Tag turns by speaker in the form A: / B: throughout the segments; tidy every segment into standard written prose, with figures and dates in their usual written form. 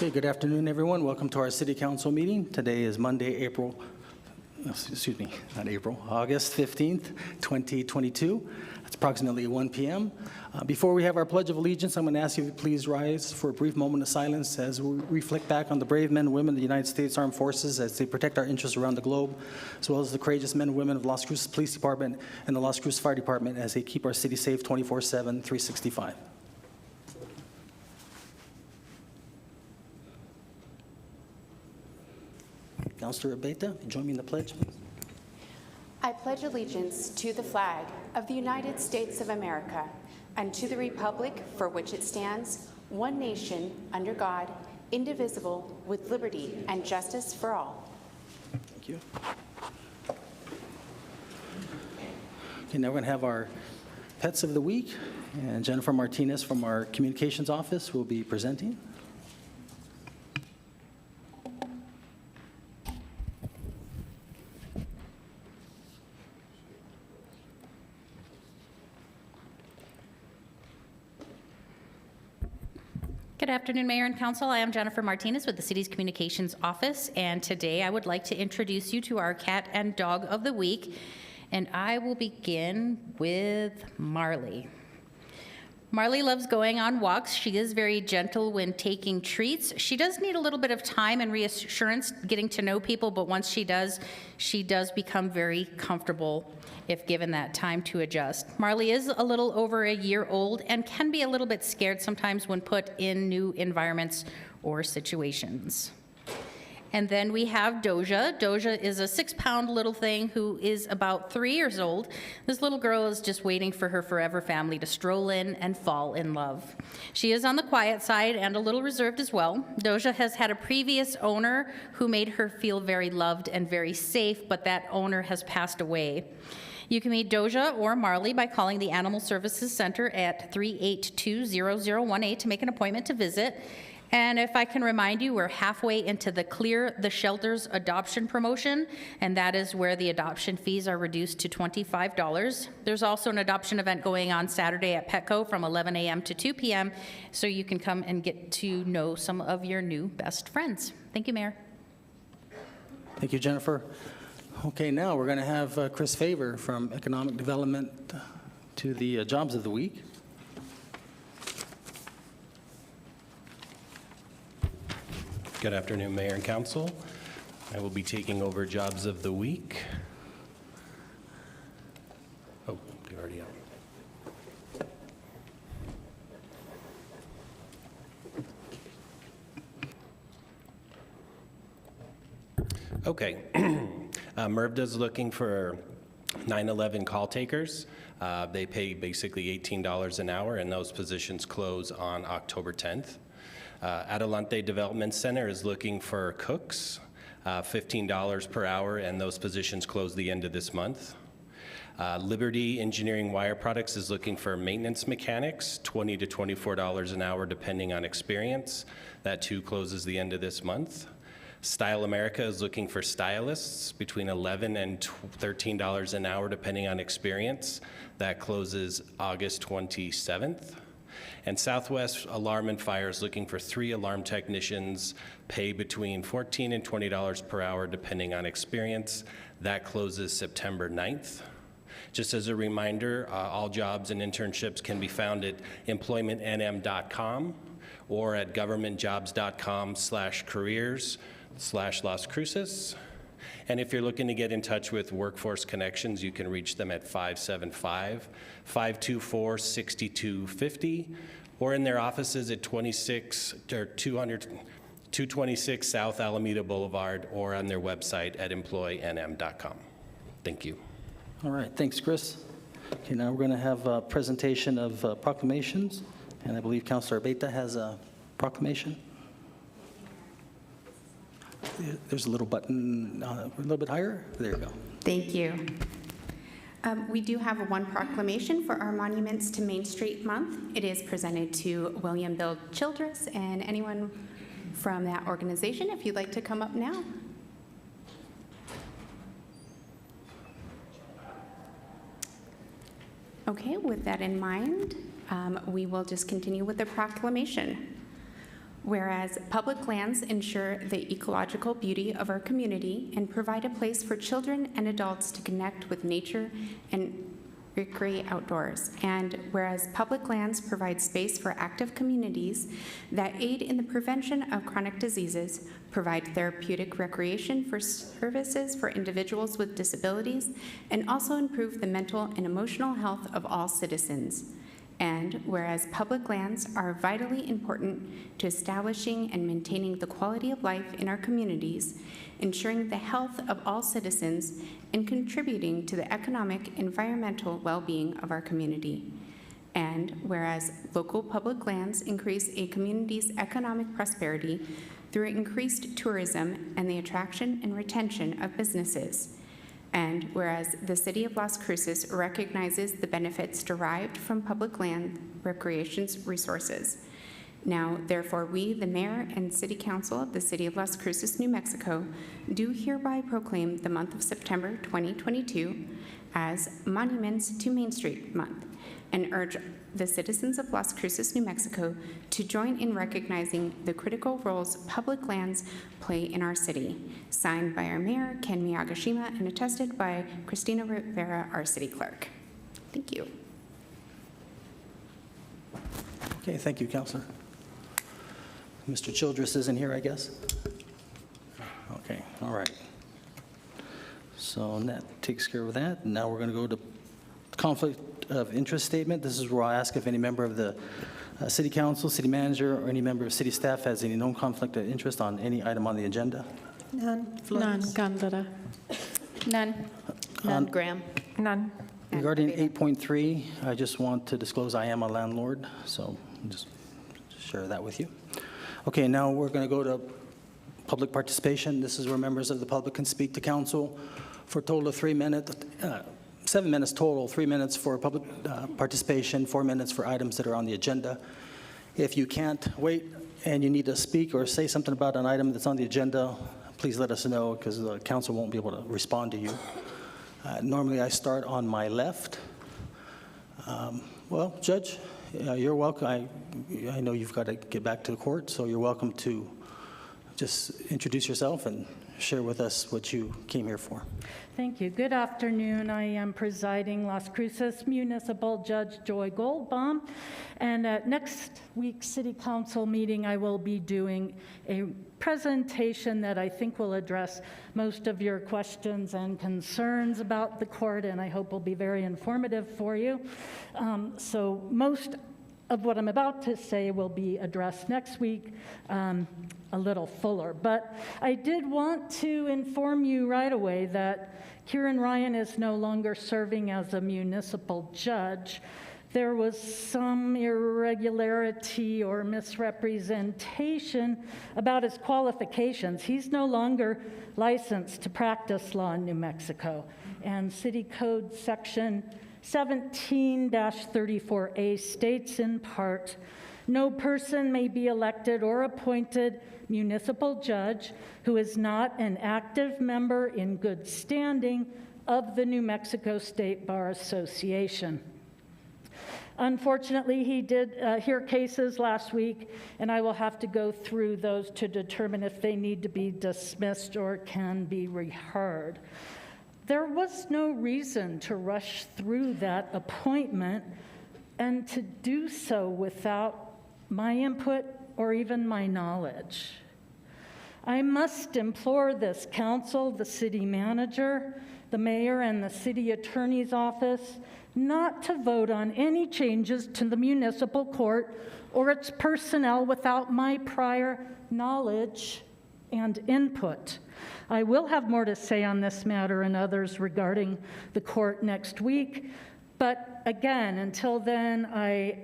A: Okay, good afternoon, everyone. Welcome to our City Council meeting. Today is Monday, August 15th, 2022. It's approximately 1 p.m. Before we have our Pledge of Allegiance, I'm going to ask you to please rise for a brief moment of silence as we reflect back on the brave men and women of the United States Armed Forces as they protect our interests around the globe, as well as the courageous men and women of Las Cruces Police Department and the Las Cruces Fire Department as they keep our city safe 24/7, 365. Councilor Abeta, join me in the pledge, please.
B: I pledge allegiance to the flag of the United States of America and to the republic for which it stands, one nation, under God, indivisible, with liberty and justice for all.
A: Thank you. Okay, now we're going to have our Pets of the Week, and Jennifer Martinez from our Communications Office will be presenting.
C: Good afternoon, Mayor and Council. I am Jennifer Martinez with the City's Communications Office, and today I would like to introduce you to our Cat and Dog of the Week, and I will begin with Marley. Marley loves going on walks. She is very gentle when taking treats. She does need a little bit of time and reassurance getting to know people, but once she does become very comfortable if given that time to adjust. Marley is a little over a year old and can be a little bit scared sometimes when put in new environments or situations. And then we have Doja. Doja is a 6-pound little thing who is about 3 years old. This little girl is just waiting for her forever family to stroll in and fall in love. She is on the quiet side and a little reserved as well. Doja has had a previous owner who made her feel very loved and very safe, but that owner has passed away. You can meet Doja or Marley by calling the Animal Services Center at 382-0018 to make an appointment to visit. And if I can remind you, we're halfway into the Clear the Shelters adoption promotion, and that is where the adoption fees are reduced to $25. There's also an adoption event going on Saturday at Petco from 11 a.m. to 2 p.m., so you can come and get to know some of your new best friends. Thank you, Mayor.
A: Thank you, Jennifer. Okay, now we're going to have Chris Favor from Economic Development to the Jobs of the Week.
D: Good afternoon, Mayor and Council. I will be taking over Jobs of the Week. Oh, you're already up. Okay. MERVDA is looking for 911 call takers. They pay basically $18 an hour, and those positions close on October 10th. Adelante Development Center is looking for cooks, $15 per hour, and those positions close the end of this month. Liberty Engineering Wire Products is looking for maintenance mechanics, $20 to $24 an hour depending on experience. That too closes the end of this month. Style America is looking for stylists between $11 and $13 an hour depending on experience. That closes August 27th. And Southwest Alarm and Fire is looking for 3 alarm technicians, pay between $14 and $20 per hour depending on experience. That closes September 9th. Just as a reminder, all jobs and internships can be found at employmentnm.com or at governmentjobs.com/careers/Las Cruces. And if you're looking to get in touch with Workforce Connections, you can reach them at 575-524-6250 or in their offices at 226 South Alameda Boulevard or on their website at employnm.com. Thank you.
A: All right, thanks, Chris. Okay, now we're going to have a presentation of proclamations, and I believe Councilor Abeta has a proclamation. There's a little button a little bit higher. There you go.
B: Thank you. We do have one proclamation for our Monuments to Main Street Month. It is presented to William Bill Childress and anyone from that organization if you'd like to come up now. Okay, with that in mind, we will just continue with the proclamation. Whereas public lands ensure the ecological beauty of our community and provide a place for children and adults to connect with nature and recreate outdoors. And whereas public lands provide space for active communities that aid in the prevention of chronic diseases, provide therapeutic recreation for services for individuals with disabilities, and also improve the mental and emotional health of all citizens. And whereas public lands are vitally important to establishing and maintaining the quality of life in our communities, ensuring the health of all citizens, and contributing to the economic, environmental well-being of our community. And whereas local public lands increase a community's economic prosperity through increased tourism and the attraction and retention of businesses. And whereas the City of Las Cruces recognizes the benefits derived from public land recreation resources. Now, therefore, we, the Mayor and City Council of the City of Las Cruces, New Mexico, do hereby proclaim the month of September 2022 as Monuments to Main Street Month, and urge the citizens of Las Cruces, New Mexico, to join in recognizing the critical roles public lands play in our city. Signed by our Mayor, Ken Miyagashima, and attested by Christina Rivera, our City Clerk. Thank you.
A: Okay, thank you, Councilor. Mr. Childress isn't here, I guess? Okay, all right. So that takes care of that. Now we're going to go to conflict of interest statement. This is where I ask if any member of the City Council, City Manager, or any member of City staff has any known conflict of interest on any item on the agenda.
E: None.
F: None, Gondeta.
C: None.
E: None, Graham.
F: None.
A: Regarding 8.3, I just want to disclose I am a landlord, so just share that with you. Okay, now we're going to go to public participation. This is where members of the public can speak to council for a total of 3 minutes, 7 minutes total, 3 minutes for public participation, 4 minutes for items that are on the agenda. If you can't wait and you need to speak or say something about an item that's on the agenda, please let us know, because the council won't be able to respond to you. Normally, I start on my left. Well, Judge, you're welcome. I know you've got to get back to the court, so you're welcome to just introduce yourself and share with us what you came here for.
F: Thank you. Good afternoon. I am presiding Las Cruces Municipal Judge Joy Goldbaum. And at next week's City Council meeting, I will be doing a presentation that I think will address most of your questions and concerns about the court, and I hope will be very informative for you. So most of what I'm about to say will be addressed next week, a little fuller. But I did want to inform you right away that Kieran Ryan is no longer serving as a municipal judge. There was some irregularity or misrepresentation about his qualifications. He's no longer licensed to practice law in New Mexico. And City Code Section 17-34A states in part, no person may be elected or appointed municipal judge who is not an active member in good standing of the New Mexico State Bar Association. Unfortunately, he did hear cases last week, and I will have to go through those to determine if they need to be dismissed or can be reheard. There was no reason to rush through that appointment and to do so without my input or even my knowledge. I must implore this council, the city manager, the mayor, and the city attorney's office not to vote on any changes to the municipal court or its personnel without my prior knowledge and input. I will have more to say on this matter and others regarding the court next week, but again, until then, I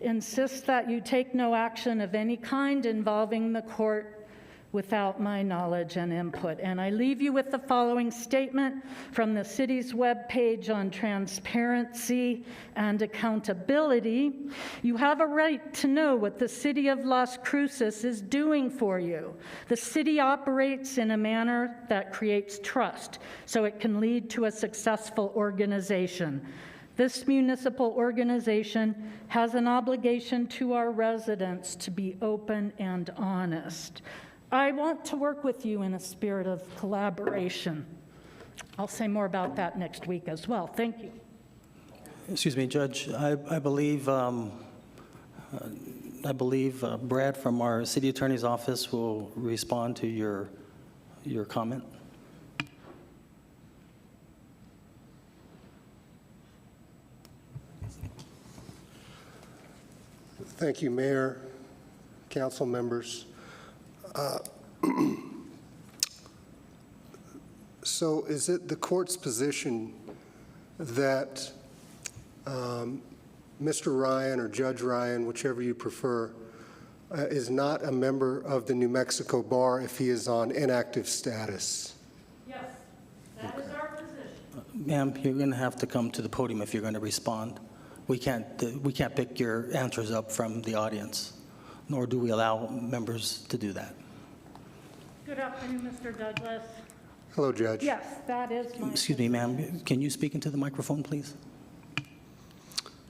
F: insist that you take no action of any kind involving the court without my knowledge and input. And I leave you with the following statement from the city's webpage on transparency and accountability. You have a right to know what the city of Las Cruces is doing for you. The city operates in a manner that creates trust, so it can lead to a successful organization. This municipal organization has an obligation to our residents to be open and honest. I want to work with you in a spirit of collaboration. I'll say more about that next week as well. Thank you.
A: Excuse me, Judge, I believe Brad from our city attorney's office will respond to your comment.
G: Thank you, Mayor, council members. So is it the court's position that Mr. Ryan or Judge Ryan, whichever you prefer, is not a member of the New Mexico Bar if he is on inactive status?
F: Yes, that is our position.
A: Ma'am, you're going to have to come to the podium if you're going to respond. We can't pick your answers up from the audience, nor do we allow members to do that.
F: Good afternoon, Mr. Douglas.
G: Hello, Judge.
F: Yes, that is my
A: Excuse me, ma'am, can you speak into the microphone, please?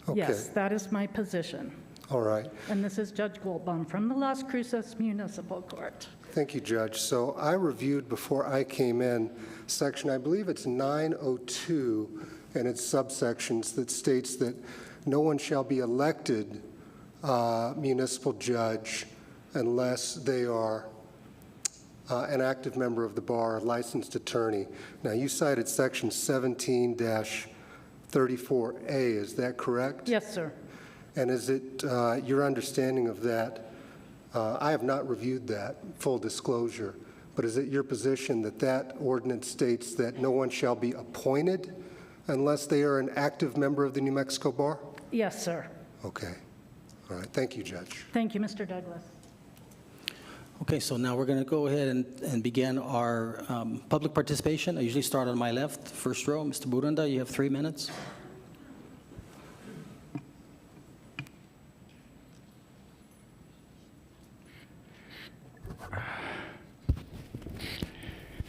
G: Okay.
F: Yes, that is my position.
G: All right.
F: And this is Judge Goldbaum from the Las Cruces Municipal Court.
G: Thank you, Judge. So I reviewed before I came in section, I believe it's 902 and its subsections that states that no one shall be elected municipal judge unless they are an active member of the bar, a licensed attorney. Now, you cited section 17-34A, is that correct?
F: Yes, sir.
G: And is it your understanding of that? I have not reviewed that, full disclosure, but is it your position that that ordinance states that no one shall be appointed unless they are an active member of the New Mexico Bar?
F: Yes, sir.
G: Okay. All right. Thank you, Judge.
F: Thank you, Mr. Douglas.
A: Okay, so now we're going to go ahead and begin our public participation. I usually start on my left, first row. Mr. Burunda, you have 3 minutes.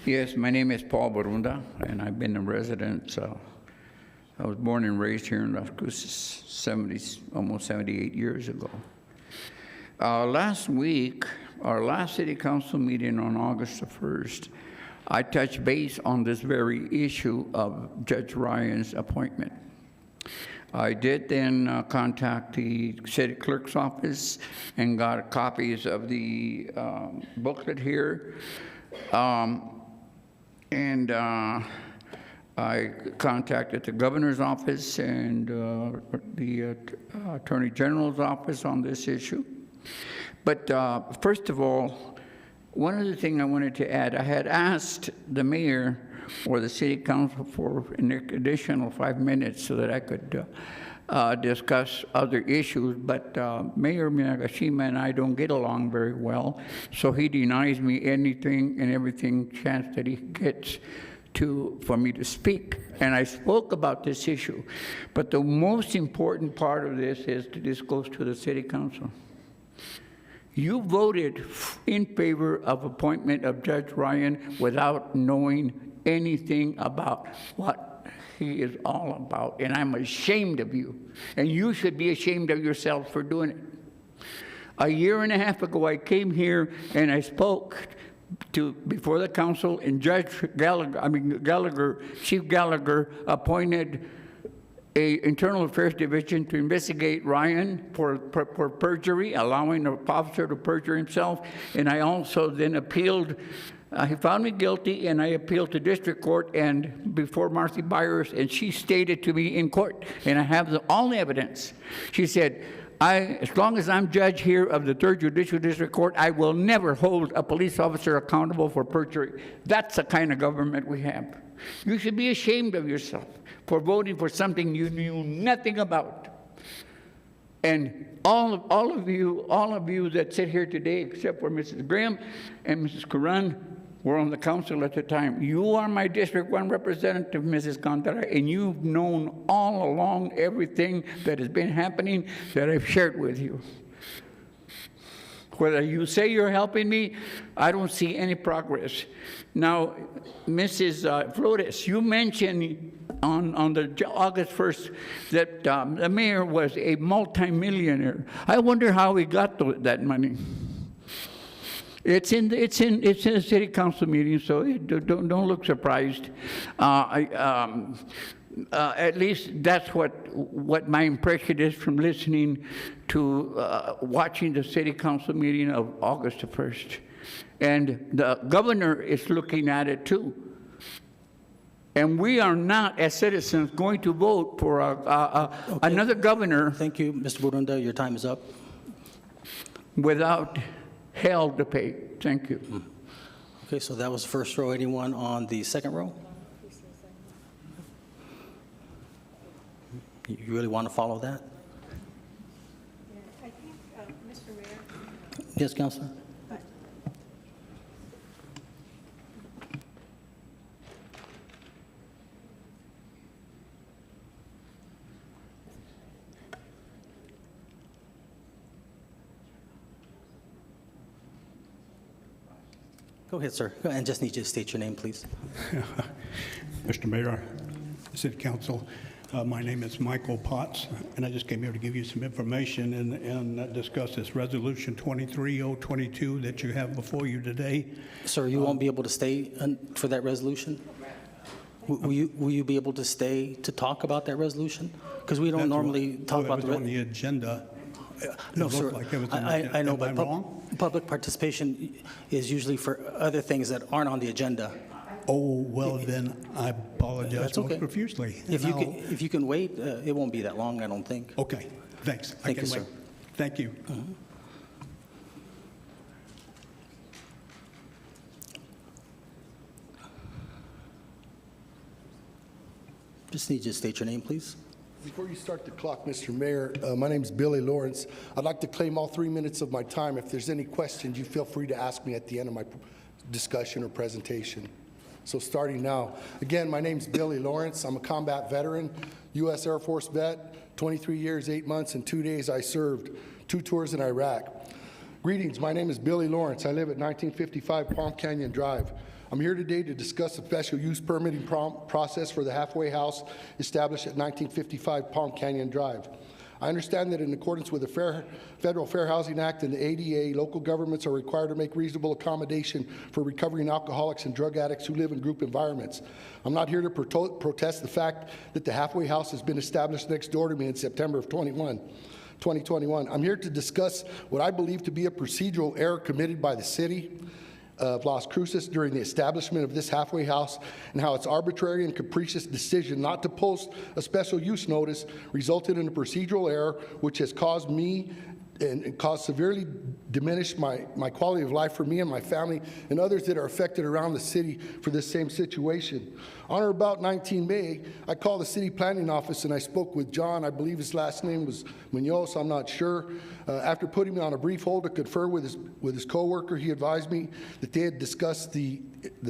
H: Yes, my name is Paul Burunda, and I've been a resident. I was born and raised here in Las Cruces almost 78 years ago. Last week, our last city council meeting on August the 1st, I touched base on this very issue of Judge Ryan's appointment. I did then contact the city clerk's office and got copies of the booklet here. And I contacted the governor's office and the attorney general's office on this issue. But first of all, one other thing I wanted to add, I had asked the mayor or the city council for an additional 5 minutes so that I could discuss other issues, but Mayor Miyagashima and I don't get along very well, so he denies me anything and everything chance that he gets for me to speak. And I spoke about this issue, but the most important part of this is that this goes to the city council. You voted in favor of appointment of Judge Ryan without knowing anything about what he is all about, and I'm ashamed of you, and you should be ashamed of yourself for doing it. A year and a half ago, I came here and I spoke before the council, and Chief Gallagher appointed a internal affairs division to investigate Ryan for perjury, allowing an officer to perjure himself, and I also then appealed. He found me guilty, and I appealed to district court and before Marcy Byers, and she stated to me in court, and I have all the evidence. She said, as long as I'm judge here of the 3rd Judicial District Court, I will never hold a police officer accountable for perjury. That's the kind of government we have. You should be ashamed of yourself for voting for something you knew nothing about. And all of you that sit here today, except for Mrs. Graham and Mrs. Curran, were on the council at the time. You are my District 1 representative, Mrs. Cantara, and you've known all along everything that has been happening that I've shared with you. Whether you say you're helping me, I don't see any progress. Now, Mrs. Flores, you mentioned on the August 1st that the mayor was a multimillionaire. I wonder how he got that money. It's in the city council meeting, so don't look surprised. At least that's what my impression is from listening to watching the city council meeting of August the 1st. And the governor is looking at it too. And we are not, as citizens, going to vote for another governor.
A: Thank you, Mr. Burunda. Your time is up.
H: Without hell to pay. Thank you.
A: Okay, so that was first row. Anyone on the second row? You really want to follow that?
E: I think, Mr. Mayor.
A: Yes, Councilor? Go ahead, sir. Go ahead, and just need you to state your name, please.
I: Mr. Mayor, City Council, my name is Michael Potts, and I just came here to give you some information and discuss this Resolution 23022 that you have before you today.
A: Sir, you won't be able to stay for that resolution? Will you be able to stay to talk about that resolution? Because we don't normally talk about
I: the on the agenda.
A: No,
I: It
A: sir.
I: looked like it was on the
A: I know,
I: agenda. Am
A: but
I: I wrong?
A: public participation is usually for other things that aren't on the agenda.
I: Oh, well, then I apologize
A: That's
I: most
A: okay.
I: profusely.
A: If you can wait, it won't be that long, I don't think.
I: Okay, thanks.
A: Thank you,
I: I can wait.
A: sir.
I: Thank you.
A: Just need you to state your name, please.
J: Before you start the clock, Mr. Mayor, my name is Billy Lawrence. I'd like to claim all 3 minutes of my time. If there's any questions, you feel free to ask me at the end of my discussion or presentation. So starting now, again, my name's Billy Lawrence. I'm a combat veteran, U.S. Air Force vet, 23 years, 8 months, and 2 days I served, 2 tours in Iraq. Greetings, my name is Billy Lawrence. I live at 1955 Palm Canyon Drive. I'm here today to discuss the special use permitting process for the halfway house established at 1955 Palm Canyon Drive. I understand that in accordance with the Federal Fair Housing Act and the ADA, local governments are required to make reasonable accommodation for recovering alcoholics and drug addicts who live in group environments. I'm not here to protest the fact that the halfway house has been established next door to me in September of 2021. I'm here to discuss what I believe to be a procedural error committed by the city of Las Cruces during the establishment of this halfway house, and how its arbitrary and capricious decision not to post a special use notice resulted in a procedural error which has caused me and caused severely diminished my quality of life for me and my family and others that are affected around the city for this same situation. On or about 19 May, I called the city planning office and I spoke with John. I believe his last name was Munoz, I'm not sure. After putting me on a brief hold to confer with his coworker, he advised me that they had discussed the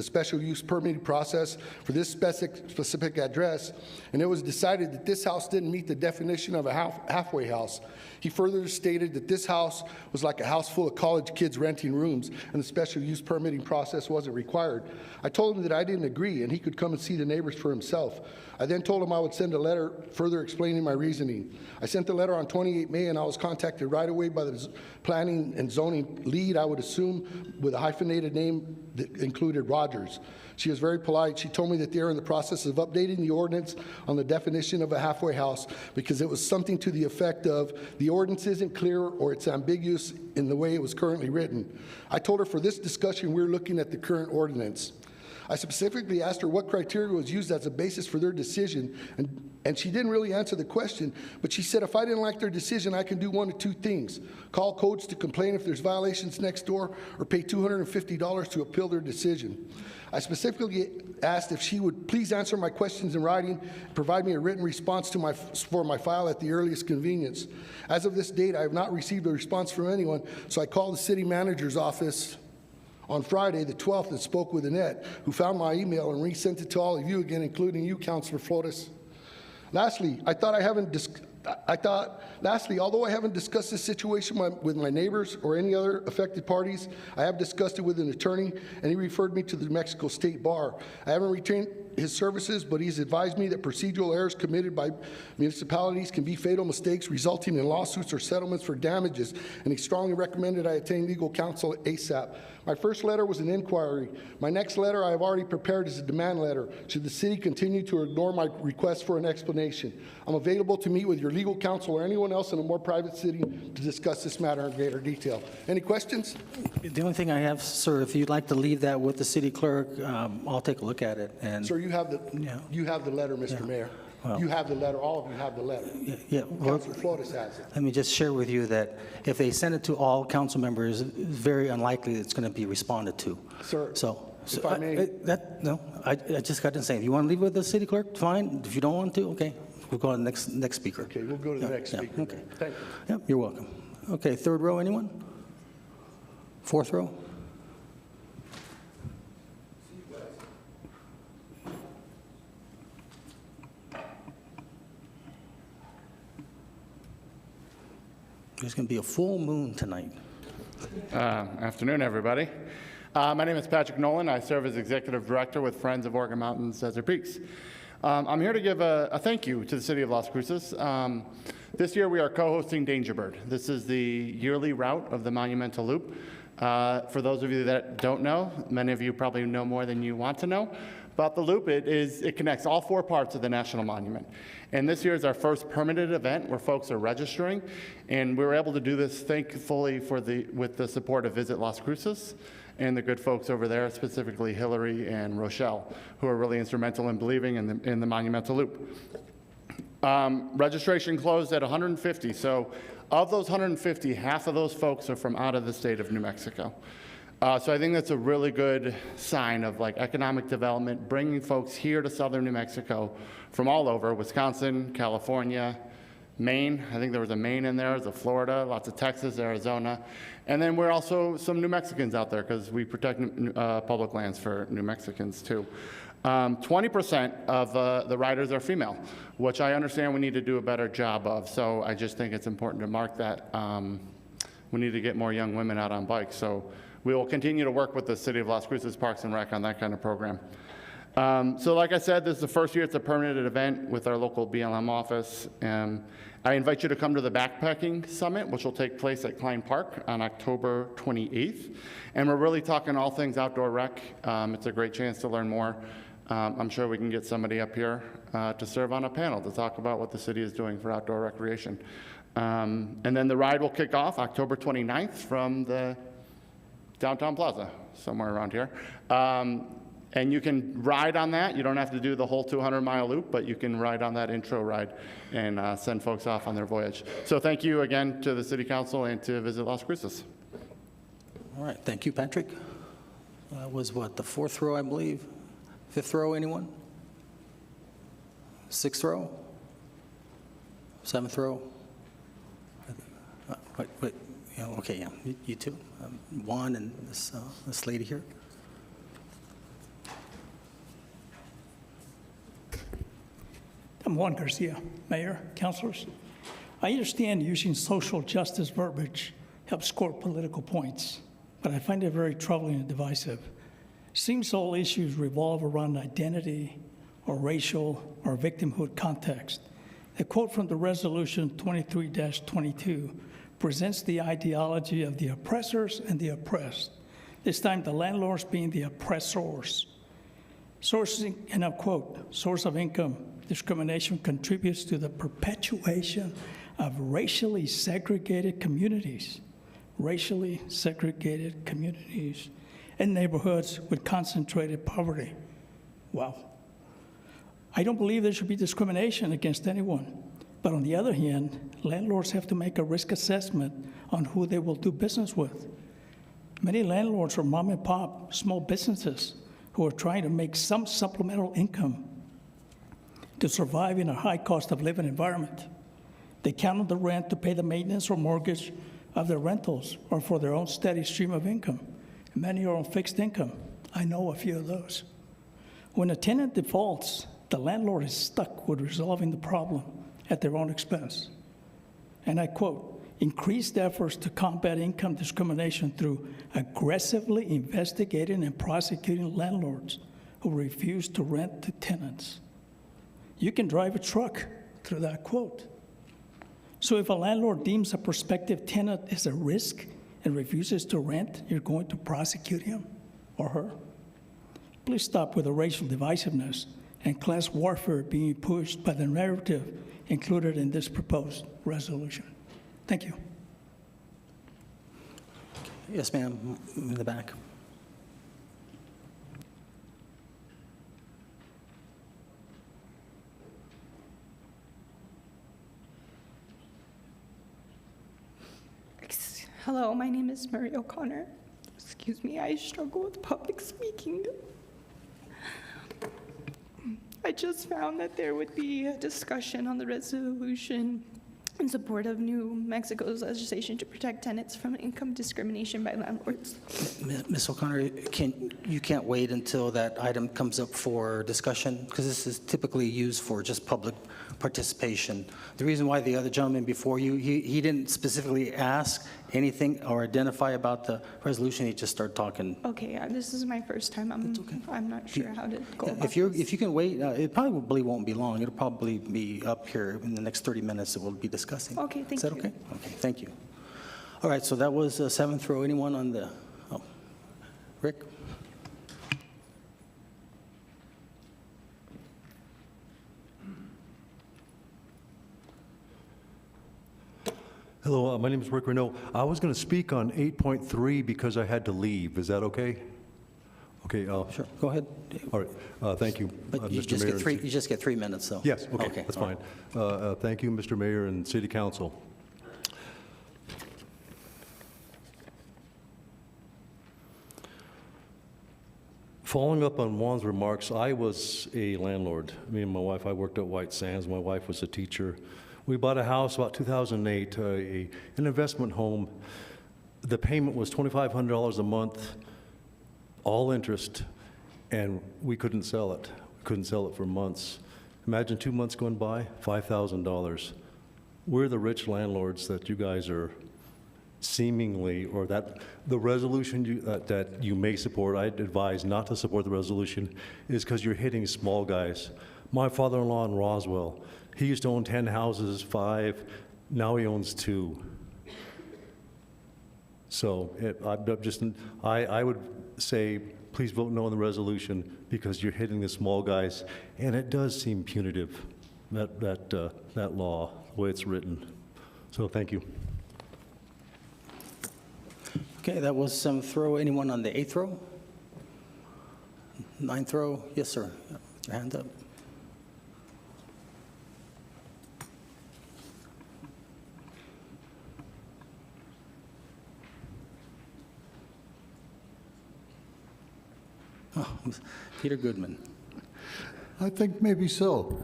J: special use permitting process for this specific address, and it was decided that this house didn't meet the definition of a halfway house. He further stated that this house was like a house full of college kids renting rooms, and the special use permitting process wasn't required. I told him that I didn't agree, and he could come and see the neighbors for himself. I then told him I would send a letter further explaining my reasoning. I sent the letter on 28 May, and I was contacted right away by the planning and zoning lead, I would assume, with a hyphenated name that included Rogers. She was very polite. She told me that they're in the process of updating the ordinance on the definition of a halfway house because it was something to the effect of the ordinance isn't clear or it's ambiguous in the way it was currently written. I told her for this discussion we're looking at the current ordinance. I specifically asked her what criteria was used as a basis for their decision, and she didn't really answer the question, but she said if I didn't like their decision, I can do one of two things: call codes to complain if there's violations next door, or pay $250 to appeal their decision. I specifically asked if she would please answer my questions in writing and provide me a written response for my file at the earliest convenience. As of this date, I have not received a response from anyone, so I called the city manager's office on Friday, the 12th, and spoke with Annette, who found my email and resent it to all of you again, including you, Councilor Flores. Lastly, I thought I haven't I thought, lastly, although I haven't discussed this situation with my neighbors or any other affected parties, I have discussed it with an attorney, and he referred me to the New Mexico State Bar. I haven't retained his services, but he's advised me that procedural errors committed by municipalities can be fatal mistakes resulting in lawsuits or settlements for damages, and he strongly recommended I attain legal counsel ASAP. My first letter was an inquiry. My next letter I have already prepared is a demand letter. Should the city continue to ignore my request for an explanation? I'm available to meet with your legal counsel or anyone else in a more private setting to discuss this matter in greater detail. Any questions?
A: The only thing I have, sir, if you'd like to leave that with the city clerk, I'll take a look at it. And
J: Sir, you have the letter, Mr.
A: Yeah.
J: Mayor.
A: Well-
J: You have the letter. All of you have the letter.
A: yeah, well,
J: Councilor Flores has it.
A: let me just share with you that if they send it to all council members, it's very unlikely it's going to be responded to.
J: Sir,
A: So
J: if I may-
A: I just got to say, if you want to leave it with the city clerk, fine. If you don't want to, okay, we'll go to the next speaker.
J: Okay, we'll go to the next speaker.
A: Okay.
J: Thank you.
A: Yep, you're welcome. Okay, third row, anyone? Fourth row? There's going to be a full moon tonight.
K: Afternoon, everybody. My name is Patrick Nolan. I serve as Executive Director with Friends of Organ Mountains Desert Peaks. I'm here to give a thank you to the City of Las Cruces. This year we are co-hosting Dangerbird. This is the yearly route of the Monumental Loop. For those of you that don't know, many of you probably know more than you want to know about the loop. It connects all four parts of the National Monument. And this year is our first permitted event where folks are registering. And we were able to do this, thankfully, with the support of Visit Las Cruces and the good folks over there, specifically Hillary and Rochelle, who are really instrumental in believing in the Monumental Loop. Registration closed at 150. So of those 150, half of those folks are from out of the state of New Mexico. So I think that's a really good sign of economic development, bringing folks here to southern New Mexico from all over, Wisconsin, California, Maine. I think there was a Maine in there, there's a Florida, lots of Texas, Arizona. And then we're also some New Mexicans out there because we protect public lands for New Mexicans too. 20% of the riders are female, which I understand we need to do a better job of. So I just think it's important to mark that. We need to get more young women out on bikes. So we will continue to work with the City of Las Cruces Parks and Rec on that kind of program. So like I said, this is the first year it's a permanent event with our local BLM office. I invite you to come to the Backpacking Summit, which will take place at Klein Park on October 28th. And we're really talking all things outdoor rec. It's a great chance to learn more. I'm sure we can get somebody up here to serve on a panel to talk about what the city is doing for outdoor recreation. And then the ride will kick off October 29th from the Downtown Plaza, somewhere around here. And you can ride on that. You don't have to do the whole 200-mile loop, but you can ride on that intro ride and send folks off on their voyage. So thank you again to the City Council and to Visit Las Cruces.
A: All right, thank you, Patrick. Was what, the fourth row, I believe? Fifth row, anyone? Sixth row? Seventh row? Wait, yeah, okay, yeah, you too. Juan and this lady here.
L: I'm Juan Garcia, Mayor, councilors. I understand using social justice verbiage helps score political points, but I find it very troubling and divisive. Seems all issues revolve around identity or racial or victimhood context. A quote from the resolution 23-22 presents the ideology of the oppressors and the oppressed, this time the landlords being the oppressors. Sourcing, and I'll quote, source of income discrimination contributes to the perpetuation of racially segregated communities and neighborhoods with concentrated poverty. Wow. I don't believe there should be discrimination against anyone. But on the other hand, landlords have to make a risk assessment on who they will do business with. Many landlords are mom and pop small businesses who are trying to make some supplemental income to survive in a high cost of living environment. They count on the rent to pay the maintenance or mortgage of their rentals or for their own steady stream of income. Many are on fixed income. I know a few of those. When a tenant defaults, the landlord is stuck with resolving the problem at their own expense. and I quote, "increased efforts to combat income discrimination through aggressively investigating and prosecuting landlords who refuse to rent to tenants." You can drive a truck through that quote. So if a landlord deems a prospective tenant is a risk and refuses to rent, you're going to prosecute him or her. Please stop with the racial divisiveness and class warfare being pushed by the narrative included in this proposed resolution. Thank you.
A: Yes, ma'am, in the back.
M: Hello, my name is Marie O'Connor. Excuse me, I struggle with public speaking. I just found that there would be a discussion on the resolution in support of New Mexico's legislation to protect tenants from income discrimination by landlords.
A: Ms. O'Connor, you can't wait until that item comes up for discussion, because this is typically used for just public participation. The reason why the other gentleman before you, he didn't specifically ask anything or identify about the resolution, he just started talking.
M: Okay, this is my first time. I'm not sure how to go about
A: If you can wait, it probably won't be long. It'll probably be up here in the next 30 minutes that we'll be discussing.
M: Okay, thank you.
A: Is that okay? Okay, thank you. All right, so that was 7th row. Anyone on the, Rick?
N: Hello, my name is Rick Renault. I was going to speak on 8.3 because I had to leave. Is that okay? Okay.
A: Sure, go ahead.
N: All right, thank you,
A: But you
N: Mr. Mayor.
A: you just get 3 minutes, so.
N: Yes, okay, that's fine. Thank you, Mr. Mayor and City Council. Following up on Juan's remarks, I was a landlord. Me and my wife, I worked at White Sands. My wife was a teacher. We bought a house about 2008, an investment home. The payment was $2,500 a month, all interest, and we couldn't sell it. We couldn't sell it for months. Imagine 2 months going by, $5,000. We're the rich landlords that you guys are seemingly, or that the resolution that you may support, I'd advise not to support the resolution, is because you're hitting small guys. My father-in-law in Roswell, he used to own 10 houses, 5, now he owns 2. So I would say, please vote no on the resolution because you're hitting the small guys, and it does seem punitive, that law, the way it's written. So thank you.
A: Okay, that was 7th row. Anyone on the 8th row? 9th row? Yes, sir. With your hand up. Oh, Peter Goodman.
O: I think maybe so.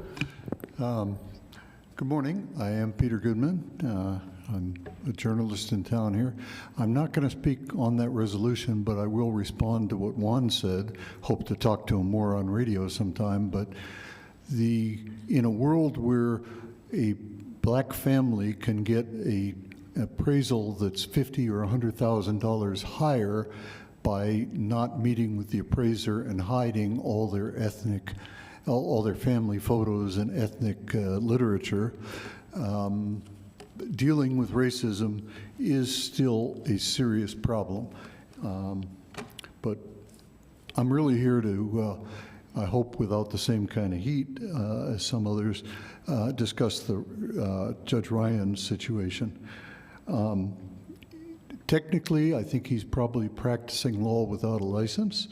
O: Good morning. I am Peter Goodman. I'm a journalist in town here. I'm not going to speak on that resolution, but I will respond to what Juan said. Hope to talk to him more on radio sometime. But in a world where a black family can get an appraisal that's $50,000 or $100,000 higher by not meeting with the appraiser and hiding all their family photos and ethnic literature, dealing with racism is still a serious problem. But I'm really here to, I hope without the same kind of heat as some others, discuss the Judge Ryan's situation. Technically, I think he's probably practicing law without a license.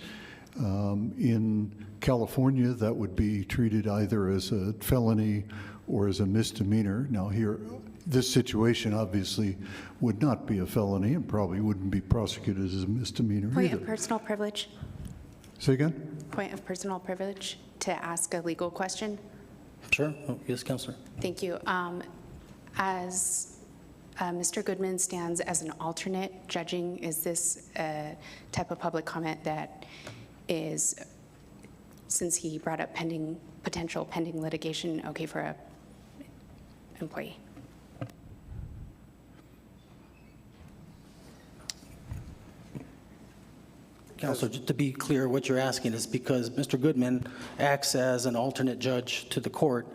O: In California, that would be treated either as a felony or as a misdemeanor. Now here, this situation obviously would not be a felony and probably wouldn't be prosecuted as a misdemeanor
B: Point
O: either.
B: of personal privilege.
O: Say again?
B: Point of personal privilege to ask a legal question.
A: Sure. Oh, yes, Councilor.
B: Thank you. As Mr. Goodman stands as an alternate judging, is this a type of public comment that is, since he brought up potential pending litigation, okay for a employee?
A: Counselor, just to be clear, what you're asking is because Mr. Goodman acts as an alternate judge to the court,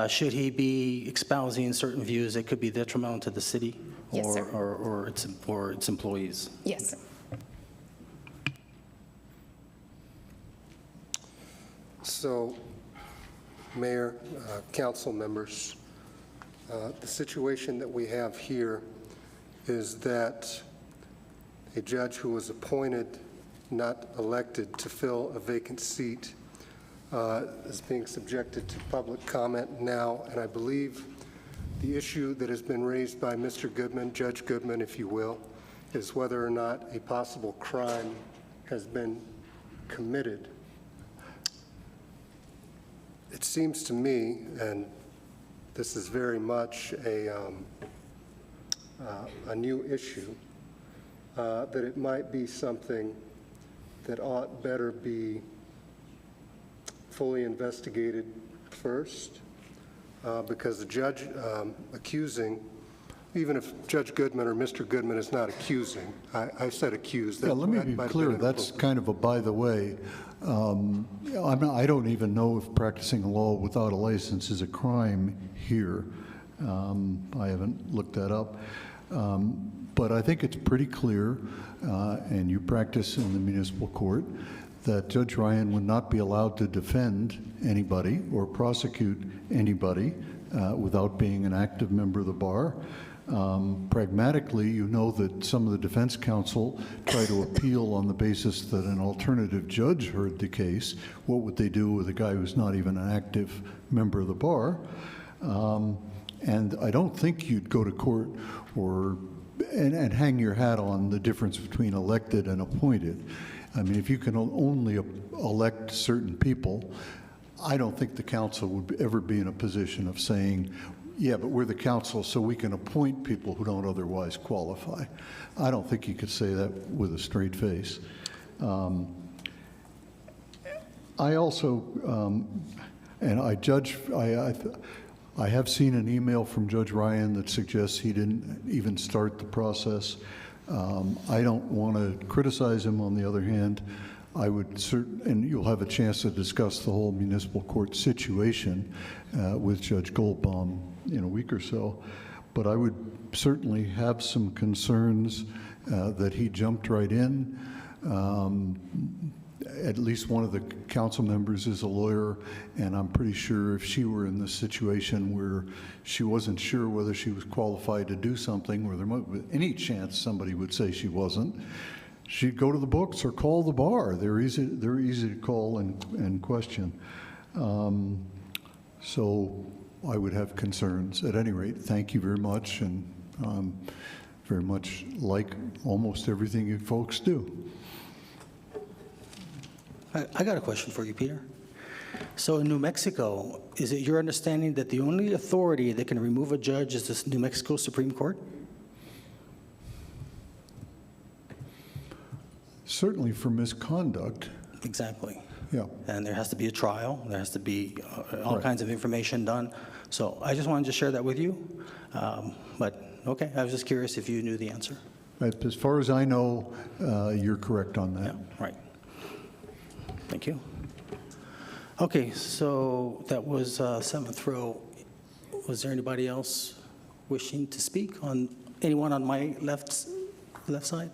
A: should he be espousing certain views that could be detrimental to the city?
B: Yes, sir.
A: Or its employees?
B: Yes, sir.
G: So, Mayor, council members, the situation that we have here is that a judge who was appointed, not elected, to fill a vacant seat is being subjected to public comment now, and I believe the issue that has been raised by Mr. Goodman, Judge Goodman, if you will, is whether or not a possible crime has been committed. It seems to me, and this is very much a new issue, that it might be something that ought better be fully investigated first, because the judge accusing, even if Judge Goodman or Mr. Goodman is not accusing, I said accused.
O: Yeah, let me be clear, that's kind of a by the way. I don't even know if practicing law without a license is a crime here. I haven't looked that up. But I think it's pretty clear, and you practice in the municipal court, that Judge Ryan would not be allowed to defend anybody or prosecute anybody without being an active member of the bar. Pragmatically, you know that some of the defense counsel try to appeal on the basis that an alternative judge heard the case. What would they do with a guy who's not even an active member of the bar? And I don't think you'd go to court and hang your hat on the difference between elected and appointed. I mean, if you can only elect certain people, I don't think the council would ever be in a position of saying, yeah, but we're the council, so we can appoint people who don't otherwise qualify. I don't think you could say that with a straight face. I also, and I have seen an email from Judge Ryan that suggests he didn't even start the process. I don't want to criticize him. On the other hand, I would and you'll have a chance to discuss the whole municipal court situation with Judge Goldbaum in a week or so. But I would certainly have some concerns that he jumped right in. At least one of the council members is a lawyer, and I'm pretty sure if she were in this situation where she wasn't sure whether she was qualified to do something, where there might be any chance somebody would say she wasn't, she'd go to the books or call the bar. They're easy to call and question. So I would have concerns. At any rate, thank you very much, and very much like almost everything you folks do.
A: I got a question for you, Peter. So in New Mexico, is it your understanding that the only authority that can remove a judge is the New Mexico Supreme Court?
O: Certainly for misconduct.
A: Exactly.
O: Yeah.
A: And there has to be a trial. There has to be all kinds of information done. So I just wanted to share that with you. But okay, I was just curious if you knew the answer.
O: As far as I know, you're correct on that.
A: Yeah, right. Thank you. Okay, so that was seventh row. Was there anybody else wishing to speak? On anyone on my left side?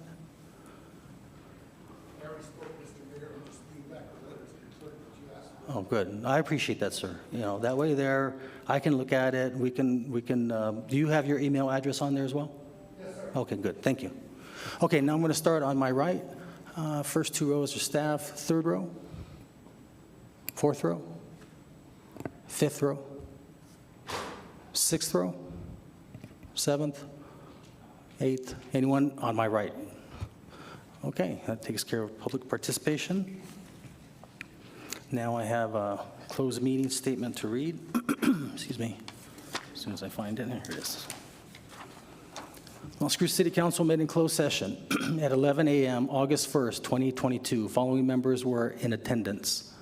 A: Oh, good. I appreciate that, sir. You know, that way there, I can look at it. We can. Do you have your email address on there as well? Yes, sir. Okay, good. Thank you. Okay, now I'm going to start on my right. First two rows are staff. Third row. Fourth row. Fifth row. Sixth row. Seventh. Eighth. Anyone on my right? Okay, that takes care of public participation. Now I have a closed meeting statement to read. Excuse me. As soon as I find it, here it is. Los Cruces City Council met in closed session at 11 a.m. August 1st, 2022. Following members were in attendance: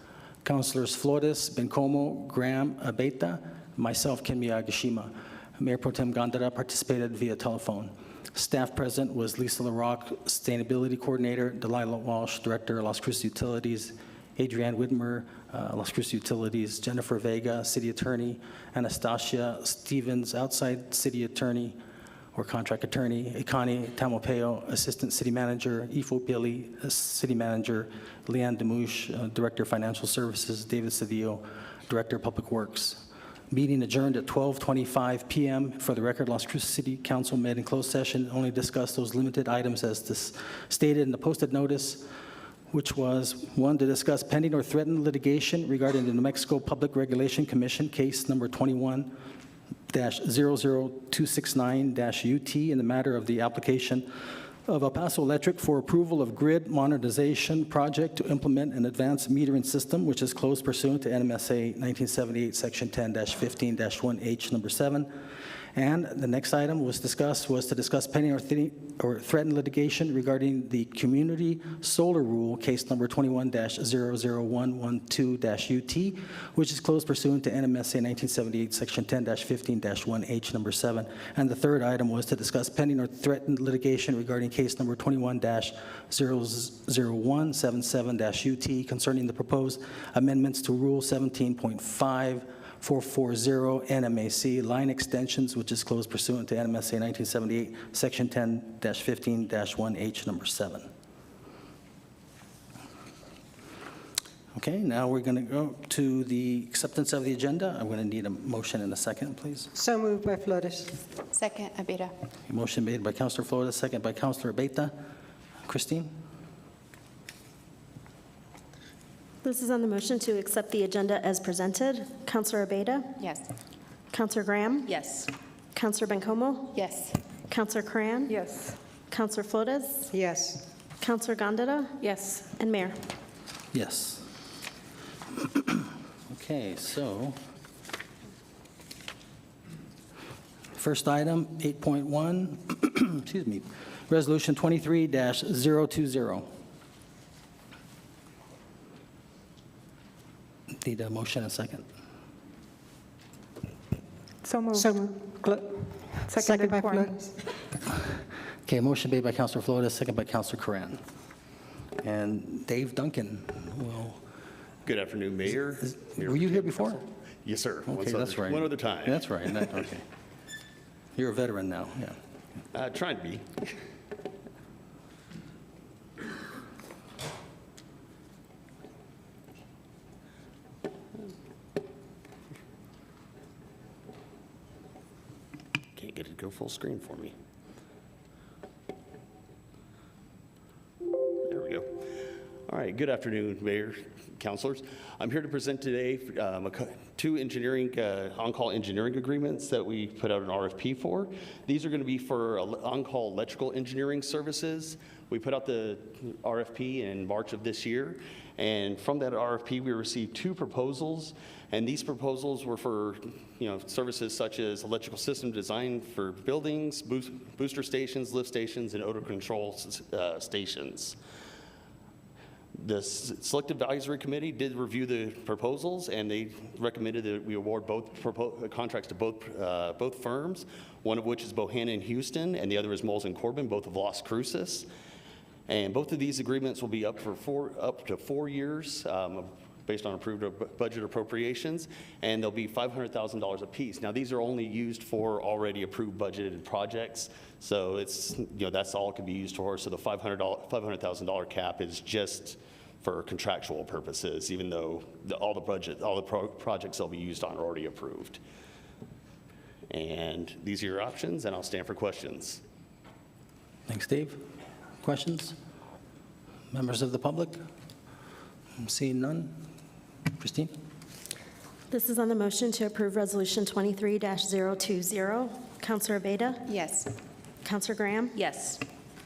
A: Councilors Flores, Bencomo, Graham, Abeta, myself, Ken Miyagishima. Mayor Pro Tem Gondara participated via telephone. Staff present was Lisa LaRock, Sustainability Coordinator, Delilah Walsh, Director, Las Cruces Utilities, Adrienne Whitmer, Las Cruces Utilities, Jennifer Vega, City Attorney, Anastasia Stevens, Outside City Attorney or Contract Attorney, Ikani Tamalpeo, Assistant City Manager, Ifo Pili, City Manager, Leanne Demouche, Director of Financial Services, David Cedillo, Director of Public Works. Meeting adjourned at 12:25 p.m. For the record, Las Cruces City Council met in closed session, only discussed those limited items as stated in the posted notice, which was, 1, to discuss pending or threatened litigation regarding the New Mexico Public Regulation Commission, case number 21-00269-UT, in the matter of the application of El Paso Electric for approval of grid modernization project to implement an advanced metering system, which is closed pursuant to NMSA 1978, Section 10-15-1H, number 7. And the next item was to discuss pending or threatened litigation regarding the community solar rule, case number 21-00112-UT, which is closed pursuant to NMSA 1978, Section 10-15-1H, number 7. And the third item was to discuss pending or threatened litigation regarding case number 21-00177-UT concerning the proposed amendments to Rule 17.5 440 NMAC line extensions, which is closed pursuant to NMSA 1978, Section 10-15-1H, number 7. Okay, now we're going to go to the acceptance of the agenda. I'm going to need a motion and a second, please.
E: So moved by Flores.
B: Second, Abita.
A: A motion made by Councilor Flores, second by Councilor Beta. Christine?
P: This is on the motion to accept the agenda as presented. Councilor Abeda?
B: Yes.
P: Councilor Graham?
C: Yes.
P: Councilor Bencomo?
B: Yes.
P: Councilor Cran?
E: Yes.
P: Councilor Flores?
E: Yes.
P: Councilor Gondeta?
C: Yes.
P: And Mayor?
A: Yes. Okay, so first item, 8.1, excuse me, Resolution 23-020. Need a motion and a second.
E: So moved. Seconded by Flores.
A: Okay, motion made by Councilor Flores, second by Councilor Corran. And Dave Duncan will.
Q: Good afternoon, Mayor.
A: Were you here before?
Q: Yes, sir.
A: Okay, that's right.
Q: One other time.
A: That's right. Okay. You're a veteran now, yeah.
Q: Trying to be. Can't get it to go full screen for me. There we go. All right, good afternoon, Mayor, councilors. I'm here to present today two engineering, on-call engineering agreements that we put out an RFP for. These are going to be for on-call electrical engineering services. We put out the RFP in March of this year, and from that RFP, we received 2 proposals, and these proposals were for services such as electrical system design for buildings, booster stations, lift stations, and odor control stations. The Select Advisory Committee did review the proposals, and they recommended that we award both contracts to both firms, one of which is Bohannon and Houston, and the other is Moles and Corbin, both of Las Cruces. And both of these agreements will be up to 4 years, based on approved budget appropriations, and they'll be $500,000 apiece. Now, these are only used for already approved budgeted projects, so it's that's all it can be used for. So the $500,000 cap is just for contractual purposes, even though all the projects they'll be used on are already approved. And these are your options, and I'll stand for questions.
A: Thanks, Dave. Questions? Members of the public? I'm seeing none. Christine?
P: This is on the motion to approve Resolution 23-020. Councilor Abeda?
B: Yes.
P: Councilor Graham?
C: Yes.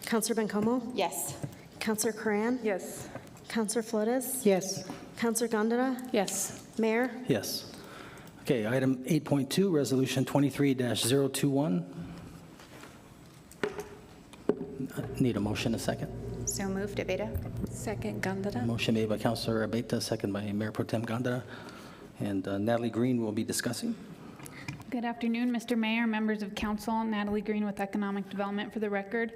P: Councilor Bencomo?
B: Yes.
P: Councilor Corran?
E: Yes.
P: Councilor Flores?
E: Yes.
P: Councilor Gondeta?
C: Yes.
P: Mayor?
A: Yes. Okay, item 8.2, Resolution 23-021. Need a motion, a second.
B: So moved, Abita.
E: Second, Gondeta.
A: Motion made by Councilor Abeta, second by Mayor Pro Tem Gondeta. And Natalie Green will be discussing.
R: Good afternoon, Mr. Mayor, members of council. Natalie Green with Economic Development for the record.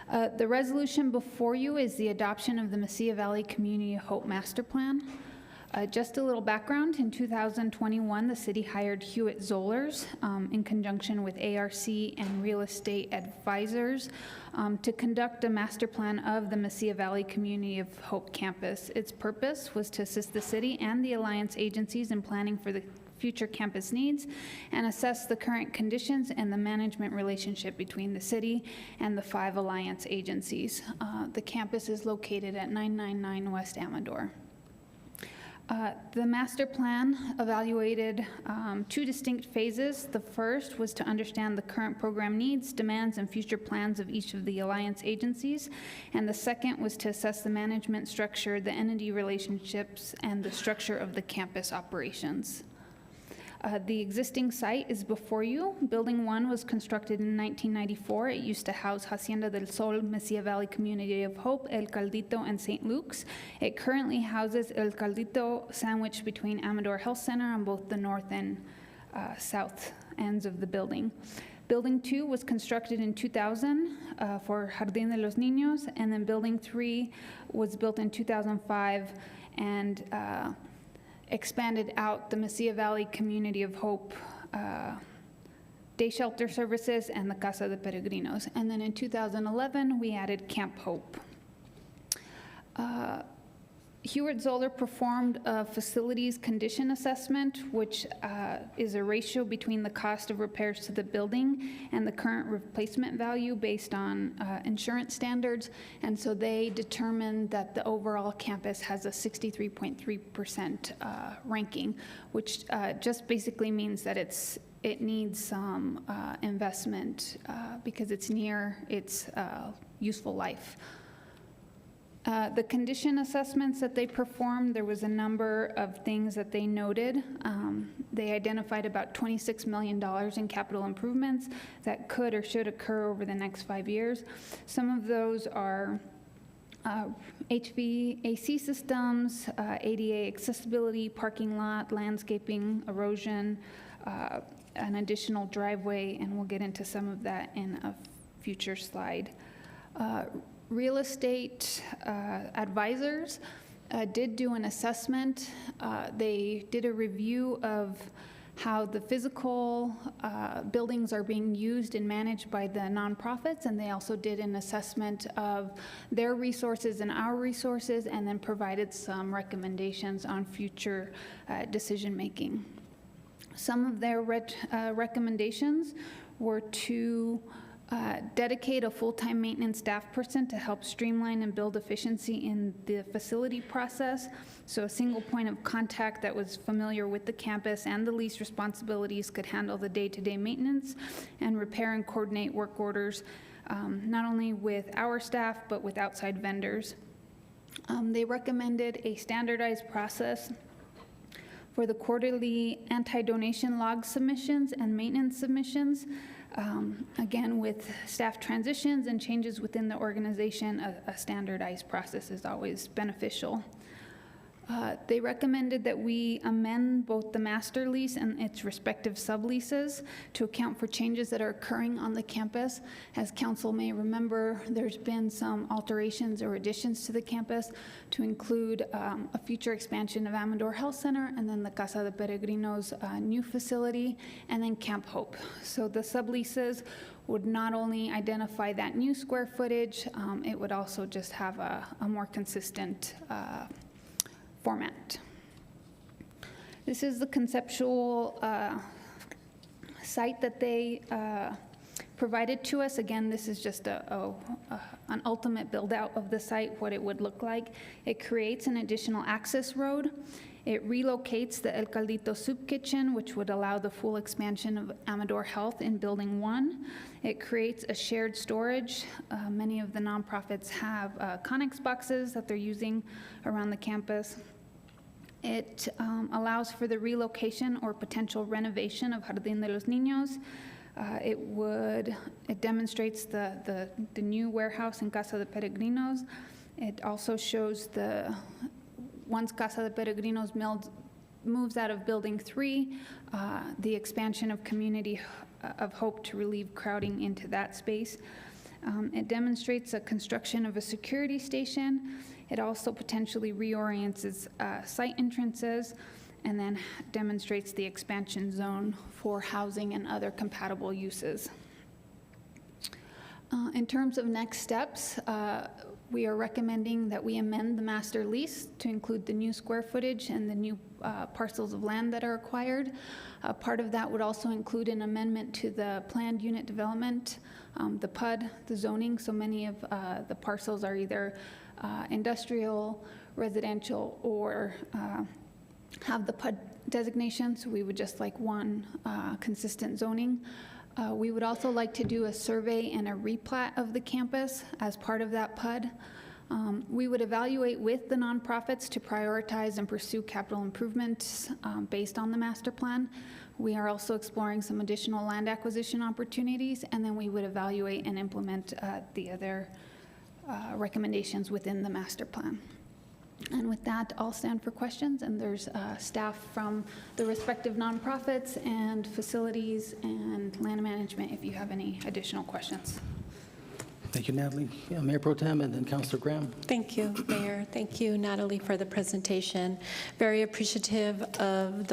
R: The resolution before you is the adoption of the Mesilla Valley Community Hope Master Plan. Just a little background, in 2021, the city hired Hewitt Zollers in conjunction with ARC and real estate advisors to conduct a master plan of the Mesilla Valley Community of Hope campus. Its purpose was to assist the city and the alliance agencies in planning for the future campus needs and assess the current conditions and the management relationship between the city and the 5 alliance agencies. The campus is located at 999 West Amador. The master plan evaluated 2 distinct phases. The first was to understand the current program needs, demands, and future plans of each of the alliance agencies. And the second was to assess the management structure, the entity relationships, and the structure of the campus operations. The existing site is before you. Building 1 was constructed in 1994. It used to house Hacienda del Sol, Mesilla Valley Community of Hope, El Caldito, and St. Luke's. It currently houses El Caldito, sandwiched between Amador Health Center on both the north and south ends of the building. Building 2 was constructed in 2000 for Jardín de los Niños, and then Building 3 was built in 2005 and expanded out the Mesilla Valley Community of Hope day shelter services and the Casa de Peregrinos. And then in 2011, we added Camp Hope. Hewitt Zoller performed a facilities condition assessment, which is a ratio between the cost of repairs to the building and the current replacement value based on insurance standards. And so they determined that the overall campus has a 63.3% ranking, which just basically means that it needs some investment because it's near its useful life. The condition assessments that they performed, there was a number of things that they noted. They identified about $26 million in capital improvements that could or should occur over the next 5 years. Some of those are HVAC systems, ADA accessibility, parking lot, landscaping, erosion, an additional driveway, and we'll get into some of that in a future slide. Real estate advisors did do an assessment. They did a review of how the physical buildings are being used and managed by the nonprofits, and they also did an assessment of their resources and our resources, and then provided some recommendations on future decision making. Some of their recommendations were to dedicate a full-time maintenance staff person to help streamline and build efficiency in the facility process. So a single point of contact that was familiar with the campus and the lease responsibilities could handle the day-to-day maintenance and repair and coordinate work orders, not only with our staff, but with outside vendors. They recommended a standardized process for the quarterly anti-donation log submissions and maintenance submissions. Again, with staff transitions and changes within the organization, a standardized process is always beneficial. They recommended that we amend both the master lease and its respective subleases to account for changes that are occurring on the campus. As council may remember, there's been some alterations or additions to the campus to include a future expansion of Amador Health Center, and then the Casa de Peregrinos new facility, and then Camp Hope. So the subleases would not only identify that new square footage, it would also just have a more consistent format. This is the conceptual site that they provided to us. Again, this is just an ultimate build out of the site, what it would look like. It creates an additional access road. It relocates the El Caldito soup kitchen, which would allow the full expansion of Amador Health in Building 1. It creates a shared storage. Many of the nonprofits have Connex boxes that they're using around the campus. It allows for the relocation or potential renovation of Jardín de los Niños. It demonstrates the new warehouse in Casa de Peregrinos. It also shows once Casa de Peregrinos moves out of Building 3, the expansion of Community of Hope to relieve crowding into that space. It demonstrates a construction of a security station. It also potentially reorients its site entrances, and then demonstrates the expansion zone for housing and other compatible uses. In terms of next steps, we are recommending that we amend the master lease to include the new square footage and the new parcels of land that are acquired. Part of that would also include an amendment to the planned unit development, the PUD, the zoning. So many of the parcels are either industrial, residential, or have the PUD designation. So we would just like one consistent zoning. We would also like to do a survey and a replat of the campus as part of that PUD. We would evaluate with the nonprofits to prioritize and pursue capital improvements based on the master plan. We are also exploring some additional land acquisition opportunities, and then we would evaluate and implement the other recommendations within the master plan. And with that, I'll stand for questions, and there's staff from the respective nonprofits and facilities and land management if you have any additional questions.
A: Thank you, Natalie. Mayor Pro Tem, and then Councilor Graham.
P: Thank you, Mayor. Thank you, Natalie, for the presentation. Very appreciative of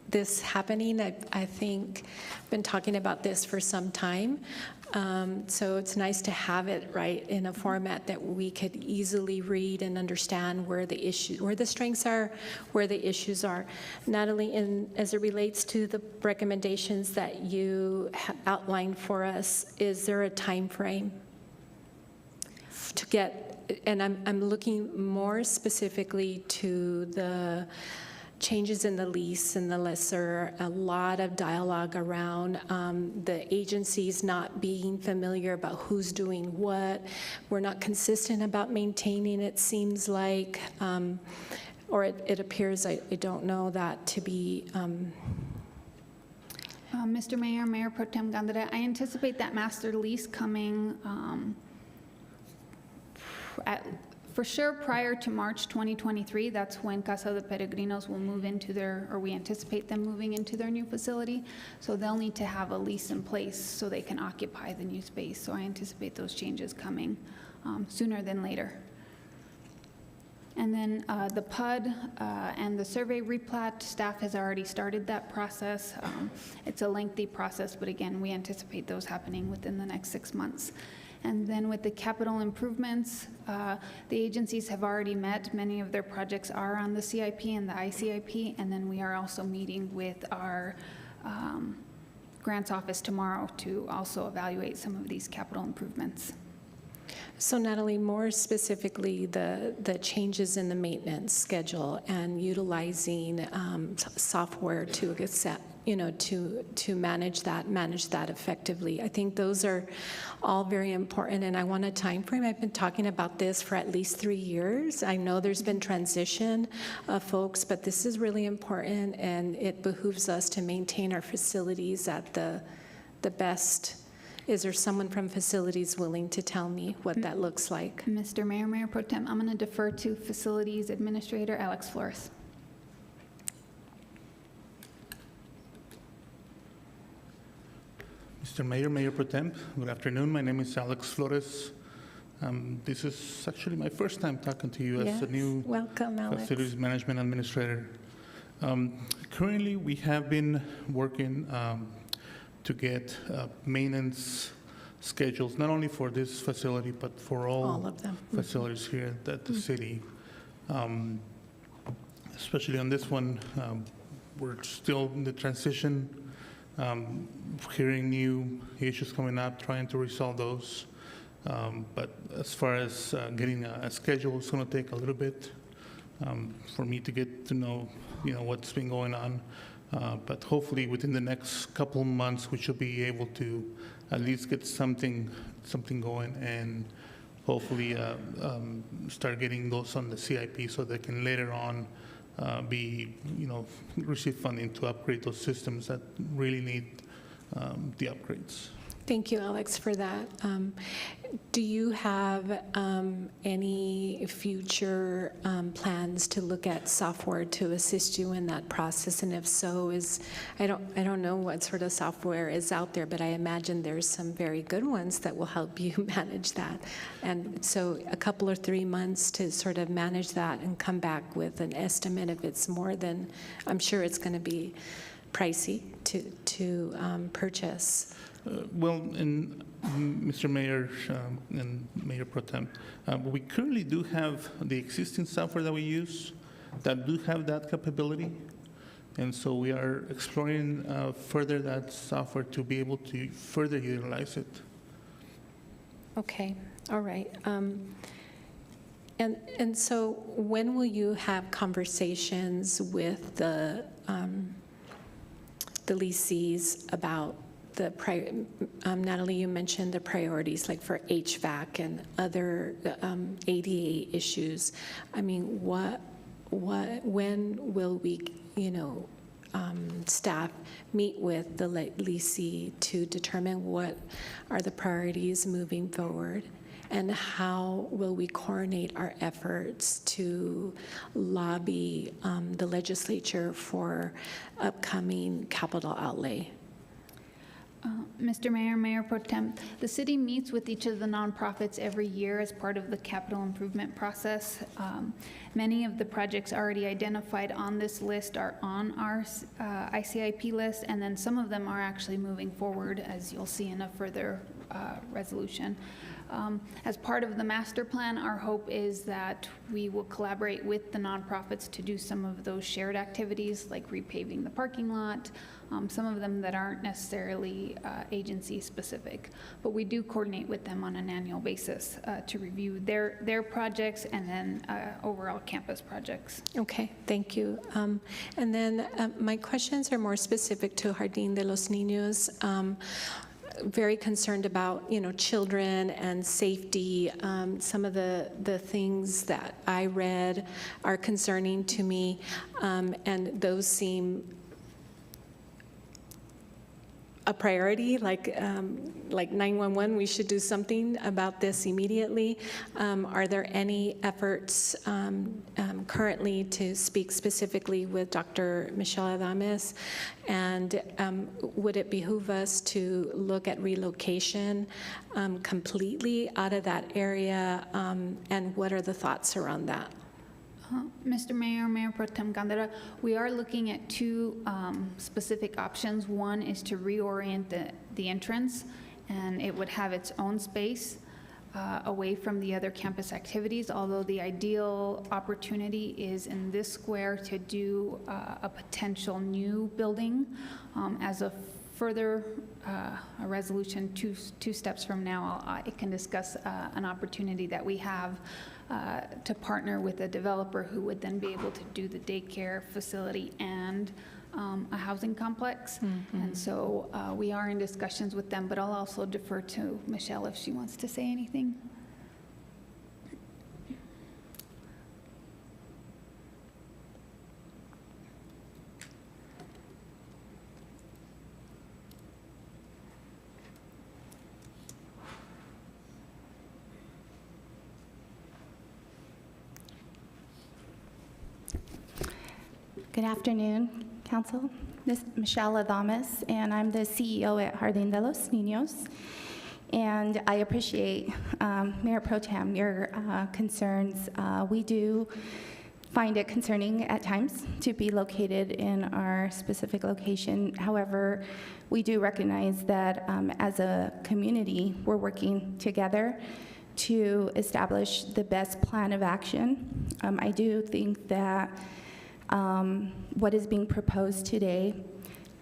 P: this happening. I think I've been talking about this for some time. So it's nice to have it right in a format that we could easily read and understand where the strengths are, where the issues are. Natalie, as it relates to the recommendations that you outlined for us, is there a time frame to get? And I'm looking more specifically to the changes in the lease and the lesser, a lot of dialogue around the agencies not being familiar about who's doing what. We're not consistent about maintaining, it seems like, or it appears, I don't know that to be.
R: Mr. Mayor, Mayor Pro Tem Gandara, I anticipate that master lease coming for sure prior to March 2023. That's when Casa de Peregrinos will move into or we anticipate them moving into their new facility. So they'll need to have a lease in place so they can occupy the new space. So I anticipate those changes coming sooner than later. And then the PUD and the survey replat, staff has already started that process. It's a lengthy process, but again, we anticipate those happening within the next 6 months. And then with the capital improvements, the agencies have already met. Many of their projects are on the CIP and the ICIP, and then we are also meeting with our grants office tomorrow to also evaluate some of these capital improvements.
P: So Natalie, more specifically, the changes in the maintenance schedule and utilizing software to accept, to manage that effectively. I think those are all very important, and I want a time frame. I've been talking about this for at least 3 years. I know there's been transition of folks, but this is really important, and it behooves us to maintain our facilities at the best. Is there someone from facilities willing to tell me what that looks like?
R: Mr. Mayor, Mayor Pro Tem, I'm going to defer to Facilities Administrator Alex Flores.
S: Mr. Mayor, Mayor Pro Tem, good afternoon. My name is Alex Flores. This is actually my first time talking to you as a new
P: welcome, Alex.
S: Facilities Management Administrator. Currently, we have been working to get maintenance schedules, not only for this facility, but for all
P: of them.
S: Facilities here at the city. Especially on this one, we're still in the transition, hearing new issues coming up, trying to resolve those. But as far as getting a schedule, it's going to take a little bit for me to get to know, what's been going on. But hopefully within the next couple months, we should be able to at least get something going, and hopefully start getting those on the CIP so they can later on receive funding to upgrade those systems that really need the upgrades.
P: Thank you, Alex, for that. Do you have any future plans to look at software to assist you in that process? And if so, I don't know what sort of software is out there, but I imagine there's some very good ones that will help you manage that. And so a couple or 3 months to sort of manage that and come back with an estimate if it's more than, I'm sure it's going to be pricey to purchase.
S: And Mr. Mayor and Mayor Pro Tem, we currently do have the existing software that we use that do have that capability. And so we are exploring further that software to be able to further utilize it.
P: Okay, all right. And so when will you have conversations with the leasees about Natalie, you mentioned the priorities like for HVAC and other ADA issues. I mean, when will we, staff meet with the leasee to determine what are the priorities moving forward? And how will we coordinate our efforts to lobby the legislature for upcoming capital outlay?
R: Mr. Mayor, Mayor Pro Tem, the city meets with each of the nonprofits every year as part of the capital improvement process. Many of the projects already identified on this list are on our ICIP list, and then some of them are actually moving forward, as you'll see in a further resolution. As part of the master plan, our hope is that we will collaborate with the nonprofits to do some of those shared activities like repaving the parking lot, some of them that aren't necessarily agency specific, but we do coordinate with them on an annual basis to review their projects and then overall campus projects.
P: Okay, thank you. And then my questions are more specific to Jardín de los Niños. Very concerned about, children and safety. Some of the things that I read are concerning to me, and those seem a priority, like 911, we should do something about this immediately. Are there any efforts currently to speak specifically with Dr. Michelle Adames? And would it behoove us to look at relocation completely out of that area? And what are the thoughts around that?
R: Mr. Mayor, Mayor Pro Tem Gandara, we are looking at two specific options. One is to reorient the entrance, and it would have its own space away from the other campus activities, although the ideal opportunity is in this square to do a potential new building as a further a resolution two steps from now. I can discuss an opportunity that we have to partner with a developer who would then be able to do the daycare facility and a housing complex. Mm-hmm. And so we are in discussions with them, but I'll also defer to Michelle if she wants to say anything.
T: Good afternoon, Council. This is Michelle Adames, and I'm the CEO at Jardín de los Niños. And I appreciate, Mayor Pro Tem, your concerns. We do find it concerning at times to be located in our specific location. However, we do recognize that as a community, we're working together to establish the best plan of action. I do think that what is being proposed today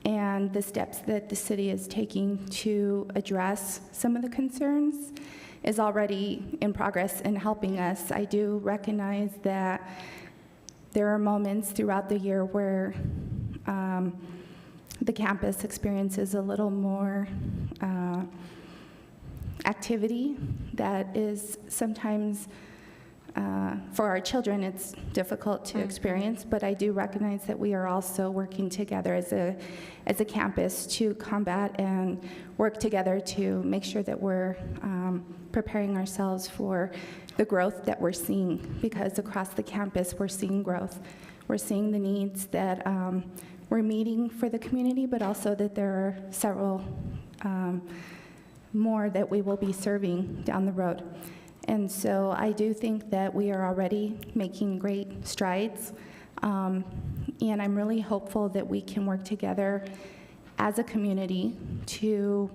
T: and the steps that the city is taking to address some of the concerns is already in progress and helping us. I do recognize that there are moments throughout the year where the campus experiences a little more activity that is sometimes for our children, it's difficult to experience, but I do recognize that we are also working together as a campus to combat and work together to make sure that we're preparing ourselves for the growth that we're seeing, because across the campus, we're seeing growth. We're seeing the needs that we're meeting for the community, but also that there are several more that we will be serving down the road. And so I do think that we are already making great strides, and I'm really hopeful that we can work together as a community to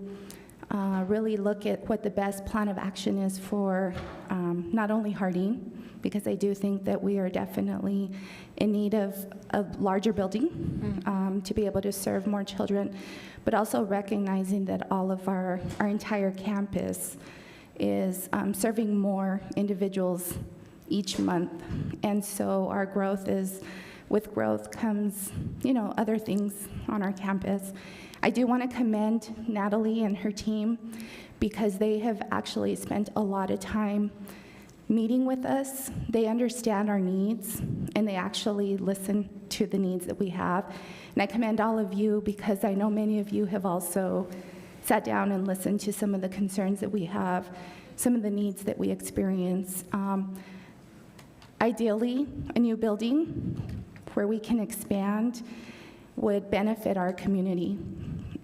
T: really look at what the best plan of action is for not only Hardin, because I do think that we are definitely in need of a larger building to be able to serve more children, but also recognizing that all of our entire campus is serving more individuals each month. And so our growth is, with growth comes, other things on our campus. I do want to commend Natalie and her team, because they have actually spent a lot of time meeting with us. They understand our needs, and they actually listen to the needs that we have. And I commend all of you, because I know many of you have also sat down and listened to some of the concerns that we have, some of the needs that we experience. Ideally, a new building where we can expand would benefit our community.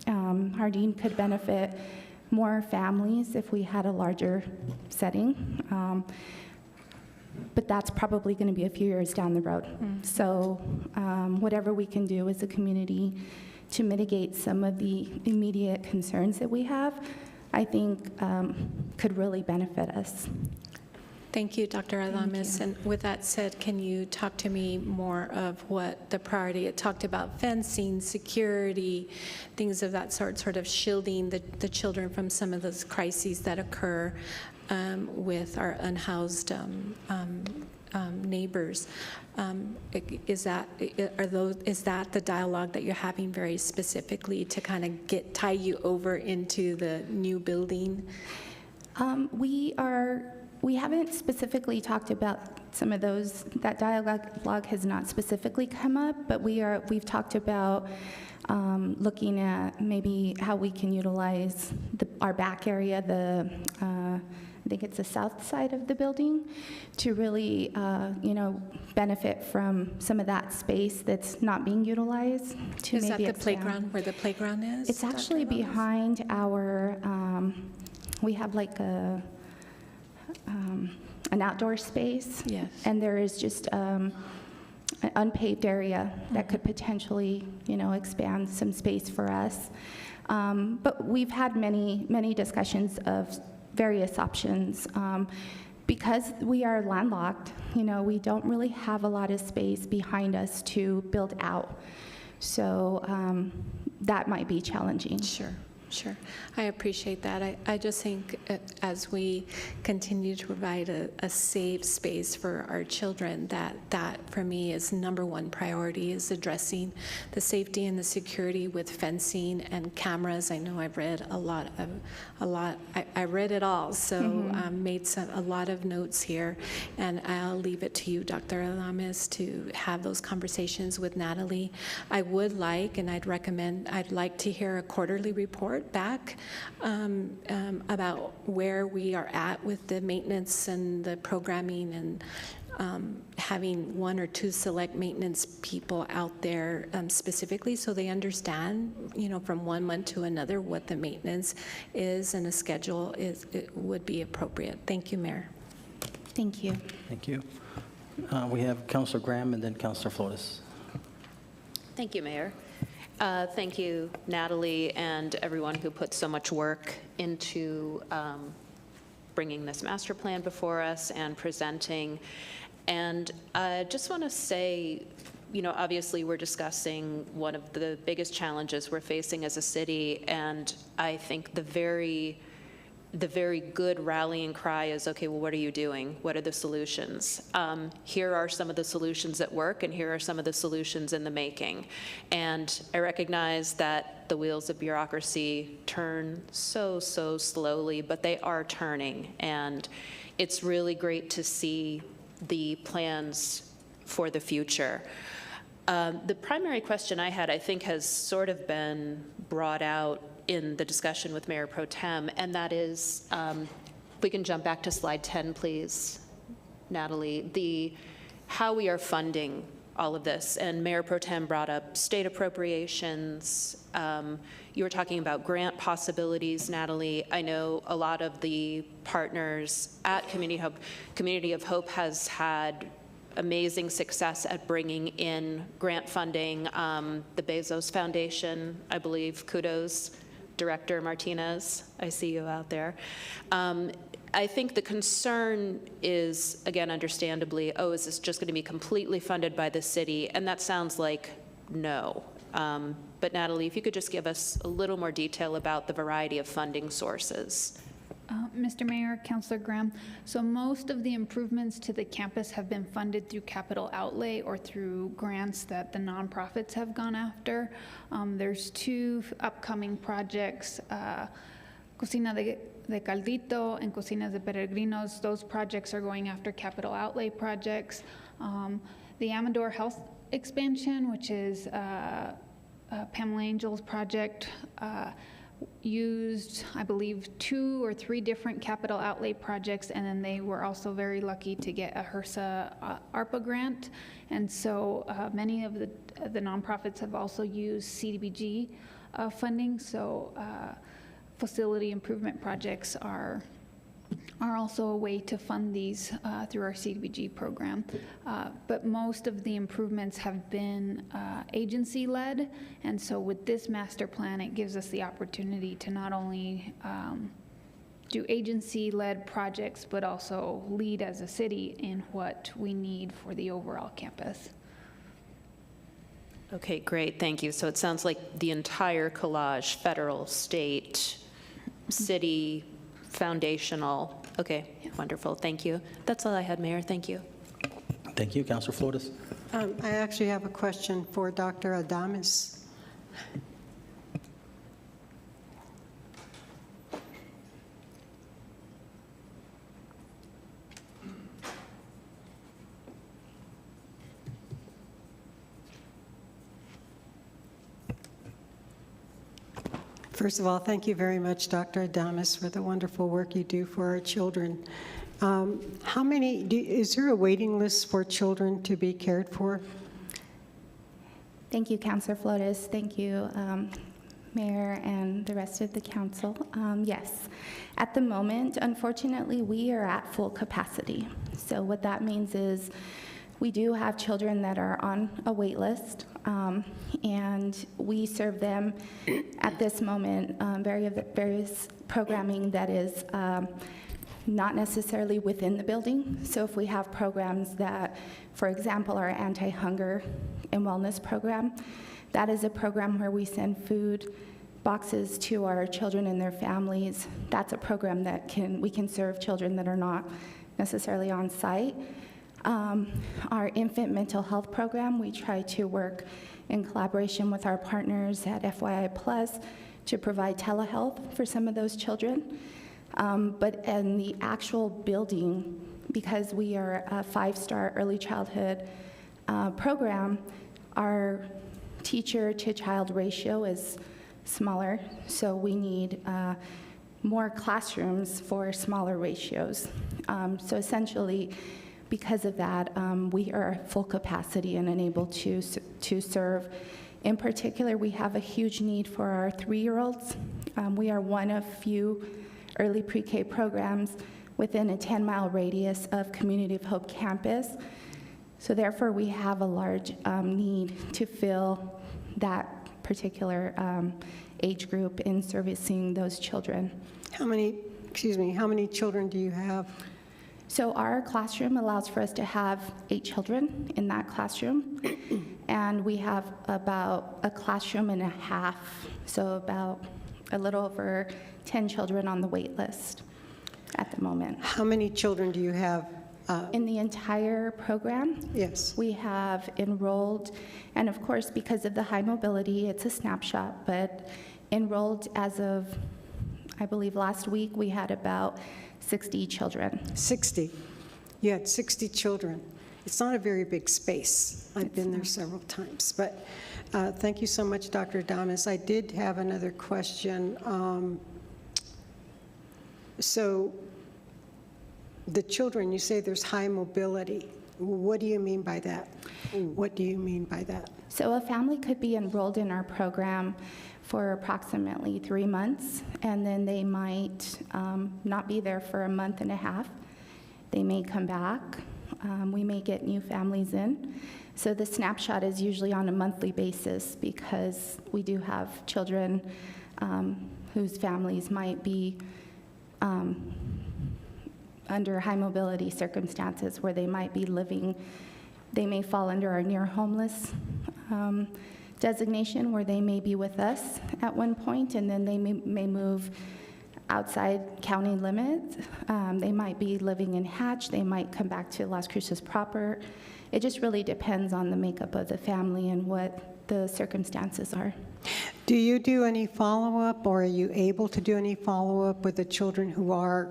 T: Hardin could benefit more families if we had a larger setting, but that's probably going to be a few years down the road. So whatever we can do as a community to mitigate some of the immediate concerns that we have, I think could really benefit us.
P: Thank you, Dr. Adames. And with that said, can you talk to me more of what the priority? It talked about fencing, security, things of that sort of shielding the children from some of those crises that occur with our unhoused neighbors. Is that the dialogue that you're having very specifically to kind of tie you over into the new building? We haven't specifically talked about some of those. That dialogue has not specifically come up, but we've talked about looking at maybe how we can utilize our back area, I think it's the south side of the building, to really, benefit from some of that space that's not being utilized. Is that the playground, where the playground is?
T: It's actually behind our, we have like an outdoor space.
P: Yes.
T: And there is just an unpaved area that could potentially, expand some space for us. But we've had many discussions of various options. Because we are landlocked, we don't really have a lot of space behind us to build out. So that might be challenging.
P: Sure. I appreciate that. I just think as we continue to provide a safe space for our children, that for me is number one priority, is addressing the safety and the security with fencing and cameras. I know I've read a lot. I read it all, so made a lot of notes here, and I'll leave it to you, Dr. Adames, to have those conversations with Natalie. I would like, and I'd like to hear a quarterly report back about where we are at with the maintenance and the programming, and having one or two select maintenance people out there specifically, so they understand, from 1 month to another what the maintenance is, and a schedule would be appropriate. Thank you, Mayor.
T: Thank you.
A: Thank you. We have Councilor Graham and then Councilor Flores.
U: Thank you, Mayor. Thank you, Natalie, and everyone who put so much work into bringing this master plan before us and presenting. And I just want to say, obviously we're discussing one of the biggest challenges we're facing as a city, and I think the very good rallying cry is, okay, well, what are you doing? What are the solutions? Here are some of the solutions that work, and here are some of the solutions in the making. And I recognize that the wheels of bureaucracy turn so slowly, but they are turning. And it's really great to see the plans for the future. The primary question I had, I think, has sort of been brought out in the discussion with Mayor Pro Tem, and that is, if we can jump back to slide 10, please, Natalie, how we are funding all of this. And Mayor Pro Tem brought up state appropriations. You were talking about grant possibilities, Natalie. I know a lot of the partners at Community of Hope has had amazing success at bringing in grant funding. The Bezos Foundation, I believe, kudos, Director Martinez, I see you out there. I think the concern is, again, understandably, oh, is this just going to be completely funded by the city? And that sounds like no. But Natalie, if you could just give us a little more detail about the variety of funding sources.
R: Mr. Mayor, Councilor Graham, so most of the improvements to the campus have been funded through capital outlay or through grants that the nonprofits have gone after. There's 2 upcoming projects, Cocina de Caldito and Cocinas de Peregrinos. Those projects are going after capital outlay projects. The Amador Health expansion, which is Pamela Angel's project, used, I believe, 2 or 3 different capital outlay projects, and then they were also very lucky to get a HRSA ARPA grant. And so many of the nonprofits have also used CDBG funding, so facility improvement projects are also a way to fund these through our CDBG program. But most of the improvements have been agency-led, and so with this master plan, it gives us the opportunity to not only do agency-led projects, but also lead as a city in what we need for the overall campus.
U: Okay, great, thank you. So it sounds like the entire collage, federal, state, city, foundational. Okay, wonderful, thank you. That's all I had, Mayor, thank you.
A: Thank you, Councilor Flores.
E: I actually have a question for Dr. Adames. First of all, thank you very much, Dr. Adames, for the wonderful work you do for our children. How many, is there a waiting list for children to be cared for?
T: Thank you, Councilor Flores. Thank you, Mayor and the rest of the council. Yes, at the moment, unfortunately, we are at full capacity. So what that means is we do have children that are on a wait list, and we serve them at this moment various programming that is not necessarily within the building. So if we have programs that, for example, our anti-hunger and wellness program, that is a program where we send food boxes to our children and their families. That's a program that we can serve children that are not necessarily on site. Our infant mental health program, we try to work in collaboration with our partners at FYI Plus to provide telehealth for some of those children. But in the actual building, because we are a 5-star early childhood program, our teacher-to-child ratio is smaller, so we need more classrooms for smaller ratios. So essentially, because of that, we are at full capacity and unable to serve. In particular, we have a huge need for our 3-year-olds. We are one of few early pre-K programs within a 10-mile radius of Community of Hope campus. So therefore, we have a large need to fill that particular age group in servicing those children.
E: How many children do you have?
T: So our classroom allows for us to have 8 children in that classroom, and we have about a classroom and a half, so about a little over 10 children on the wait list at the moment.
E: How many children do you have?
T: In the entire program?
E: Yes.
T: We have enrolled, and of course, because of the high mobility, it's a snapshot, but enrolled as of, I believe last week, we had about 60 children.
E: 60? You had 60 children. It's not a very big space. I've been there several times. But thank you so much, Dr. Adames. I did have another question. So the children, you say there's high mobility. What do you mean by that? What do you mean by that?
T: So a family could be enrolled in our program for approximately 3 months, and then they might not be there for a month and a half. They may come back. We may get new families in. So the snapshot is usually on a monthly basis because we do have children whose families might be under high mobility circumstances where they might be living, they may fall under our near homeless designation where they may be with us at one point, and then they may move outside county limits. They might be living in Hatch, they might come back to Las Cruces proper. It just really depends on the makeup of the family and what the circumstances are.
E: Do you do any follow-up, or are you able to do any follow-up with the children who are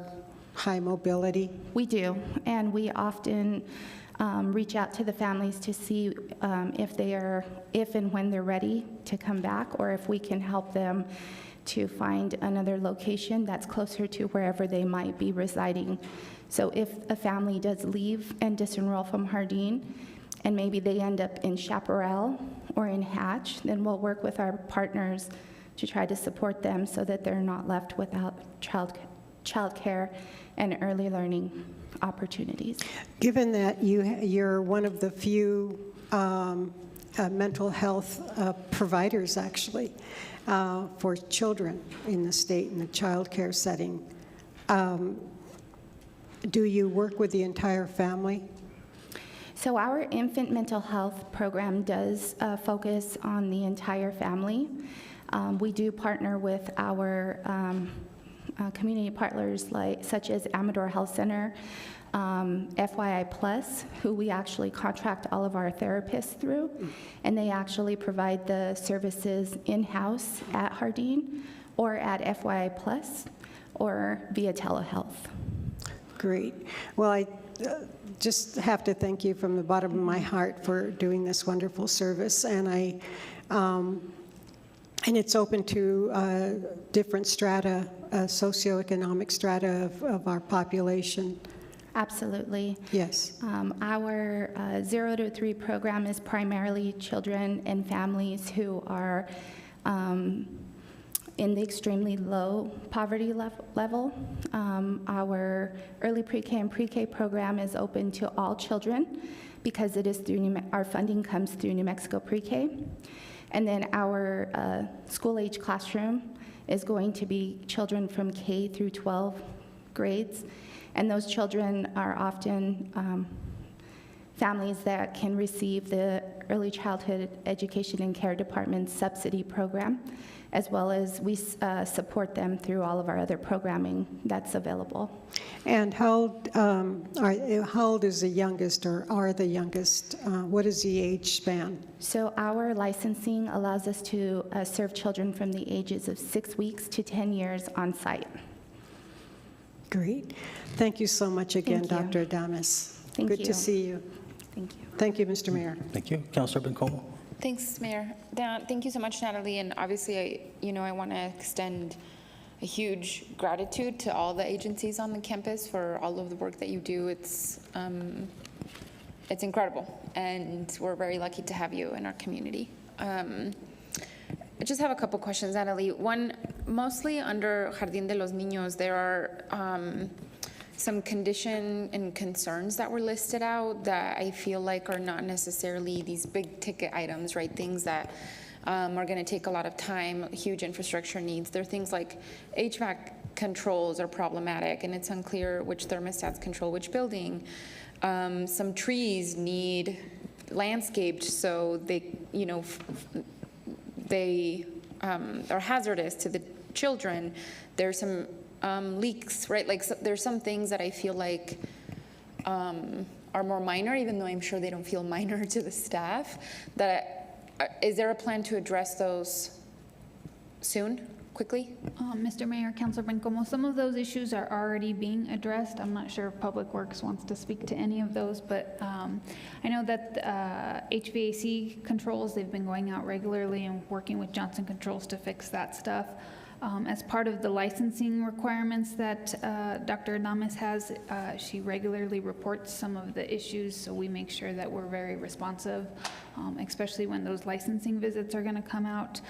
E: high mobility?
T: We do, and we often reach out to the families to see if and when they're ready to come back, or if we can help them to find another location that's closer to wherever they might be residing. So if a family does leave and disenroll from Jardín, and maybe they end up in Chaparral or in Hatch, then we'll work with our partners to try to support them so that they're not left without childcare and early learning opportunities.
E: Given that you're one of the few mental health providers, actually, for children in the state in the child care setting, do you work with the entire family?
T: So our infant mental health program does focus on the entire family. We do partner with our community partners such as Amador Health Center, FYI Plus, who we actually contract all of our therapists through, and they actually provide the services in-house at Jardín or at FYI Plus or via telehealth.
E: Great. Well, I just have to thank you from the bottom of my heart for doing this wonderful service, and and it's open to different strata, socioeconomic strata of our population.
T: Absolutely.
E: Yes.
T: Our 0 to 3 program is primarily children and families who are in the extremely low poverty level. Our early pre-K and pre-K program is open to all children because it is through our funding comes through New Mexico Pre-K. And then our school-age classroom is going to be children from K through 12 grades. And those children are often families that can receive the Early Childhood Education and Care Department's subsidy program, as well as we support them through all of our other programming that's available.
E: And how old is the youngest, or are the youngest? What is the age span?
T: So our licensing allows us to serve children from the ages of 6 weeks to 10 years on site.
E: Great. Thank you so much again,
T: Thank you.
E: Dr. Adames.
T: Thank
E: Good
T: you.
E: to see you.
T: Thank you.
E: Thank you, Mr. Mayor.
A: Thank you. Councilor Bencomo.
D: Thanks, Mayor. Thank you so much, Natalie. And obviously, I want to extend a huge gratitude to all the agencies on the campus for all of the work that you do. It's incredible, and we're very lucky to have you in our community. I just have a couple questions, Natalie. One, mostly under Jardín de los Niños, there are some condition and concerns that were listed out that I feel like are not necessarily these big ticket items, right? Things that are going to take a lot of time, huge infrastructure needs. There are things like HVAC controls are problematic, and it's unclear which thermostats control which building. Some trees need landscaped so they are hazardous to the children. There's some leaks, right? Like there's some things that I feel like are more minor, even though I'm sure they don't feel minor to the staff. Is there a plan to address those soon, quickly?
R: Mr. Mayor, Councilor Bencomo, some of those issues are already being addressed. I'm not sure if Public Works wants to speak to any of those, but I know that HVAC controls, they've been going out regularly and working with Johnson Controls to fix that stuff. As part of the licensing requirements that Dr. Adames has, she regularly reports some of the issues, so we make sure that we're very responsive, especially when those licensing visits are going to come out.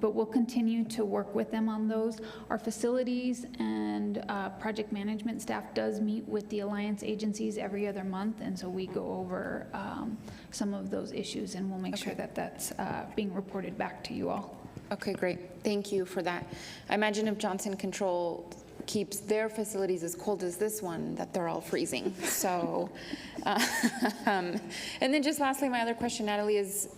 R: But we'll continue to work with them on those. Our facilities and project management staff does meet with the Alliance agencies every other month, and so we go over some of those issues, and we'll make sure that that's being reported back to you all.
D: Okay, great. Thank you for that. I imagine if Johnson Control keeps their facilities as cold as this one, that they're all freezing. So, and then just lastly, my other question, Natalie, is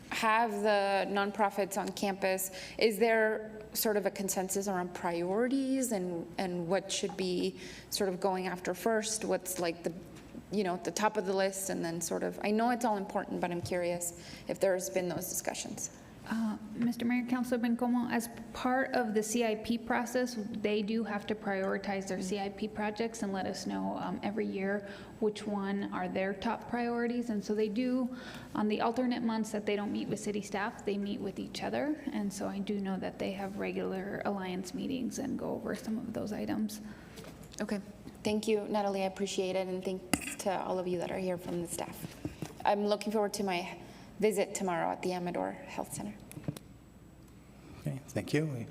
D: have the nonprofits on campus, is there sort of a consensus around priorities and what should be sort of going after first? What's like the top of the list, and then sort of, I know it's all important, but I'm curious if there's been those discussions.
R: Mr. Mayor, Councilor Bencomo, as part of the CIP process, they do have to prioritize their CIP projects and let us know every year which one are their top priorities. And so they do, on the alternate months that they don't meet with city staff, they meet with each other. And so I do know that they have regular Alliance meetings and go over some of those items.
D: Okay. Thank you, Natalie. I appreciate it. And thanks to all of you that are here from the staff. I'm looking forward to my visit tomorrow at the Amador Health Center.
A: Okay, thank you.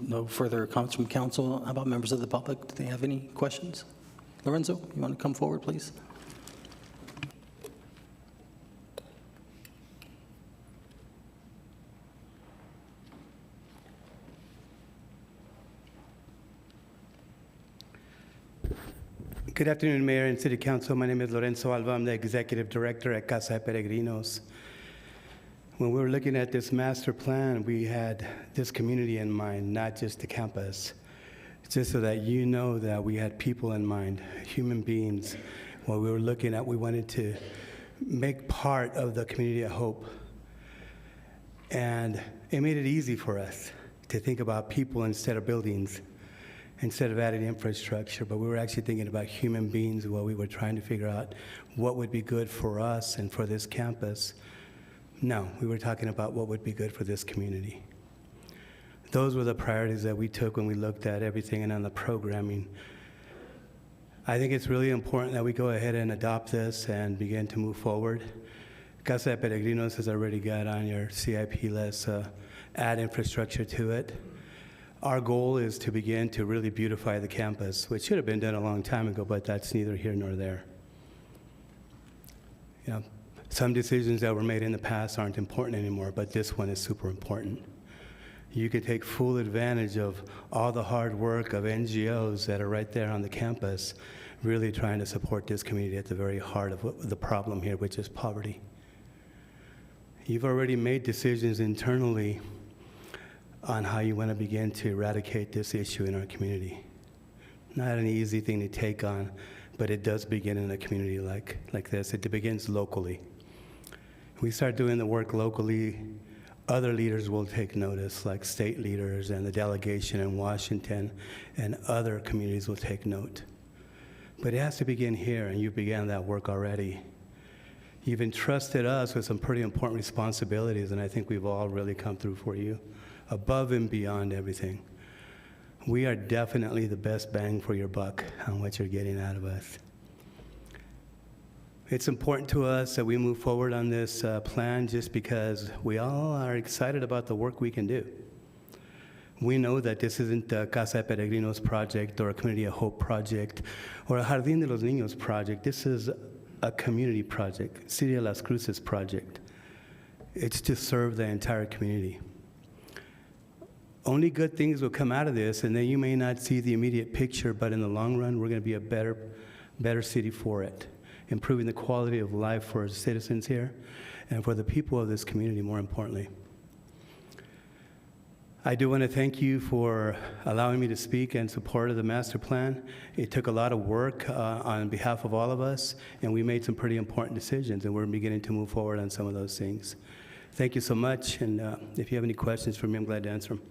A: No further comments from council. How about members of the public? Do they have any questions? Lorenzo, you want to come forward, please?
F: Good afternoon, Mayor and City Council. My name is Lorenzo Alva. I'm the Executive Director at Casa de Peregrinos. When we were looking at this master plan, we had this community in mind, not just the campus. Just so that you know that we had people in mind, human beings. What we were looking at, we wanted to make part of the community of hope. And it made it easy for us to think about people instead of buildings, instead of adding infrastructure, but we were actually thinking about human beings while we were trying to figure out what would be good for us and for this campus. No, we were talking about what would be good for this community. Those were the priorities that we took when we looked at everything and on the programming. I think it's really important that we go ahead and adopt this and begin to move forward. Casa de Peregrinos has already got on your CIP list, add infrastructure to it. Our goal is to begin to really beautify the campus, which should have been done a long time ago, but that's neither here nor there. You know, some decisions that were made in the past aren't important anymore, but this one is super important. You can take full advantage of all the hard work of NGOs that are right there on the campus, really trying to support this community at the very heart of the problem here, which is poverty. You've already made decisions internally on how you want to begin to eradicate this issue in our community. Not an easy thing to take on, but it does begin in a community like this. It begins locally. We start doing the work locally, other leaders will take notice, like state leaders and the delegation in Washington, and other communities will take note. But it has to begin here, and you began that work already. You've entrusted us with some pretty important responsibilities, and I think we've all really come through for you, above and beyond everything. We are definitely the best bang for your buck on what you're getting out of us. It's important to us that we move forward on this plan just because we all are excited about the work we can do. We know that this isn't a Casa de Peregrinos project or a Community of Hope project or a Jardín de los Niños project. This is a community project, City de las Cruces project. It's to serve the entire community. Only good things will come out of this, and then you may not see the immediate picture, but in the long run, we're going to be a better city for it, improving the quality of life for our citizens here and for the people of this community, more importantly. I do want to thank you for allowing me to speak in support of the master plan. It took a lot of work on behalf of all of us, and we made some pretty important decisions, and we're beginning to move forward on some of those things. Thank you so much, and if you have any questions for me, I'm glad to answer them.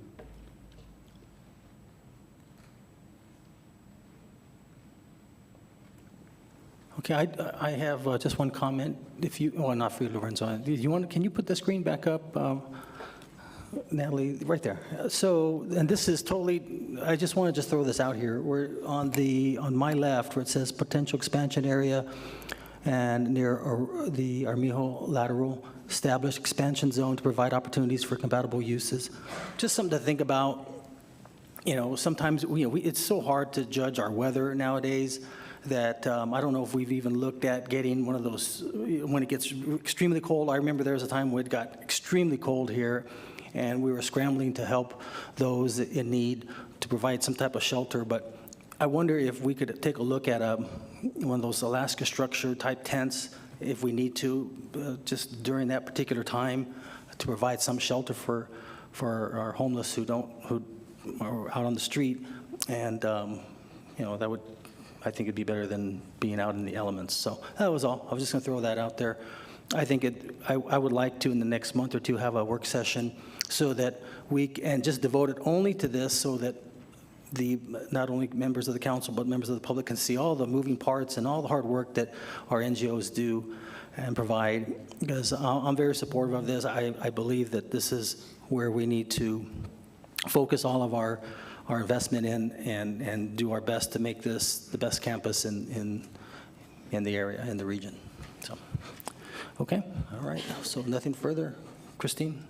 A: Okay, I have just one comment. If you, well, not for you, Lorenzo. Can you put the screen back up, Natalie? Right there. So, and this is totally, I just want to just throw this out here. We're on my left where it says potential expansion area and near the Armijo lateral, established expansion zone to provide opportunities for compatible uses. Just something to think about. You know, sometimes, it's so hard to judge our weather nowadays that I don't know if we've even looked at getting one of those, when it gets extremely cold. I remember there was a time when it got extremely cold here, and we were scrambling to help those in need to provide some type of shelter. But I wonder if we could take a look at one of those Alaska structure type tents, if we need to, just during that particular time, to provide some shelter for our homeless who are out on the street. And that would, I think it'd be better than being out in the elements. So that was all. I was just going to throw that out there. I think I would like to, in the next month or two, have a work session so that and just devote it only to this, so that not only members of the council, but members of the public can see all the moving parts and all the hard work that our NGOs do and provide. Because I'm very supportive of this. I believe that this is where we need to focus all of our investment in and do our best to make this the best campus in the area, in the region. So, okay, all right. So nothing further. Christine?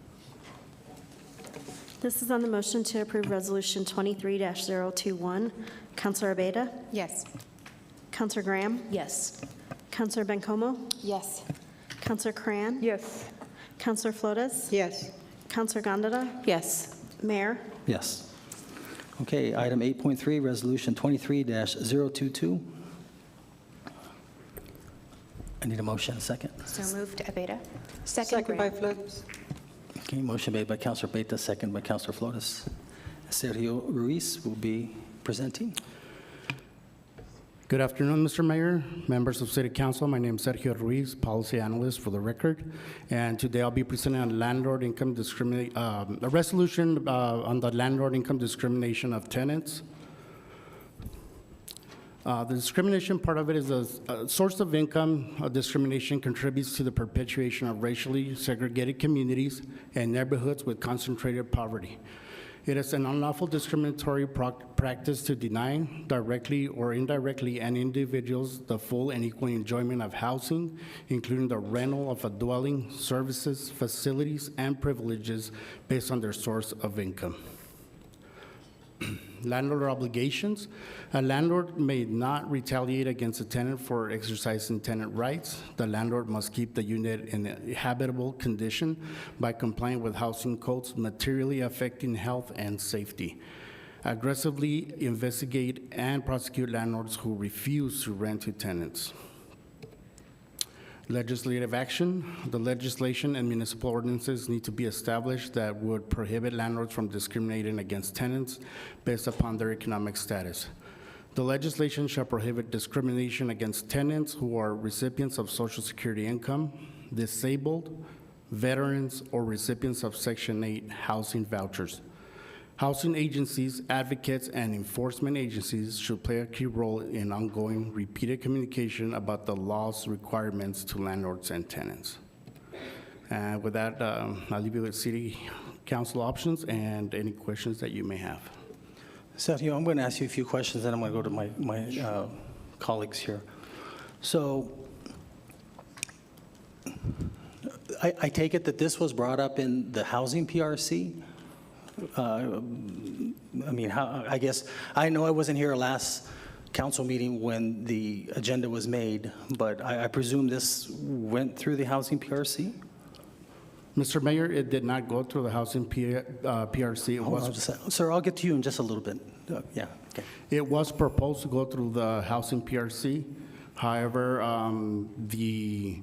H: This is on the motion to approve Resolution 23-021. Councilor Abeyta?
B: Yes.
H: Councilor Graham?
U: Yes.
H: Councilor Bencomo?
B: Yes.
H: Councilor Cran?
M: Yes.
H: Councilor Flores?
E: Yes.
H: Councilor Gondeta?
U: Yes.
H: Mayor?
A: Yes. Okay, item 8.3, Resolution 23-022. I need a motion, second.
B: So moved, Abeyta.
E: Second by Flores.
A: Okay, motion made by Councilor Beta, second by Councilor Flores. Sergio Ruiz will be presenting.
V: Good afternoon, Mr. Mayor, members of City Council. My name is Sergio Ruiz, Policy Analyst for the record. And today I'll be presenting on landlord income discrimination, a resolution on the landlord income discrimination of tenants. The discrimination part of it is a source of income. Discrimination contributes to the perpetuation of racially segregated communities and neighborhoods with concentrated poverty. It is an unlawful discriminatory practice to deny, directly or indirectly, an individuals the full and equal enjoyment of housing, including the rental of a dwelling, services, facilities, and privileges based on their source of income. Landlord obligations. A landlord may not retaliate against a tenant for exercising tenant rights. The landlord must keep the unit in a habitable condition by complying with housing codes materially affecting health and safety. Aggressively investigate and prosecute landlords who refuse to rent to tenants. Legislative action. The legislation and municipal ordinances need to be established that would prohibit landlords from discriminating against tenants based upon their economic status. The legislation shall prohibit discrimination against tenants who are recipients of Social Security income, disabled, veterans, or recipients of Section 8 housing vouchers. Housing agencies, advocates, and enforcement agencies should play a key role in ongoing repeated communication about the law's requirements to landlords and tenants. And with that, I'll leave you with City Council options and any questions that you may have.
A: Sergio, I'm going to ask you a few questions, then I'm going to go to my colleagues here. So I take it that this was brought up in the housing PRC? I mean, I guess, I know I wasn't here last council meeting when the agenda was made, but I presume this went through the housing PRC?
V: Mr. Mayor, it did not go through the housing PRC. It was,
A: sir, I'll get to you in just a little bit. Yeah, okay.
V: It was proposed to go through the housing PRC. However, the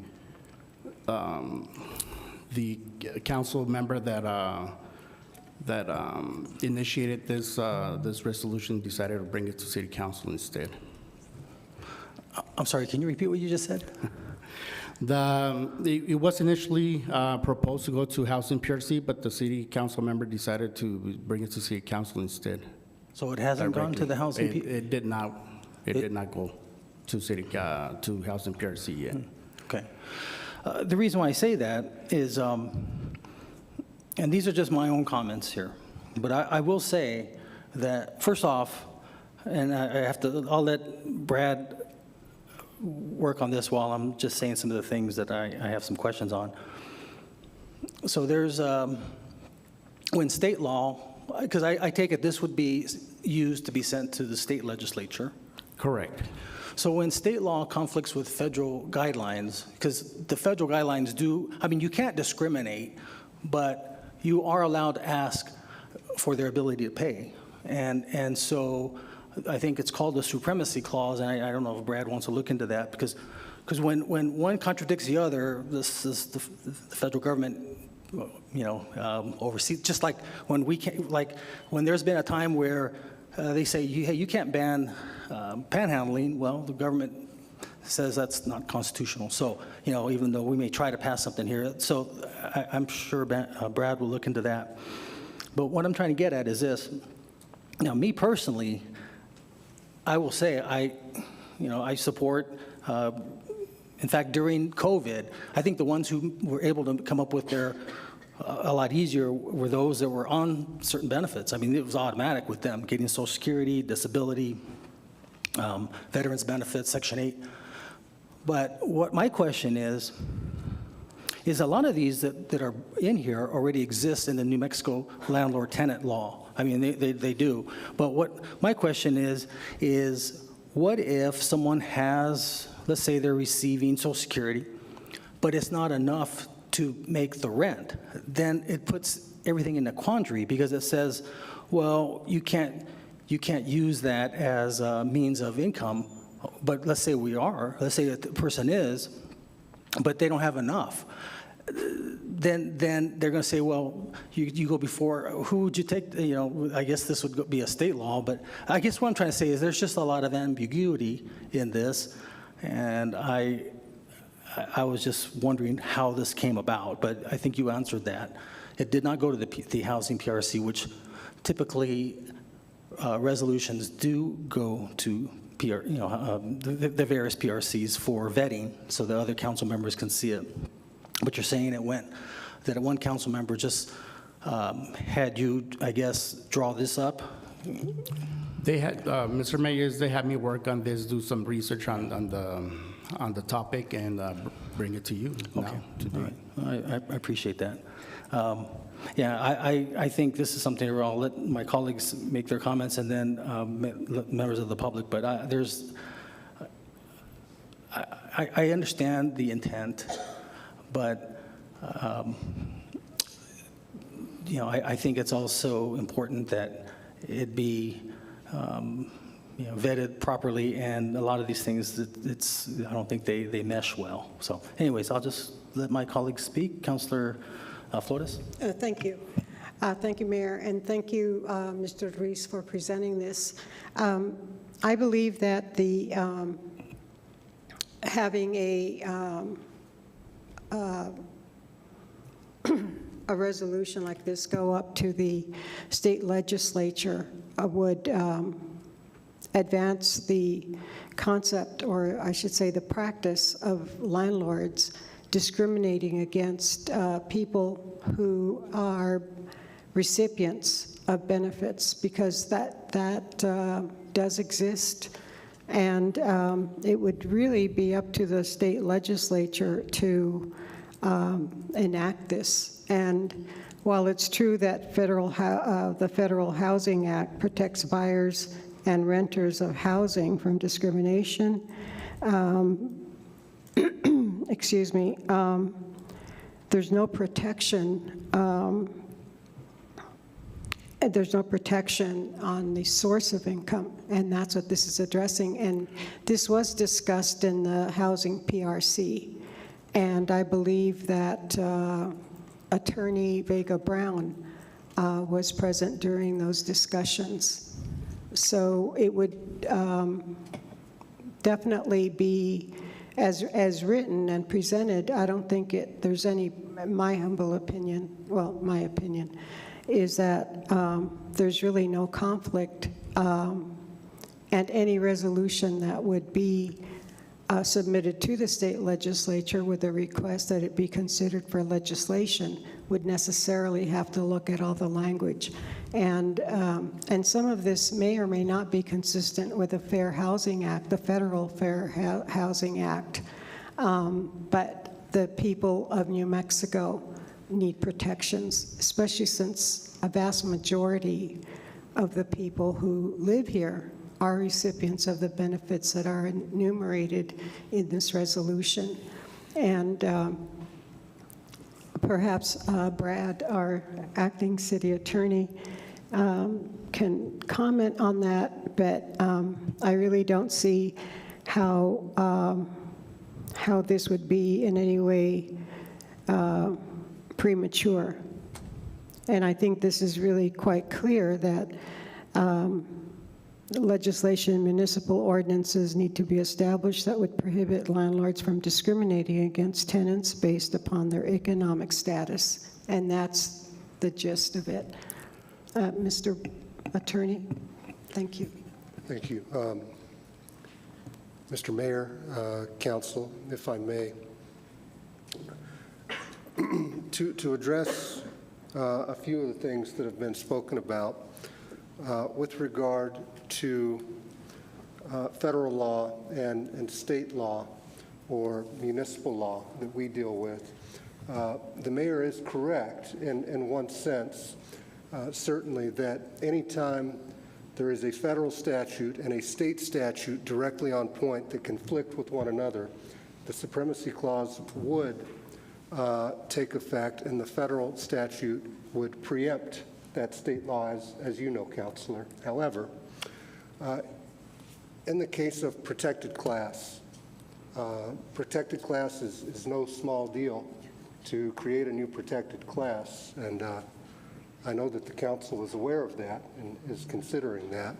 V: council member that initiated this resolution decided to bring it to City Council instead.
A: I'm sorry, can you repeat what you just said?
V: It was initially proposed to go to Housing PRC, but the city council member decided to bring it to city council instead.
A: So it hasn't gone to the Housing?
V: It did not. It did not go to to Housing PRC yet.
A: Okay. The reason why I say that is, and these are just my own comments here, but I will say that first off, and I'll let Brad work on this while I'm just saying some of the things that I have some questions on. So there's, when state law, because I take it this would be used to be sent to the state legislature.
V: Correct.
A: So when state law conflicts with federal guidelines, because the federal guidelines do, I mean, you can't discriminate, but you are allowed to ask for their ability to pay. And so I think it's called the supremacy clause, and I don't know if Brad wants to look into that, because when one contradicts the other, this is the federal government, oversees, just like when when there's been a time where they say, hey, you can't ban panhandling. Well, the government says that's not constitutional. So, even though we may try to pass something here, so I'm sure Brad will look into that. But what I'm trying to get at is this. Now, me personally, I will say I support, in fact, during COVID, I think the ones who were able to come up with their a lot easier were those that were on certain benefits. I mean, it was automatic with them, getting Social Security, disability, veterans benefits, Section 8. But what my question is a lot of these that are in here already exist in the New Mexico landlord-tenant law. I mean, they do. But what my question is what if someone has, let's say they're receiving Social Security, but it's not enough to make the rent? Then it puts everything in a quandary, because it says, well, you can't use that as a means of income. But let's say let's say that the person is, but they don't have enough. Then they're going to say, well, you go before, who would you take? I guess this would be a state law, but I guess what I'm trying to say is there's just a lot of ambiguity in this, and I was just wondering how this came about, but I think you answered that. It did not go to the Housing PRC, which typically resolutions do go to the various PRCs for vetting, so the other council members can see it. But you're saying that one council member just had you, I guess, draw this up?
V: They had, Mr. Mayor, they had me work on this, do some research on the topic, and bring it to you now today.
A: All right. I appreciate that. I think this is something where I'll let my colleagues make their comments, and then members of the public. But I understand the intent, but I think it's also important that it be vetted properly, and a lot of these things, I don't think they mesh well. So anyways, I'll just let my colleagues speak. Councilor Flores?
E: Thank you. Thank you, Mayor, and thank you, Mr. Ruiz, for presenting this. I believe that having a resolution like this go up to the state legislature would advance the concept, or I should say the practice, of landlords discriminating against people who are recipients of benefits, because that does exist. And it would really be up to the state legislature to enact this. And while it's true that the Federal Housing Act protects buyers and renters of housing from discrimination, excuse me, there's no protection. There's no protection on the source of income, and that's what this is addressing. And this was discussed in the Housing PRC, and I believe that Attorney Vega Brown was present during those discussions. So it would definitely be as written and presented, I don't think there's any, my humble opinion, well, my opinion, is that there's really no conflict, and any resolution that would be submitted to the state legislature with a request that it be considered for legislation would necessarily have to look at all the language. And some of this may or may not be consistent with the Fair Housing Act, the Federal Fair Housing Act. But the people of New Mexico need protections, especially since a vast majority of the people who live here are recipients of the benefits that are enumerated in this resolution. And perhaps Brad, our acting city attorney, can comment on that, but I really don't see how this would be in any way premature. And I think this is really quite clear that legislation and municipal ordinances need to be established that would prohibit landlords from discriminating against tenants based upon their economic status. And that's the gist of it. Mr. Attorney, thank you.
G: Thank you. Mr. Mayor, Council, if I may, to address a few of the things that have been spoken about with regard to federal law and state law or municipal law that we deal with. The mayor is correct in one sense, certainly, that anytime there is a federal statute and a state statute directly on point that conflict with one another, the Supremacy Clause would take effect, and the federal statute would preempt that state law, as you know, Counselor. However, in the case of protected class is no small deal to create a new protected class, and I know that the council is aware of that and is considering that.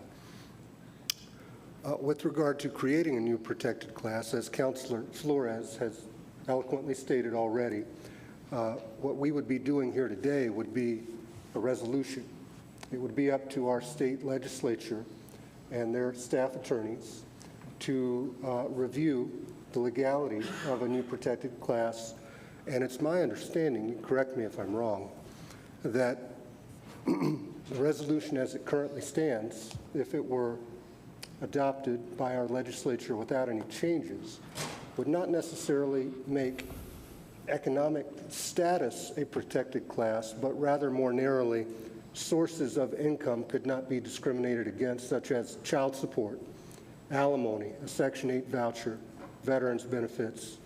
G: With regard to creating a new protected class, as Councilor Flores has eloquently stated already, what we would be doing here today would be a resolution. It would be up to our state legislature and their staff attorneys to review the legality of a new protected class. And it's my understanding, correct me if I'm wrong, that the resolution as it currently stands, if it were adopted by our legislature without any changes, would not necessarily make economic status a protected class, but rather more narrowly, sources of income could not be discriminated against, such as child support, alimony, a Section 8 voucher, veterans benefits,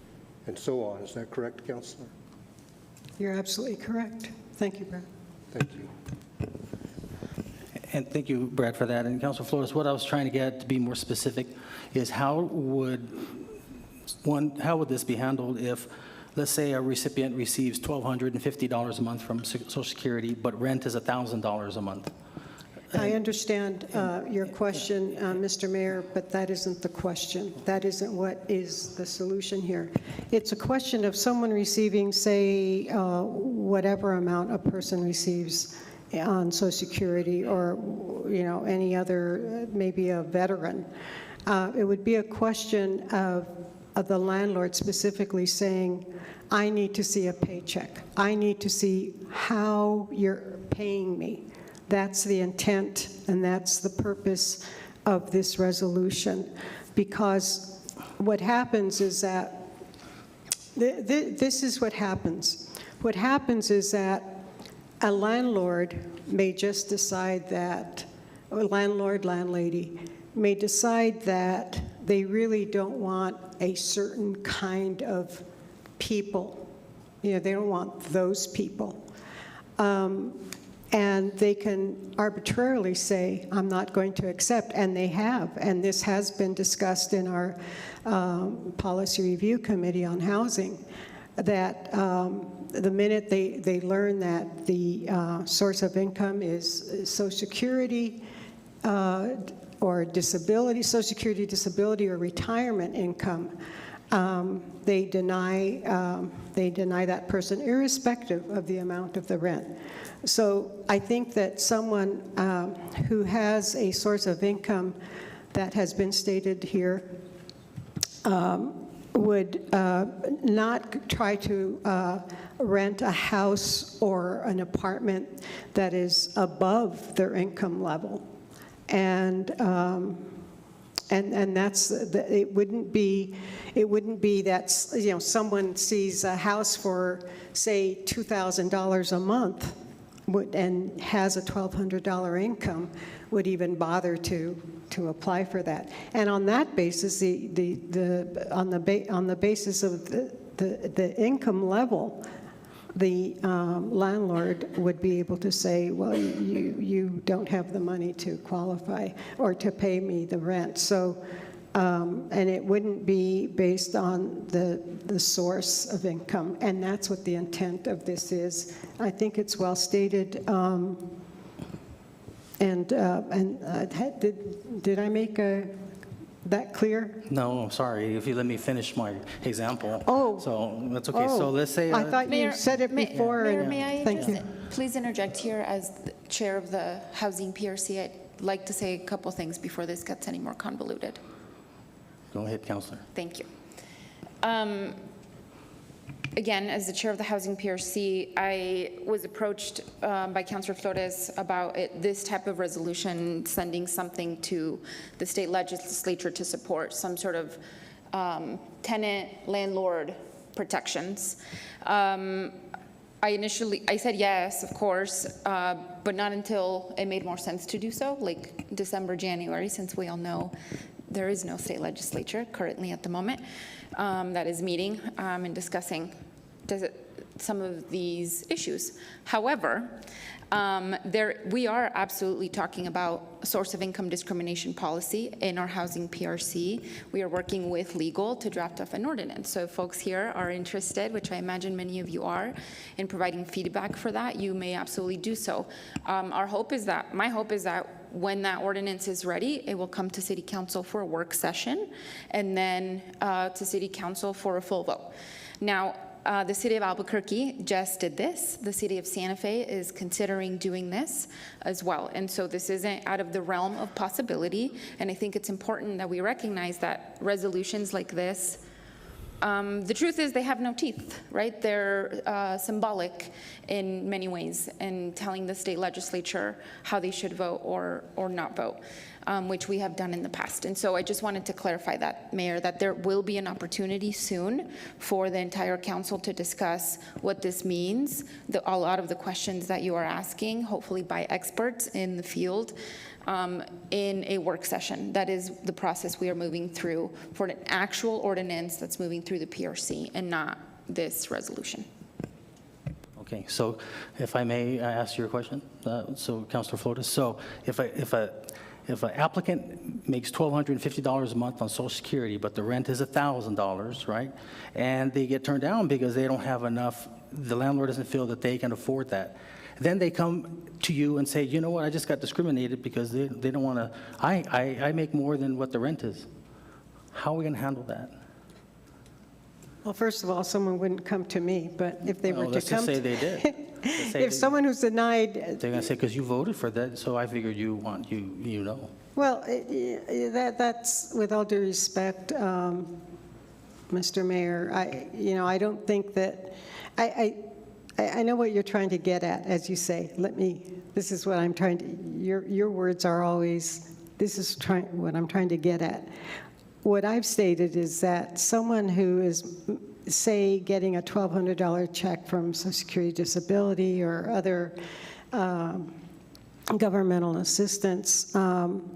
G: and so on. Is that correct, Counselor?
E: You're absolutely correct. Thank you, Brad.
G: Thank you.
A: And thank you, Brad, for that. And Councilor Flores, what I was trying to get to be more specific is how would this be handled if, let's say, a recipient receives $1,250 a month from Social Security, but rent is $1,000 a month?
E: I understand your question, Mr. Mayor, but that isn't the question. That isn't what is the solution here. It's a question of someone receiving, say, whatever amount a person receives on Social Security, or any other, maybe a veteran. It would be a question of the landlord specifically saying, I need to see a paycheck. I need to see how you're paying me. That's the intent, and that's the purpose of this resolution. Because what happens is that, this is what happens. What happens is that a landlord may just decide that, or landlord, landlady, may decide that they really don't want a certain kind of people. They don't want those people. And they can arbitrarily say, I'm not going to accept, and they have. And this has been discussed in our Policy Review Committee on Housing, that the minute they learn that the source of income is Social Security or disability, Social Security, disability, or retirement income, they deny that person irrespective of the amount of the rent. So I think that someone who has a source of income that has been stated here would not try to rent a house or an apartment that is above their income level. And that's, it wouldn't be that, someone sees a house for, say, $2,000 a month and has a $1,200 income, would even bother to apply for that. And on that basis, on the basis of the income level, the landlord would be able to say, well, you don't have the money to qualify or to pay me the rent. So, and it wouldn't be based on the source of income, and that's what the intent of this is. I think it's well stated. Did I make that clear?
A: No, I'm sorry. If you let me finish my example.
E: Oh.
A: So that's okay. So let's say.
E: I thought you said it before.
D: Mayor, may I
E: Thank you.
D: please interject here as the chair of the Housing PRC? I'd like to say a couple things before this gets any more convoluted.
A: Go ahead, Councilor.
D: Thank you. Again, as the chair of the Housing PRC, I was approached by Councilor Flores about this type of resolution, sending something to the state legislature to support some sort of tenant-landlord protections. I said yes, of course, but not until it made more sense to do so, like December, January, since we all know there is no state legislature currently at the moment that is meeting and discussing some of these issues. However, we are absolutely talking about source of income discrimination policy in our Housing PRC. We are working with legal to draft up an ordinance. So if folks here are interested, which I imagine many of you are, in providing feedback for that, you may absolutely do so. My hope is that when that ordinance is ready, it will come to City Council for a work session, and then to City Council for a full vote. Now, the City of Albuquerque just did this. The City of Santa Fe is considering doing this as well. And so this isn't out of the realm of possibility. And I think it's important that we recognize that resolutions like this, the truth is they have no teeth, right? They're symbolic in many ways in telling the state legislature how they should vote or not vote, which we have done in the past. And so I just wanted to clarify that, Mayor, that there will be an opportunity soon for the entire council to discuss what this means, a lot of the questions that you are asking, hopefully by experts in the field, in a work session. That is the process we are moving through for an actual ordinance that's moving through the PRC and not this resolution.
A: Okay, so if I may ask you a question, so Councilor Flores, so if an applicant makes $1,250 a month on Social Security, but the rent is $1,000, right? And they get turned down because they don't have enough, the landlord doesn't feel that they can afford that. Then they come to you and say, you know what, I just got discriminated because they don't want to, I make more than what the rent is. How are we going to handle that?
E: Well, first of all, someone wouldn't come to me, but if they were to
A: let's
E: come.
A: just say they did.
E: If someone who's denied.
A: They're going to say, because you voted for that, so I figured you know.
E: Well, that's, with all due respect, Mr. Mayor, I don't think that, I know what you're trying to get at, as you say. This is what I'm trying to, your words are always, this is what I'm trying to get at. What I've stated is that someone who is, say, getting a $1,200 check from Social Security Disability or other governmental assistance, and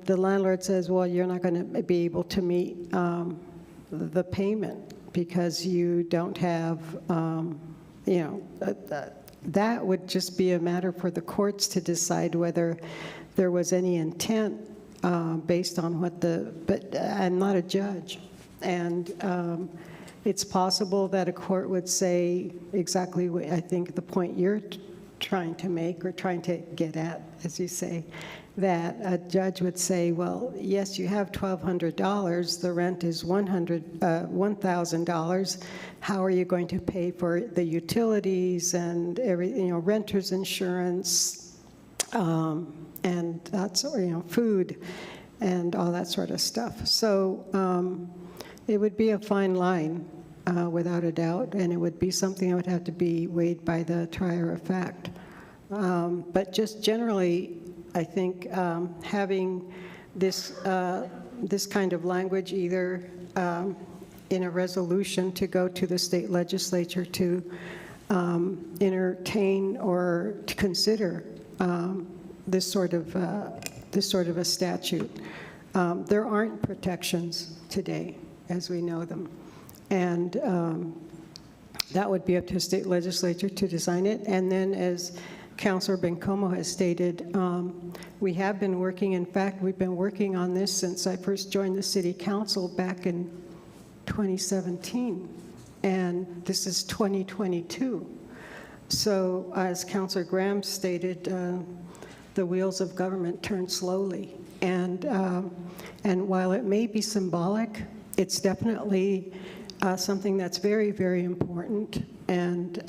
E: the landlord says, well, you're not going to be able to meet the payment because you don't have, that would just be a matter for the courts to decide whether there was any intent based on but I'm not a judge. And it's possible that a court would say exactly what I think the point you're trying to make or trying to get at, as you say. that a judge would say, well, yes, you have $1,200, the rent is $1,000. How are you going to pay for the utilities and renter's insurance, and that's, food and all that sort of stuff. So it would be a fine line, without a doubt, and it would be something that would have to be weighed by the trier of fact. But just generally, I think having this kind of language either in a resolution to go to the state legislature to entertain or to consider this sort of a statute. There aren't protections today as we know them, and that would be up to the state legislature to design it. And then, as Councilor Bencomo has stated, we have been working, in fact, we've been working on this since I first joined the City Council back in 2017, and this is 2022. So as Councilor Graham stated, the wheels of government turn slowly, and while it may be symbolic, it's definitely something that's very, very important, and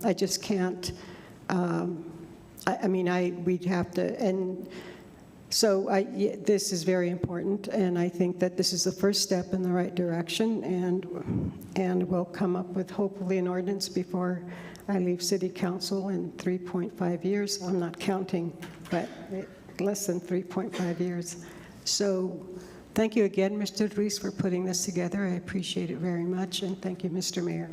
E: I just can't, we'd have to, and so this is very important, and I think that this is the first step in the right direction, and we'll come up with hopefully an ordinance before I leave City Council in 3.5 years. I'm not counting, but less than 3.5 years. So thank you again, Mr. Ruiz, for putting this together. I appreciate it very much, and thank you, Mr. Mayor.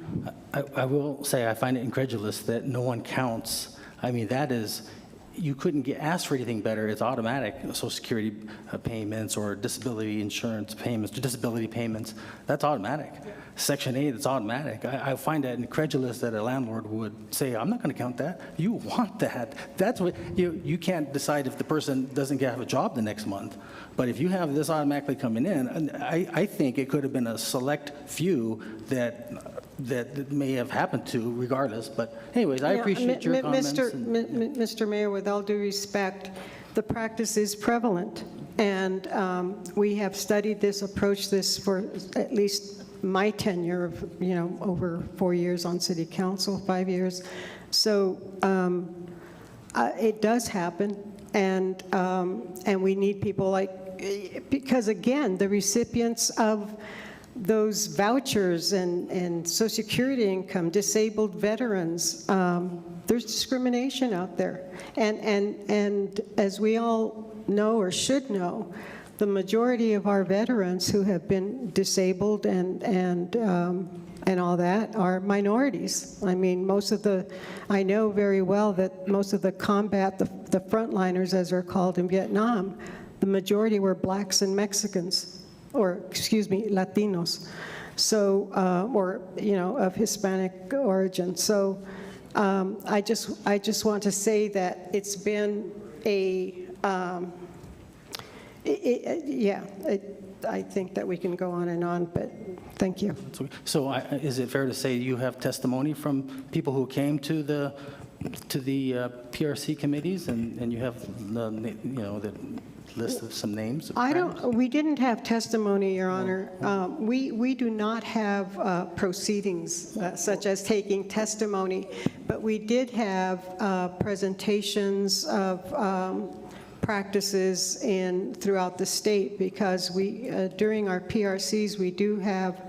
A: I will say I find it incredulous that no one counts. I mean, that is, you couldn't get asked for anything better. It's automatic. Social Security payments or disability insurance payments, disability payments, that's automatic. Section 8, it's automatic. I find that incredulous that a landlord would say, I'm not going to count that. You want that. That's what, you can't decide if the person doesn't have a job the next month. But if you have this automatically coming in, I think it could have been a select few that may have happened to regardless. But anyways, I appreciate your comments.
E: Mr. Mayor, with all due respect, the practice is prevalent. And we have studied this, approached this for at least my tenure of, over 4 years on City Council, 5 years. So it does happen. And we need people because again, the recipients of those vouchers and Social Security income, disabled veterans, there's discrimination out there. And as we all know or should know, the majority of our veterans who have been disabled and all that are minorities. I mean, I know very well that most of the combat, the frontliners as they're called in Vietnam, the majority were blacks and Mexicans, or excuse me, Latinos, so, or, of Hispanic origin. So I just want to say that it's been I think that we can go on and on, but thank you.
A: So is it fair to say you have testimony from people who came to the PRC committees, and you have the list of some names?
E: We didn't have testimony, Your Honor. We do not have proceedings such as taking testimony, but we did have presentations of practices throughout the state, because during our PRCs, we do have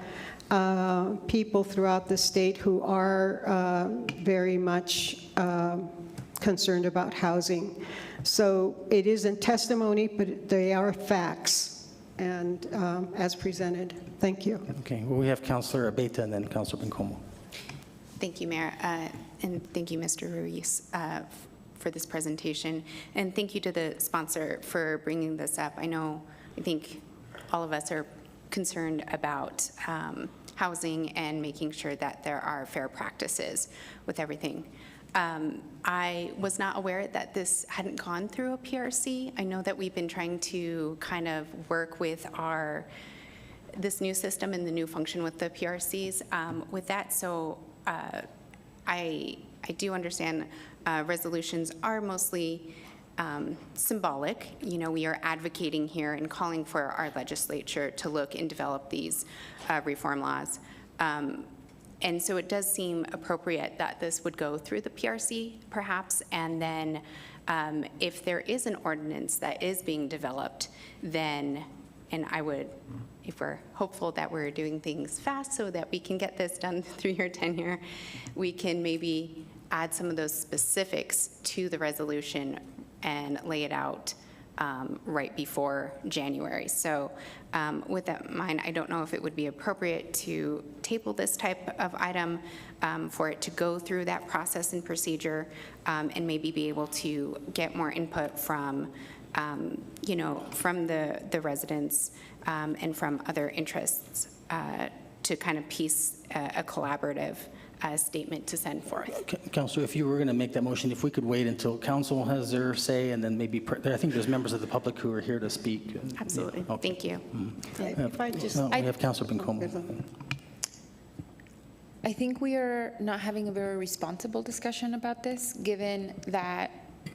E: people throughout the state who are very much concerned about housing. So it isn't testimony, but they are facts, and as presented. Thank you.
A: Okay, well, we have Councilor Abeta and then Councilor Bencomo.
B: Thank you, Mayor, and thank you, Mr. Ruiz, for this presentation, and thank you to the sponsor for bringing this up. I think all of us are concerned about housing and making sure that there are fair practices with everything. I was not aware that this hadn't gone through a PRC. I know that we've been trying to kind of work with this new system and the new function with the PRCs with that. So I do understand resolutions are mostly symbolic. You know, we are advocating here and calling for our legislature to look and develop these reform laws. And so it does seem appropriate that this would go through the PRC, perhaps, and then if there is an ordinance that is being developed, then, and I would, if we're hopeful that we're doing things fast so that we can get this done through your tenure, we can maybe add some of those specifics to the resolution and lay it out right before January. So with that in mind, I don't know if it would be appropriate to table this type of item for it to go through that process and procedure and maybe be able to get more input from, you know, from the residents and from other interests to kind of piece a collaborative statement to send forth.
A: Councilor, if you were going to make that motion, if we could wait until council has their say, and then maybe, I think there's members of the public who are here to speak.
B: Absolutely.
A: Yeah, okay.
B: Thank you.
E: If I just,
A: We have Councilor Bencomo.
D: I think we are not having a very responsible discussion about this, given that,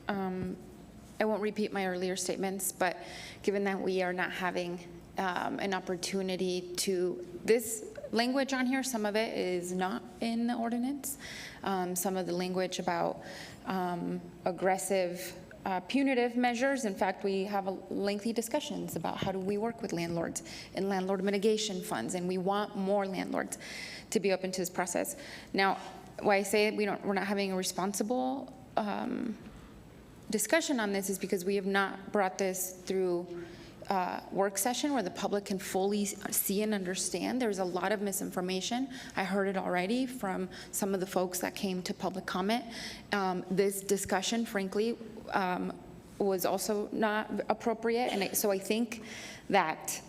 D: I won't repeat my earlier statements, but given that we are not having an opportunity to, this language on here, some of it is not in the ordinance. Some of the language about aggressive punitive measures. In fact, we have lengthy discussions about how do we work with landlords and landlord mitigation funds, and we want more landlords to be open to this process. Now, why I say we're not having a responsible discussion on this is because we have not brought this through work session where the public can fully see and understand. There's a lot of misinformation. I heard it already from some of the folks that came to public comment. This discussion, frankly, was also not appropriate. And so I think that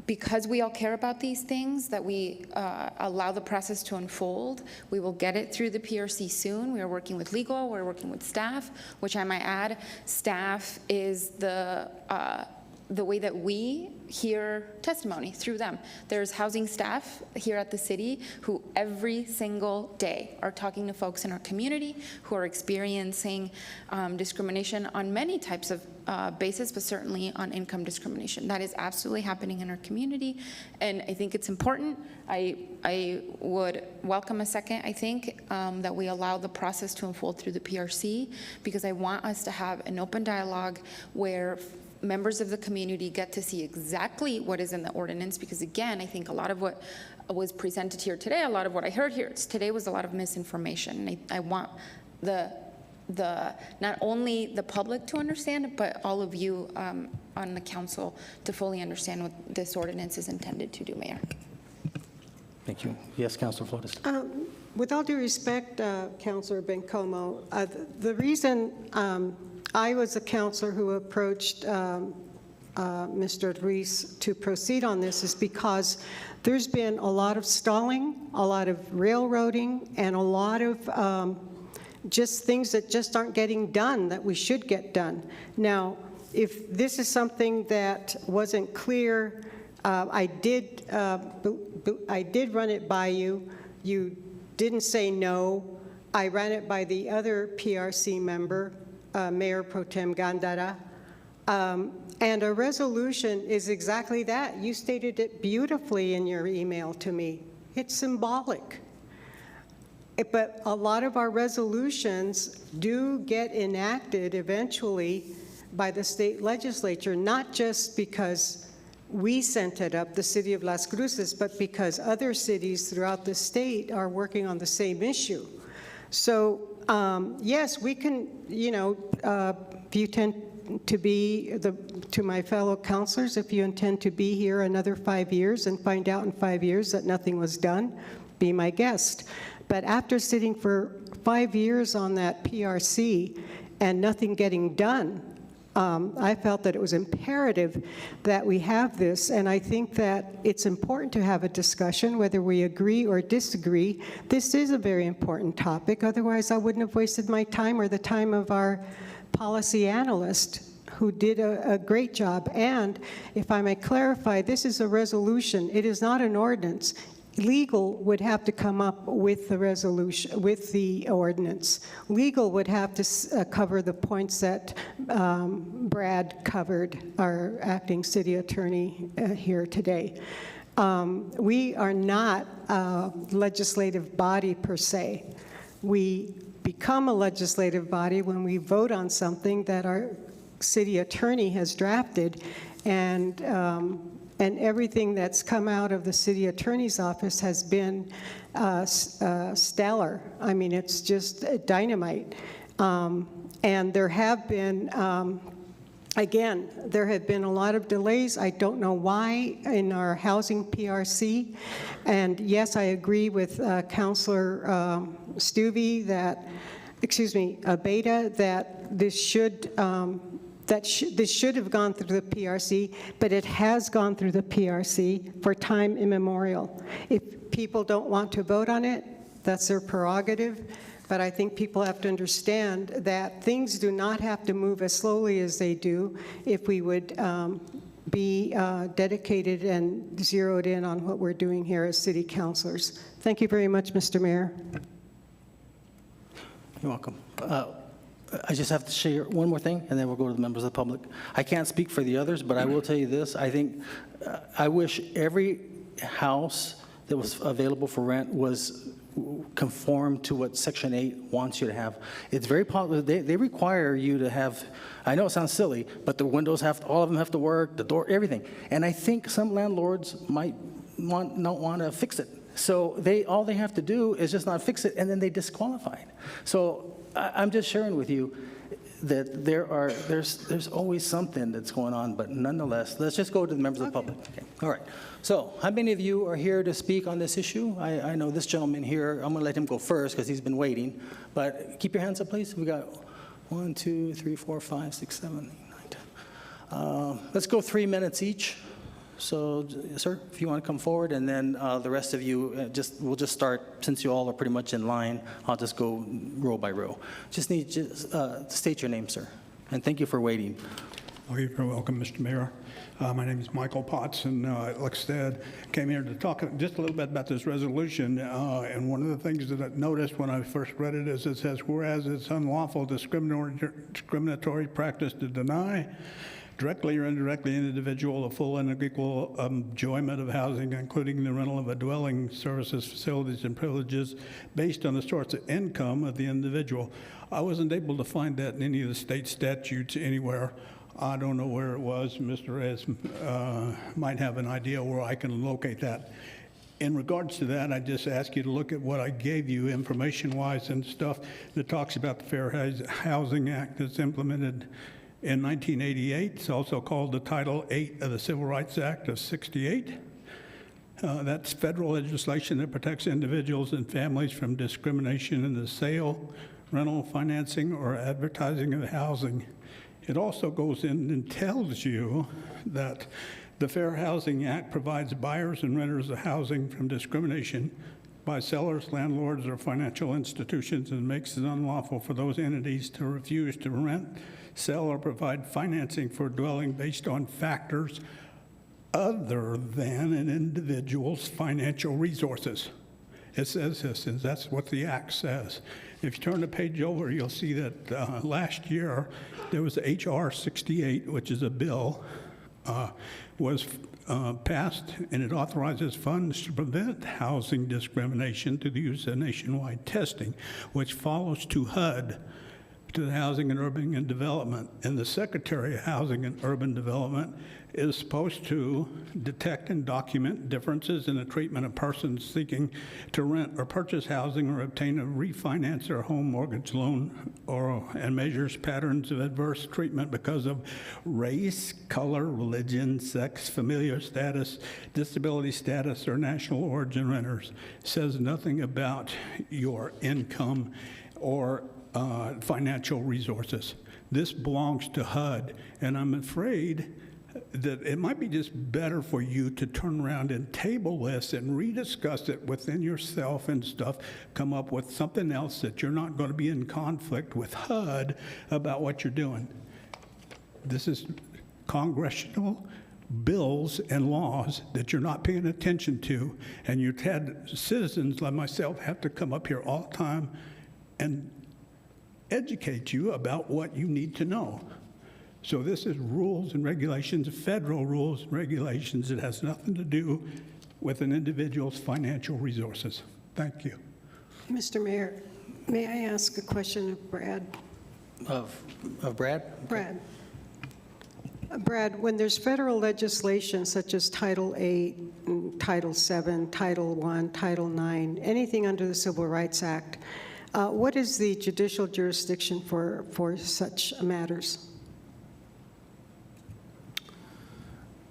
D: because we all care about these things, that we allow the process to unfold. We will get it through the PRC soon. We are working with legal, we're working with staff, which I might add, staff is the way that we hear testimony through them. There's housing staff here at the city who every single day are talking to folks in our community who are experiencing discrimination on many types of basis, but certainly on income discrimination. That is absolutely happening in our community, and I think it's important. I would welcome a second, I think, that we allow the process to unfold through the PRC, because I want us to have an open dialogue where members of the community get to see exactly what is in the ordinance, because again, I think a lot of what was presented here today, a lot of what I heard here today was a lot of misinformation. And I want not only the public to understand, but all of you on the council to fully understand what this ordinance is intended to do, Mayor.
A: Thank you. Yes, Councilor Flores.
E: with all due respect, Councilor Bencomo, the reason I was a councilor who approached Mr. Ruiz to proceed on this is because there's been a lot of stalling, a lot of railroading, and a lot of just things that just aren't getting done that we should get done. Now, if this is something that wasn't clear, I did run it by you. You didn't say no. I ran it by the other PRC member, Mayor Pro Tem Gandara. And a resolution is exactly that. You stated it beautifully in your email to me. It's symbolic. But a lot of our resolutions do get enacted eventually by the state legislature, not just because we sent it up, the city of Las Cruces, but because other cities throughout the state are working on the same issue. So yes, we can, if you tend to be, to my fellow councilors, if you intend to be here another 5 years and find out in 5 years that nothing was done, be my guest. But after sitting for 5 years on that PRC and nothing getting done, I felt that it was imperative that we have this, and I think that it's important to have a discussion, whether we agree or disagree. This is a very important topic, otherwise I wouldn't have wasted my time or the time of our policy analyst, who did a great job. And if I may clarify, this is a resolution. It is not an ordinance. legal would have to come up with the resolution, with the ordinance. Legal would have to cover the points that Brad covered, our acting city attorney here today. We are not a legislative body per se. We become a legislative body when we vote on something that our city attorney has drafted, and everything that's come out of the city attorney's office has been stellar. I mean, it's just dynamite. And there have been, again, there have been a lot of delays. I don't know why in our housing PRC. And yes, I agree with Councilor Stuvey that, Beta, that this should this should have gone through the PRC, but it has gone through the PRC for time immemorial. If people don't want to vote on it, that's their prerogative, but I think people have to understand that things do not have to move as slowly as they do if we would be dedicated and zeroed in on what we're doing here as city councilors. Thank you very much, Mr. Mayor.
A: You're welcome. I just have to share one more thing, and then we'll go to the members of the public. I can't speak for the others, but I will tell you this. I think, I wish every house that was available for rent was conformed to what Section 8 wants you to have. It's very popular. They require you to have, I know it sounds silly, but the windows all of them have to work, the door, everything. And I think some landlords might not want to fix it. So all they have to do is just not fix it, and then they disqualify it. So I'm just sharing with you that there's always something that's going on, but nonetheless, let's just go to the members of the public. Okay. All right. So how many of you are here to speak on this issue? I know this gentleman here. I'm going to let him go first because he's been waiting. But keep your hands up, please. We got 1, 2, 3, 4, 5, 6, 7, 8, 9, 10. Let's go 3 minutes each. So, sir, if you want to come forward, and then the rest of you, we'll just start, since you all are pretty much in line, I'll just go row by row. Just need to state your name, sir, and thank you for waiting.
I: Oh, you're very welcome, Mr. Mayor. My name is Michael Potts, and like I said, came here to talk just a little bit about this resolution. And one of the things that I noticed when I first read it is it says, whereas it's unlawful discriminatory practice to deny directly or indirectly an individual a full and equal enjoyment of housing, including the rental of a dwelling, services, facilities, and privileges based on the source of income of the individual. I wasn't able to find that in any of the state statutes anywhere. I don't know where it was. Mr. Reyes might have an idea where I can locate that. In regards to that, I just ask you to look at what I gave you information-wise and stuff that talks about the Fair Housing Act that's implemented in 1988. It's also called the Title 8 of the Civil Rights Act of 68. That's federal legislation that protects individuals and families from discrimination in the sale, rental, financing, or advertising of housing. It also goes in and tells you that the Fair Housing Act provides buyers and renters of housing from discrimination by sellers, landlords, or financial institutions, and makes it unlawful for those entities to refuse to rent, sell, or provide financing for a dwelling based on factors other than an individual's financial resources. It says this, and that's what the Act says. If you turn the page over, you'll see that last year there was H.R. 68, which is a bill, was passed, and it authorizes funds to prevent housing discrimination through the use of nationwide testing, which follows to HUD, to the Housing and Urban Development. And the Secretary of Housing and Urban Development is supposed to detect and document differences in the treatment of persons seeking to rent or purchase housing or obtain a refinance or home mortgage loan, and measures patterns of adverse treatment because of race, color, religion, sex, familial status, disability status, or national origin renters. It says nothing about your income or financial resources. This belongs to HUD, and I'm afraid that it might be just better for you to turn around and table this and rediscuss it within yourself and stuff, come up with something else that you're not going to be in conflict with HUD about what you're doing. This is congressional bills and laws that you're not paying attention to, and you've had citizens like myself have to come up here all the time and educate you about what you need to know. So this is rules and regulations, federal rules and regulations. It has nothing to do with an individual's financial resources. Thank you.
E: Mr. Mayor, may I ask a question of Brad?
A: Of Brad?
E: Brad. Brad, when there's federal legislation such as Title 8, Title 7, Title I, Title 9, anything under the Civil Rights Act, what is the judicial jurisdiction for such matters?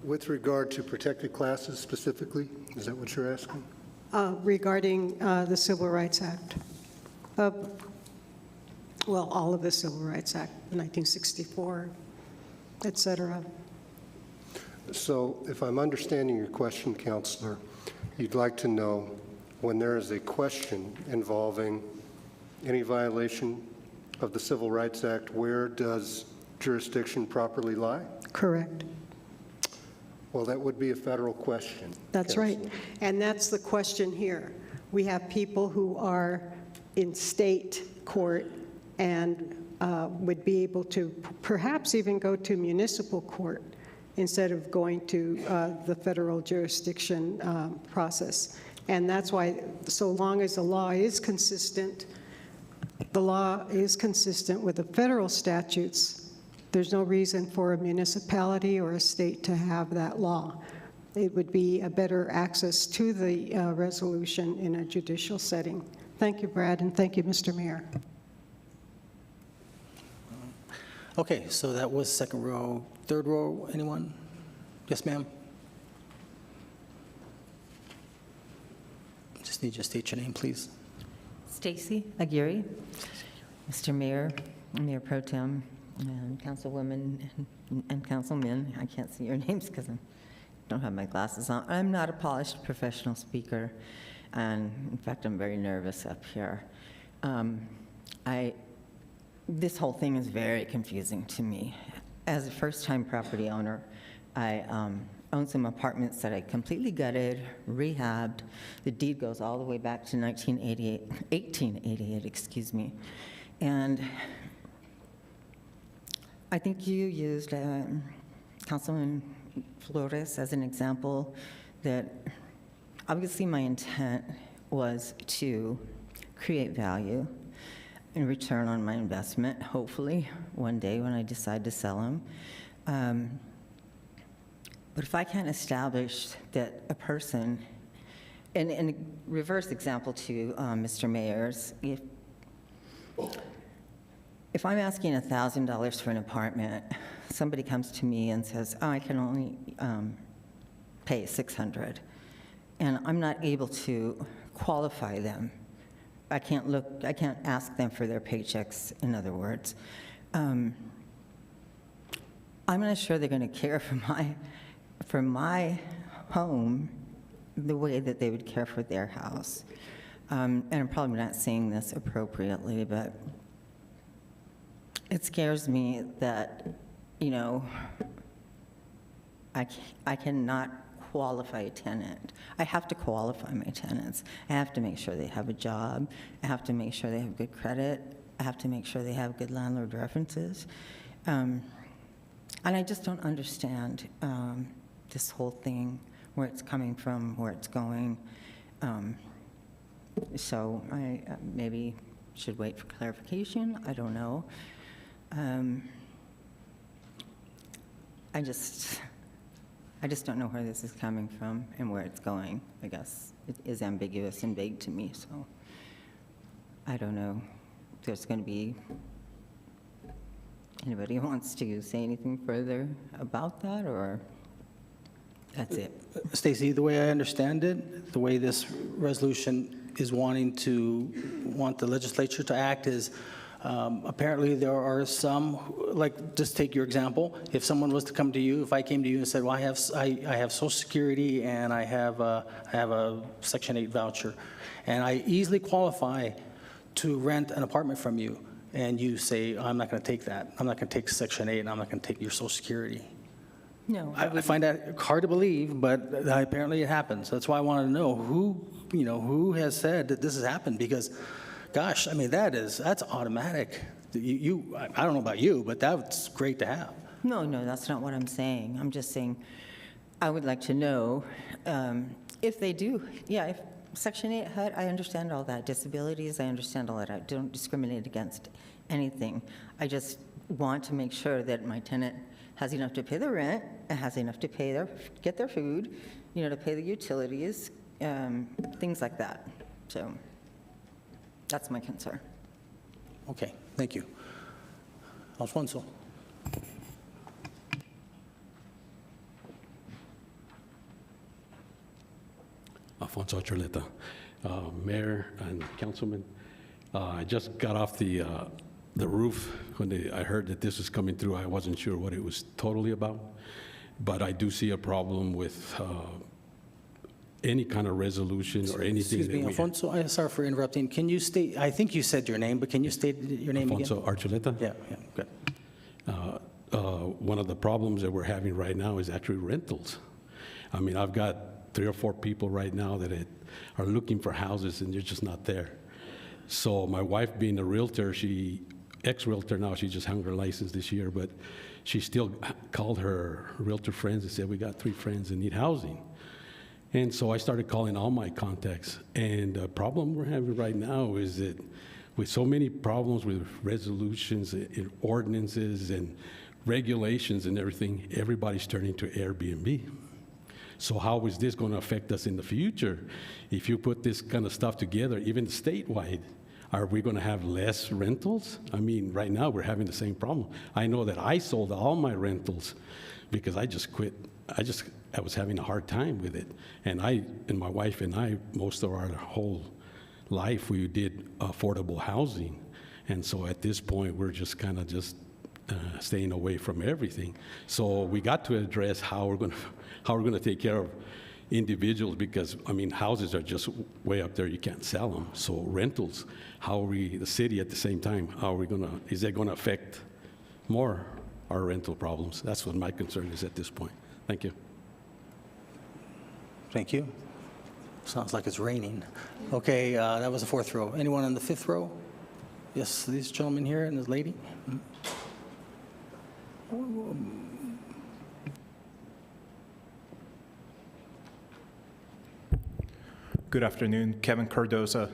G: With regard to protected classes specifically, is that what you're asking?
E: Regarding the Civil Rights Act? Well, all of the Civil Rights Act, 1964, et cetera.
G: So if I'm understanding your question, Counselor, you'd like to know when there is a question involving any violation of the Civil Rights Act, where does jurisdiction properly lie?
E: Correct.
G: Well, that would be a federal question.
E: That's
G: Counselor.
E: right. And that's the question here. We have people who are in state court and would be able to perhaps even go to municipal court instead of going to the federal jurisdiction process. And that's why, so long as the law is consistent, with the federal statutes, there's no reason for a municipality or a state to have that law. It would be a better access to the resolution in a judicial setting. Thank you, Brad, and thank you, Mr. Mayor.
A: Okay, so that was second row. Third row, anyone? Yes, ma'am? Just need you to state your name, please.
J: Stacy Aguirre. Mr. Mayor, Mayor Pro Tem, and Councilwomen and Councilmen. I can't see your names because I don't have my glasses on. I'm not a polished professional speaker, and in fact, I'm very nervous up here. This whole thing is very confusing to me. As a first-time property owner, I own some apartments that I completely gutted, rehabbed. The deed goes all the way back to 1888, excuse me. And I think you used Councilman Flores as an example that obviously my intent was to create value in return on my investment, hopefully one day when I decide to sell them. But if I can't establish that a person, and a reverse example to Mr. Mayor's, if I'm asking $1,000 for an apartment, somebody comes to me and says, oh, I can only pay $600, and I'm not able to qualify them. I can't ask them for their paychecks, in other words. I'm not sure they're going to care for my home the way that they would care for their house. And I'm probably not saying this appropriately, but it scares me that, you know, I cannot qualify a tenant. I have to qualify my tenants. I have to make sure they have a job. I have to make sure they have good credit. I have to make sure they have good landlord references. And I just don't understand this whole thing, where it's coming from, where it's going. So I maybe should wait for clarification. I don't know. I just don't know where this is coming from and where it's going. I guess it is ambiguous and vague to me, so I don't know if there's going to be anybody who wants to say anything further about that, or that's it.
A: Stacy, the way I understand it, the way this resolution is want the legislature to act is apparently there are some, like, just take your example. If someone was to come to you, if I came to you and said, well, I have Social Security and I have a Section 8 voucher, and I easily qualify to rent an apartment from you, and you say, I'm not going to take that. I'm not going to take Section 8, and I'm not going to take your Social Security.
J: No,
A: I find that hard to believe, but apparently it happens. That's why I wanted to know who has said that this has happened, because, gosh, I mean, that's automatic. I don't know about you, but that's great to have.
J: No, that's not what I'm saying. I'm just saying, I would like to know if they do. Yeah, if Section 8 HUD, I understand all that. Disabilities, I understand all that. I don't discriminate against anything. I just want to make sure that my tenant has enough to pay the rent, and has enough to get their food, to pay the utilities, things like that. So that's my concern.
A: Okay, thank you. Alfonso.
K: Alfonso Charleta, Mayor and Councilman. I just got off the roof when I heard that this was coming through. I wasn't sure what it was totally about, but I do see a problem with any kind of resolution or anything.
A: Excuse me, Alfonso, I'm sorry for interrupting. Can you state, I think you said your name, but can you state your name again?
K: Alfonso Archuleta?
A: Yeah, good.
K: One of the problems that we're having right now is actually rentals. I mean, I've got 3 or 4 people right now that are looking for houses and they're just not there. So my wife, being a realtor, ex-realtor now, she just hung her license this year, but she still called her realtor friends and said, we got 3 friends that need housing. And so I started calling all my contacts. And the problem we're having right now is that with so many problems with resolutions and ordinances and regulations and everything, everybody's turning to Airbnb. So how is this going to affect us in the future? If you put this kind of stuff together, even statewide, are we going to have less rentals? I mean, right now we're having the same problem. I know that I sold all my rentals because I just quit. I was having a hard time with it. And my wife and I, most of our whole life, we did affordable housing. And so at this point, we're just kind of staying away from everything. So we got to address how we're going to take care of individuals, because I mean, houses are just way up there, you can't sell them. So rentals, the city at the same time, is that going to affect more our rental problems? That's what my concern is at this point. Thank you.
A: Thank you. Sounds like it's raining. Okay, that was the 4th row. Anyone on the 5th row? Yes, this gentleman here and this lady.
L: Good afternoon, Kevin Cardoza.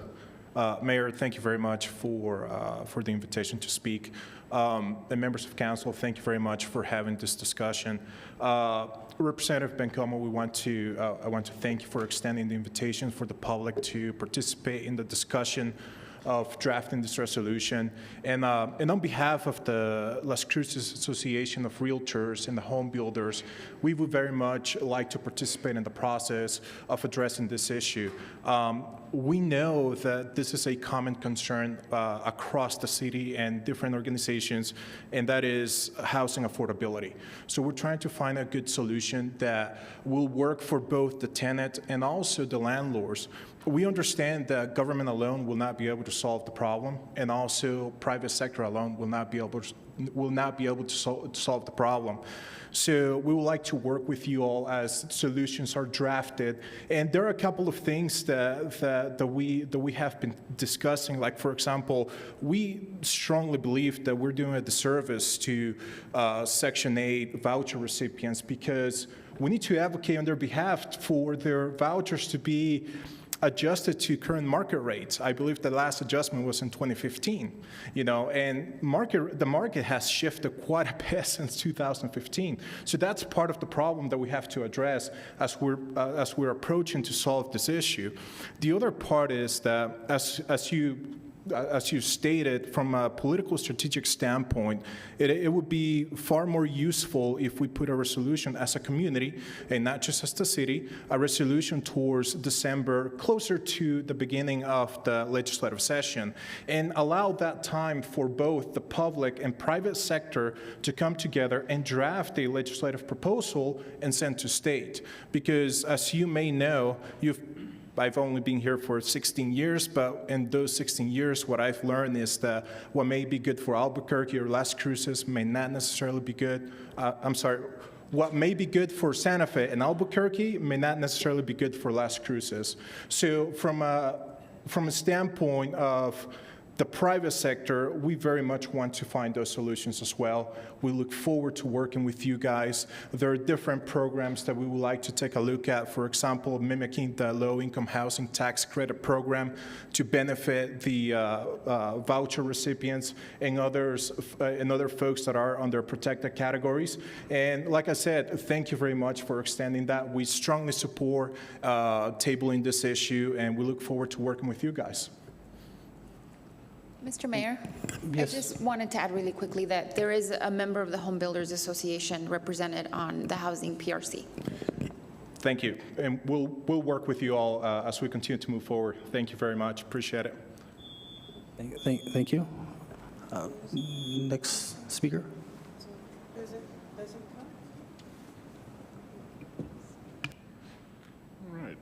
L: Mayor, thank you very much for the invitation to speak. And members of council, thank you very much for having this discussion. Representative Bencomo, I want to thank you for extending the invitation for the public to participate in the discussion of drafting this resolution. And on behalf of the Las Cruces Association of Realtors and the home builders, we would very much like to participate in the process of addressing this issue. We know that this is a common concern across the city and different organizations, and that is housing affordability. So we're trying to find a good solution that will work for both the tenant and also the landlords. We understand that government alone will not be able to solve the problem, and also private sector alone will not be able to solve the problem. So we would like to work with you all as solutions are drafted. And there are a couple of things that we have been discussing. Like, for example, we strongly believe that we're doing a disservice to Section 8 voucher recipients, because we need to advocate on their behalf for their vouchers to be adjusted to current market rates. I believe the last adjustment was in 2015, and the market has shifted quite a bit since 2015. So that's part of the problem that we have to address as we're approaching to solve this issue. The other part is that, as you stated, from a political strategic standpoint, it would be far more useful if we put a resolution as a community, and not just as the city, a resolution towards December, closer to the beginning of the legislative session, and allow that time for both the public and private sector to come together and draft a legislative proposal and send to state. Because, as you may know, I've only been here for 16 years, but in those 16 years, what I've learned is that what may be good for Albuquerque or Las Cruces may not necessarily be good. what may be good for Santa Fe and Albuquerque may not necessarily be good for Las Cruces. So from a standpoint of the private sector, we very much want to find those solutions as well. We look forward to working with you guys. There are different programs that we would like to take a look at. For example, mimicking the low-income housing tax credit program to benefit the voucher recipients and others, and other folks that are under protected categories. And like I said, thank you very much for extending that. We strongly support tabling this issue, and we look forward to working with you guys.
D: Mr. Mayor,
A: Yes.
D: I just wanted to add really quickly that there is a member of the Home Builders Association represented on the Housing PRC.
L: Thank you. And we'll work with you all as we continue to move forward. Thank you very much. Appreciate it.
A: Thank you. Next speaker.
N: All right.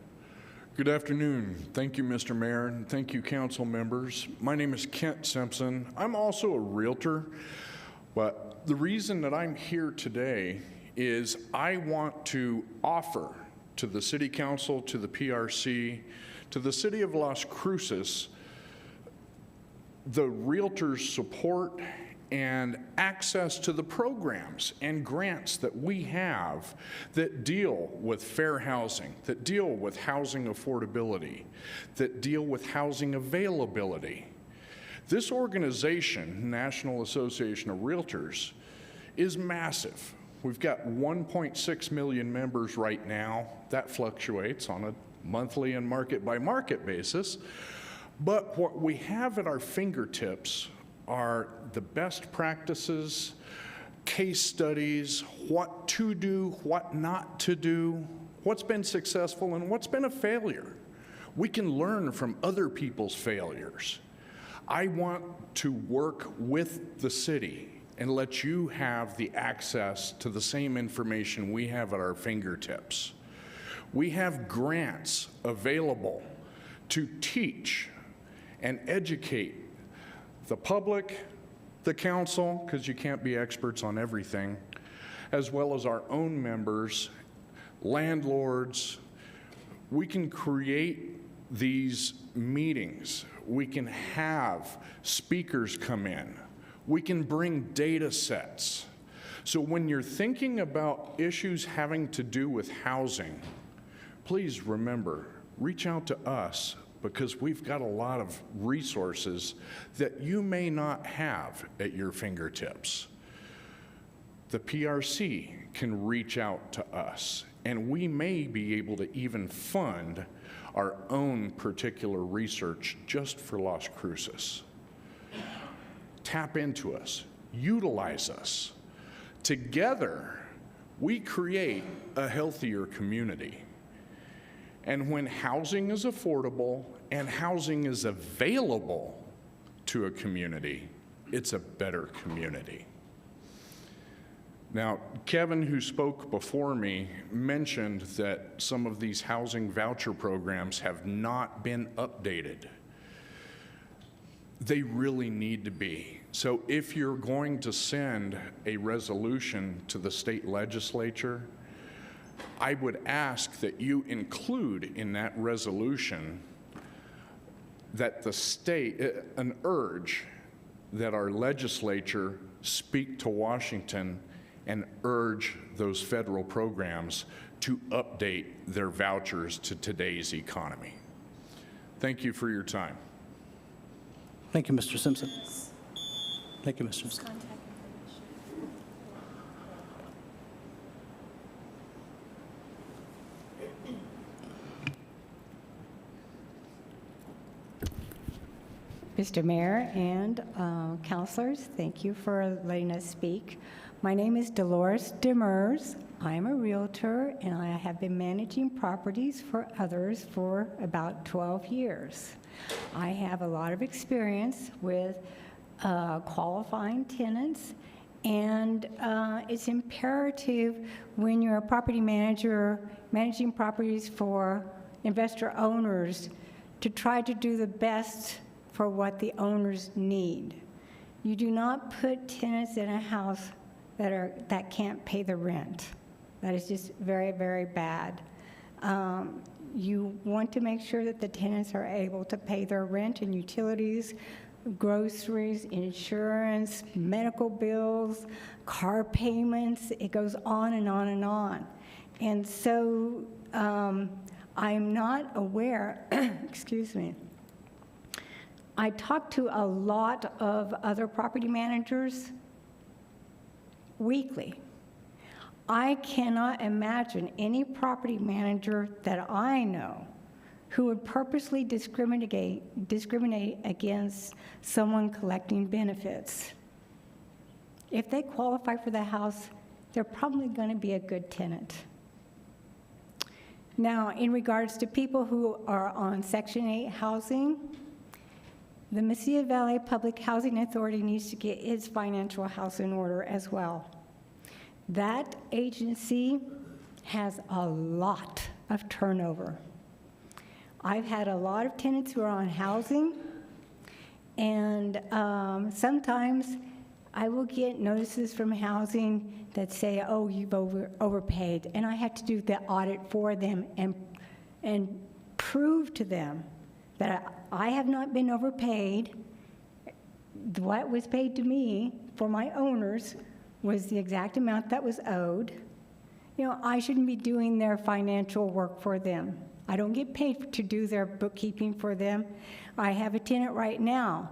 N: Good afternoon. Thank you, Mr. Mayor, and thank you, council members. My name is Kent Simpson. I'm also a realtor, but the reason that I'm here today is I want to offer to the City Council, to the PRC, to the City of Las Cruces, the realtors' support and access to the programs and grants that we have that deal with fair housing, that deal with housing affordability, that deal with housing availability. This organization, National Association of Realtors, is massive. We've got 1.6 million members right now. That fluctuates on a monthly and market-by-market basis. But what we have at our fingertips are the best practices, case studies, what to do, what not to do, what's been successful and what's been a failure. We can learn from other people's failures. I want to work with the city and let you have the access to the same information we have at our fingertips. We have grants available to teach and educate the public, the council, because you can't be experts on everything, as well as our own members, landlords. We can create these meetings. We can have speakers come in. We can bring data sets. So when you're thinking about issues having to do with housing, please remember, reach out to us, because we've got a lot of resources that you may not have at your fingertips. The PRC can reach out to us, and we may be able to even fund our own particular research just for Las Cruces. Tap into us, utilize us. Together, we create a healthier community. And when housing is affordable and housing is available to a community, it's a better community. Now, Kevin, who spoke before me, mentioned that some of these housing voucher programs have not been updated. They really need to be. So if you're going to send a resolution to the state legislature, I would ask that you include in that resolution that the state, an urge that our legislature speak to Washington and urge those federal programs to update their vouchers to today's economy. Thank you for your time.
A: Thank you, Mr. Simpson. Thank you, Mr. Simpson.
O: Mr. Mayor and councilors, thank you for letting us speak. My name is Dolores Demers. I am a realtor, and I have been managing properties for others for about 12 years. I have a lot of experience with qualifying tenants, and it's imperative when you're a property manager managing properties for investor owners to try to do the best for what the owners need. You do not put tenants in a house that can't pay the rent. That is just very, very bad. You want to make sure that the tenants are able to pay their rent and utilities, groceries, insurance, medical bills, car payments. It goes on and on and on. And so I'm not aware, excuse me, I talk to a lot of other property managers weekly. I cannot imagine any property manager that I know who would purposely discriminate against someone collecting benefits. If they qualify for the house, they're probably going to be a good tenant. Now, in regards to people who are on Section 8 housing, the Mesilla Valley Public Housing Authority needs to get its financial house in order as well. That agency has a lot of turnover. I've had a lot of tenants who are on housing, and sometimes I will get notices from housing that say, oh, you've overpaid, and I have to do the audit for them and prove to them that I have not been overpaid. What was paid to me for my owners was the exact amount that was owed. You know, I shouldn't be doing their financial work for them. I don't get paid to do their bookkeeping for them. I have a tenant right now.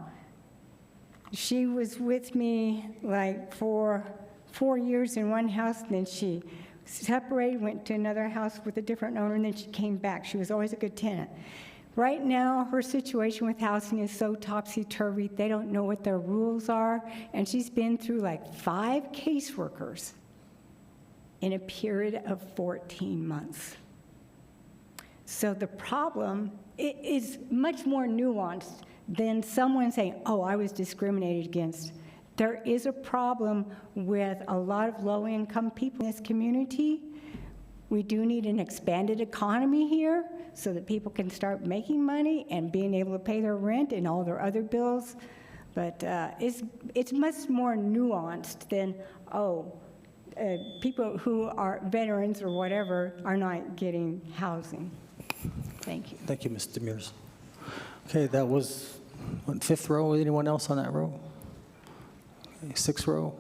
O: She was with me like for 4 years in one house, and then she separated, went to another house with a different owner, and then she came back. She was always a good tenant. Right now, her situation with housing is so topsy-turvy, they don't know what their rules are, and she's been through like 5 caseworkers in a period of 14 months. So the problem is much more nuanced than someone saying, oh, I was discriminated against. There is a problem with a lot of low-income people in this community. We do need an expanded economy here so that people can start making money and being able to pay their rent and all their other bills. But it's much more nuanced than, people who are veterans or whatever are not getting housing. Thank you.
A: Thank you, Ms. Demers. Okay, that was, what, 5th row? Anyone else on that row? Okay, 6th row?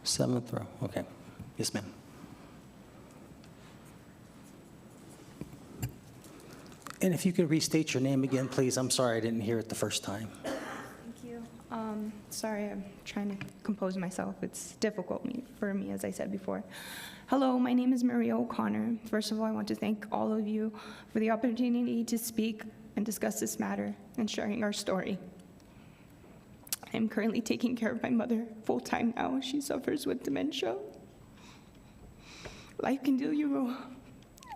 A: 7th row? Okay. Yes, ma'am. And if you could restate your name again, please. I'm sorry I didn't hear it the first time.
M: Thank you. Sorry, I'm trying to compose myself. It's difficult for me, as I said before. Hello, my name is Maria O'Connor. First of all, I want to thank all of you for the opportunity to speak and discuss this matter and sharing our story. I'm currently taking care of my mother full-time now. She suffers with dementia. Life can deal you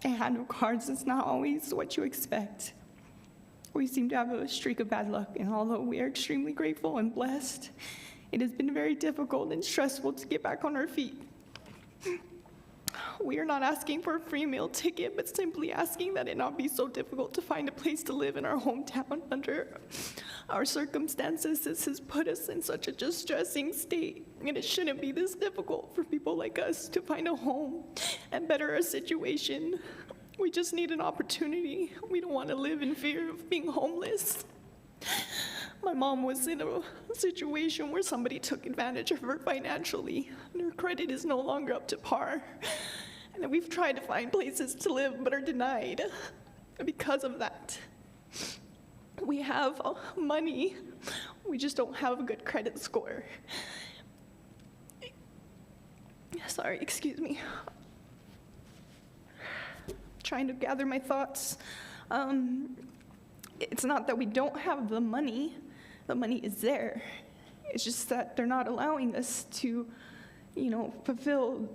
M: a hand of cards. It's not always what you expect. We seem to have a streak of bad luck, and although we are extremely grateful and blessed, it has been very difficult and stressful to get back on our feet. We are not asking for a free meal ticket, but simply asking that it not be so difficult to find a place to live in our hometown. Under our circumstances, this has put us in such a distressing state, and it shouldn't be this difficult for people like us to find a home and better our situation. We just need an opportunity. We don't want to live in fear of being homeless. My mom was in a situation where somebody took advantage of her financially, and her credit is no longer up to par. And we've tried to find places to live, but are denied because of that. We have money, we just don't have a good credit score. Sorry, excuse me. Trying to gather my thoughts. It's not that we don't have the money is there. It's just that they're not allowing us to, fulfill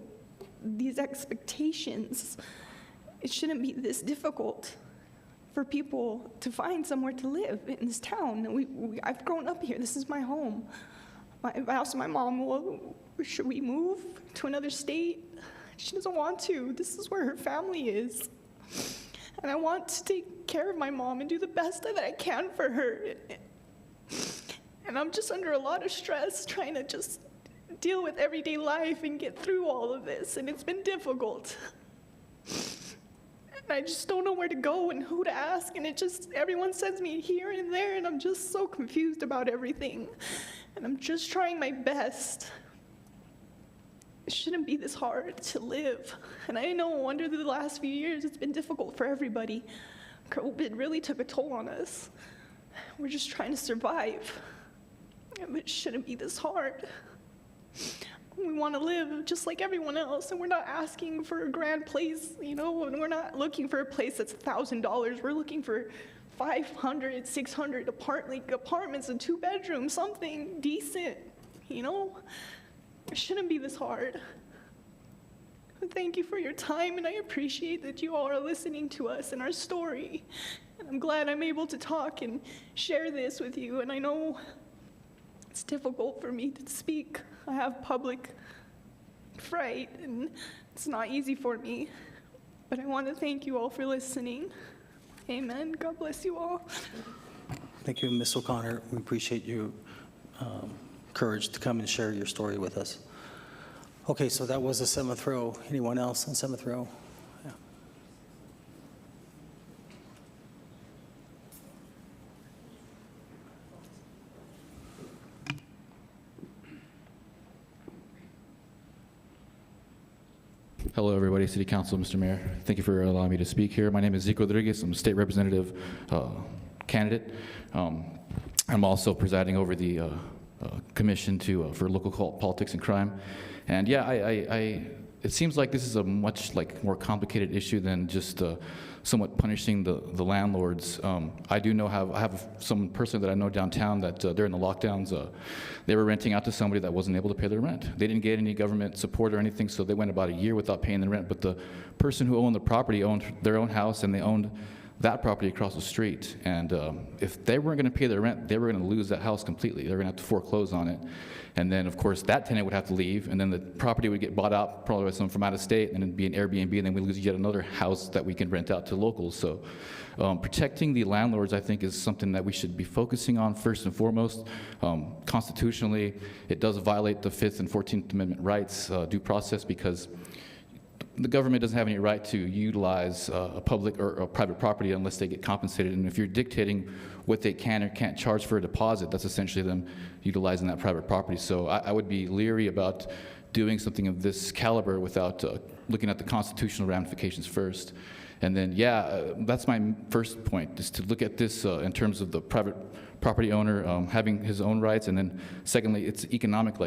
M: these expectations. It shouldn't be this difficult for people to find somewhere to live in this town. I've grown up here. This is my home. I asked my mom, well, should we move to another state? She doesn't want to. This is where her family is. And I want to take care of my mom and do the best that I can for her. And I'm just under a lot of stress trying to just deal with everyday life and get through all of this, and it's been difficult. And I just don't know where to go and who to ask, and everyone sends me here and there, and I'm just so confused about everything. And I'm just trying my best. It shouldn't be this hard to live. And I know under the last few years, it's been difficult for everybody. COVID really took a toll on us. We're just trying to survive. But it shouldn't be this hard. We want to live just like everyone else, and we're not asking for a grand place, and we're not looking for a place that's $1,000. We're looking for 500, 600 apartments, a 2-bedroom, something decent, It shouldn't be this hard. Thank you for your time, and I appreciate that you all are listening to us and our story. And I'm glad I'm able to talk and share this with you, and I know it's difficult for me to speak. I have public fright, and it's not easy for me. But I want to thank you all for listening. Amen. God bless you all.
A: Thank you, Ms. O'Connor. We appreciate your courage to come and share your story with us. Okay, so that was the 7th row. Anyone else on 7th row? Yeah.
C: Hello, everybody. City Council, Mr. Mayor. Thank you for allowing me to speak here. My name is Zeke Rodriguez. I'm a state representative candidate. I'm also presiding over the commission for local politics and crime. And yeah, it seems like this is a much more complicated issue than just somewhat punishing the landlords. I have some person that I know downtown that during the lockdowns, they were renting out to somebody that wasn't able to pay their rent. They didn't get any government support or anything, so they went about a year without paying the rent. But the person who owned the property owned their own house, and they owned that property across the street. And if they weren't going to pay their rent, they were going to lose that house completely. They were going to have to foreclose on it. And then, of course, that tenant would have to leave, and then the property would get bought out probably by someone from out of state, and it'd be an Airbnb, and then we lose yet another house that we can rent out to locals. So protecting the landlords, I think, is something that we should be focusing on first and foremost. Constitutionally, it does violate the 5th and 14th Amendment rights due process, because the government doesn't have any right to utilize a public or a private property unless they get compensated. And if you're dictating what they can or can't charge for a deposit, that's essentially them utilizing that private property. So I would be leery about doing something of this caliber without looking at the constitutional ramifications first. And then, that's my first point, is to look at this in terms of the private property owner having his own rights. And then secondly, it's economic.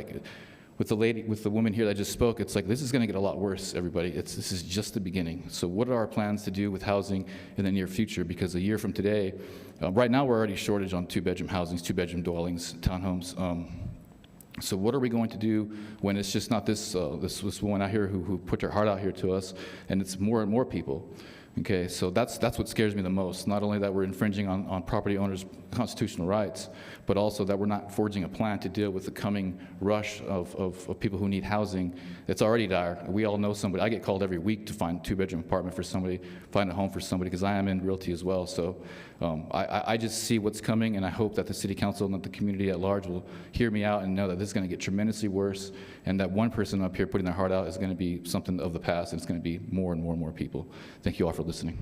C: With the woman here that just spoke, it's like, this is going to get a lot worse, everybody. This is just the beginning. So what are our plans to do with housing in the near future? Because a year from today, right now we're already shortage on 2-bedroom housings, 2-bedroom dwellings, townhomes. So what are we going to do when it's just not this woman out here who put her heart out here to us, and it's more and more people? Okay, so that's what scares me the most. Not only that we're infringing on property owners' constitutional rights, but also that we're not forging a plan to deal with the coming rush of people who need housing. It's already dire. We all know somebody. I get called every week to find a 2-bedroom apartment for somebody, find a home for somebody, because I am in realty as well. So I just see what's coming, and I hope that the City Council and that the community at large will hear me out and know that this is going to get tremendously worse, and that one person up here putting their heart out is going to be something of the past, and it's going to be more and more and more people. Thank you all for listening.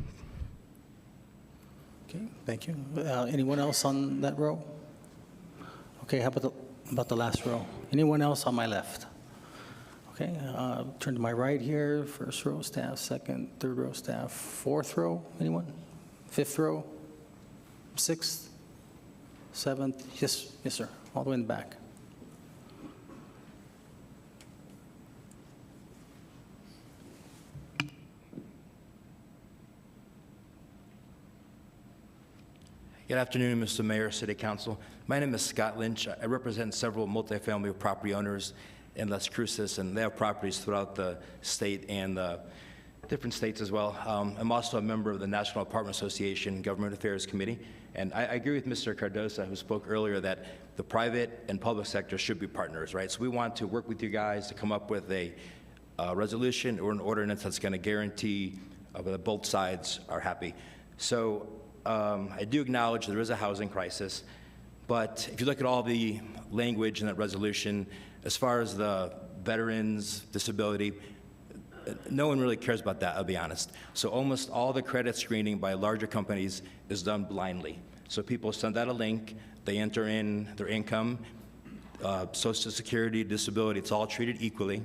A: Okay, thank you. Anyone else on that row? Okay, how about the last row? Anyone else on my left? Okay, turn to my right here. First row staff, second, third row staff, fourth row. Anyone? Fifth row, sixth, seventh. Yes, sir. All the way in the back.
Q: Good afternoon, Mr. Mayor, City Council. My name is Scott Lynch. I represent several multifamily property owners in Las Cruces, and they have properties throughout the state and different states as well. I'm also a member of the National Apartment Association Government Affairs Committee, and I agree with Mr. Cardoza, who spoke earlier, that the private and public sector should be partners, right? So we want to work with you guys to come up with a resolution or an ordinance that's going to guarantee that both sides are happy. So I do acknowledge there is a housing crisis, but if you look at all the language in that resolution, As far as the veterans, disability, no one really cares about that, I'll be honest. So almost all the credit screening by larger companies is done blindly. So people send out a link, they enter in their income, Social Security, disability, it's all treated equally.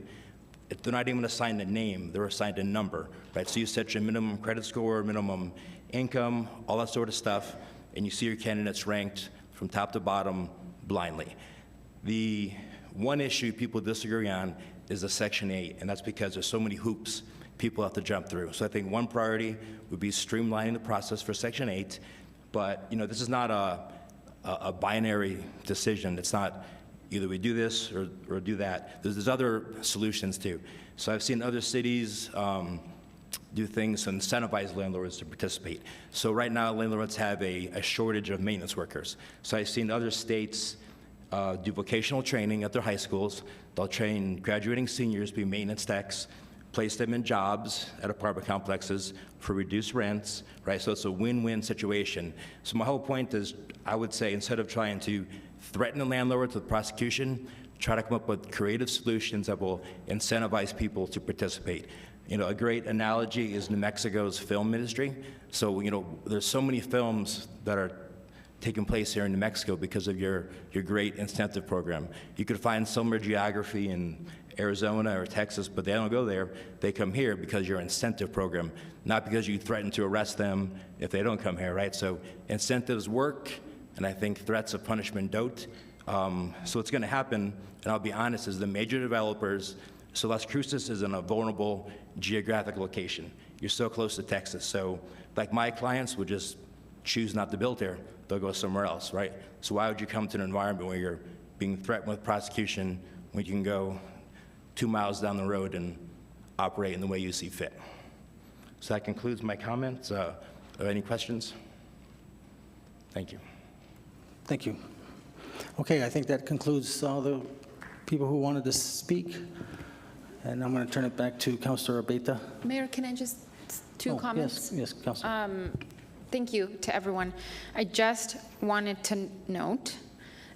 Q: They're not even assigned a name, they're assigned a number, right? So you set your minimum credit score, minimum income, all that sort of stuff, and you see your candidates ranked from top to bottom blindly. The one issue people disagree on is the Section 8, and that's because there's so many hoops people have to jump through. So I think one priority would be streamlining the process for Section 8, but this is not a binary decision. It's not either we do this or do that. There's other solutions too. So I've seen other cities do things to incentivize landlords to participate. So right now, landlords have a shortage of maintenance workers. So I've seen other states do vocational training at their high schools. They'll train graduating seniors to be maintenance techs, place them in jobs at apartment complexes for reduced rents, right? So it's a win-win situation. So my whole point is, I would say, instead of trying to threaten the landlords with prosecution, try to come up with creative solutions that will incentivize people to participate. A great analogy is New Mexico's film industry. So, there's so many films that are taking place here in New Mexico because of your great incentive program. You could find similar geography in Arizona or Texas, but they don't go there. They come here because your incentive program, not because you threaten to arrest them if they don't come here, right? So incentives work, and I think threats of punishment don't. So what's gonna happen, and I'll be honest, is the major developers, so Las Cruces is in a vulnerable geographic location. You're so close to Texas. So like my clients would just choose not to build here. They'll go somewhere else, right? So why would you come to an environment where you're being threatened with prosecution when you can go 2 miles down the road and operate in the way you see fit? So that concludes my comments. Are there any questions? Thank you.
A: Thank you. Okay, I think that concludes all the people who wanted to speak. And I'm going to turn it back to Councilor Abeyta.
D: Mayor, can I just, two comments?
A: Yes, Councilor.
D: Thank you to everyone. I just wanted to note,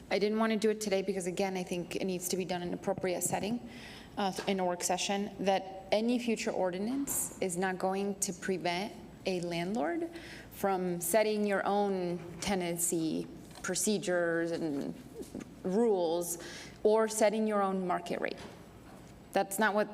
D: I didn't want to do it today because, again, I think it needs to be done in an appropriate setting in a work session, that any future ordinance is not going to prevent a landlord from setting your own tenancy procedures and rules or setting your own market rate. That's not what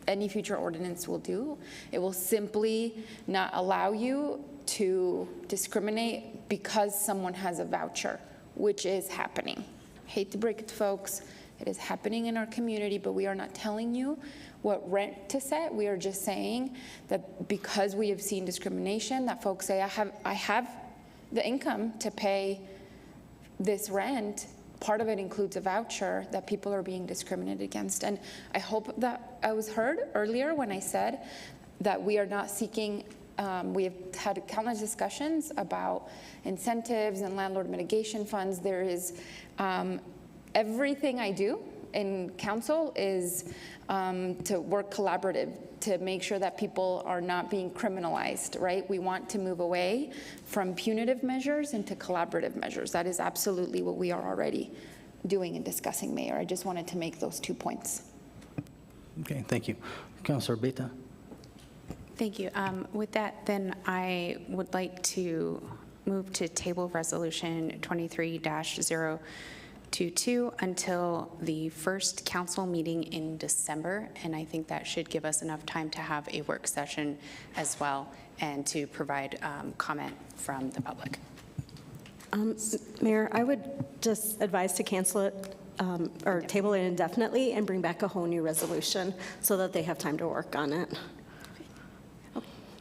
D: any future ordinance will do. It will simply not allow you to discriminate because someone has a voucher, which is happening. Hate to break it to folks, it is happening in our community, but we are not telling you what rent to set. We are just saying that because we have seen discrimination, that folks say, I have the income to pay this rent. Part of it includes a voucher, that people are being discriminated against. And I hope that I was heard earlier when I said that we are not seeking, we have had countless discussions about incentives and landlord mitigation funds. There is, everything I do in council is to work collaborative to make sure that people are not being criminalized, right? We want to move away from punitive measures into collaborative measures. That is absolutely what we are already doing and discussing, Mayor. I just wanted to make those 2 points.
A: Okay, thank you. Councilor Abeyta.
B: Thank you. With that, then I would like to move to table resolution 23-022 until the first council meeting in December, and I think that should give us enough time to have a work session as well and to provide comment from the public.
H: Mayor, I would just advise to cancel it or table it indefinitely and bring back a whole new resolution so that they have time to work on it.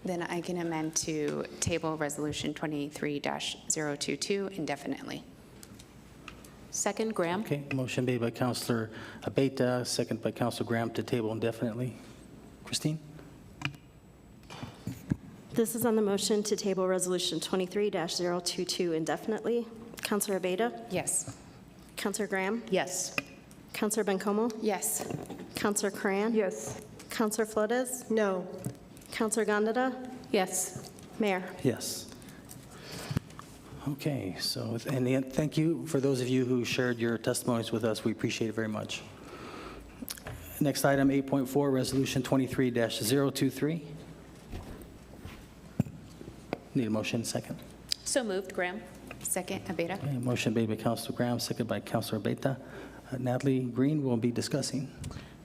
B: Then I can amend to table resolution 23-022 indefinitely. Second, Graham.
A: Okay, motion made by Councilor Abeyta, second by Councilor Graham to table indefinitely. Christine?
H: This is on the motion to table resolution 23-022 indefinitely. Councilor Abeyta?
B: Yes.
H: Councilor Graham?
B: Yes.
H: Councilor Bencomo?
D: Yes.
H: Councilor Cran?
M: Yes.
H: Councilor Flores? No. Councilor Gondeta?
B: Yes.
H: Mayor?
A: Yes. Okay, so, and thank you for those of you who shared your testimonies with us. We appreciate it very much. Next item, 8.4, Resolution 23-023. Need a motion, second.
U: So moved, Graham.
B: Second, Abeda.
A: Okay, motion made by Councilor Graham, seconded by Councilor Beta. Natalie Green will be discussing.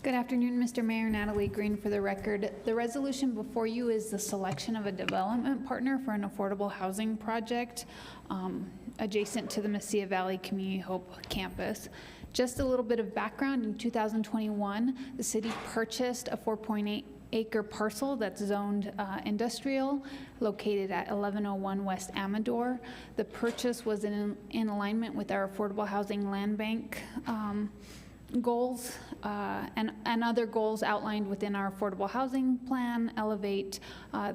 R: Good afternoon, Mr. Mayor. Natalie Green for the record. The resolution before you is the selection of a development partner for an affordable housing project adjacent to the Mesilla Valley Community Hope Campus. Just a little bit of background. In 2021, the city purchased a 4.8-acre parcel that's zoned industrial, located at 1101 West Amador. The purchase was in alignment with our affordable housing land bank goals and other goals outlined within our affordable housing plan, Elevate,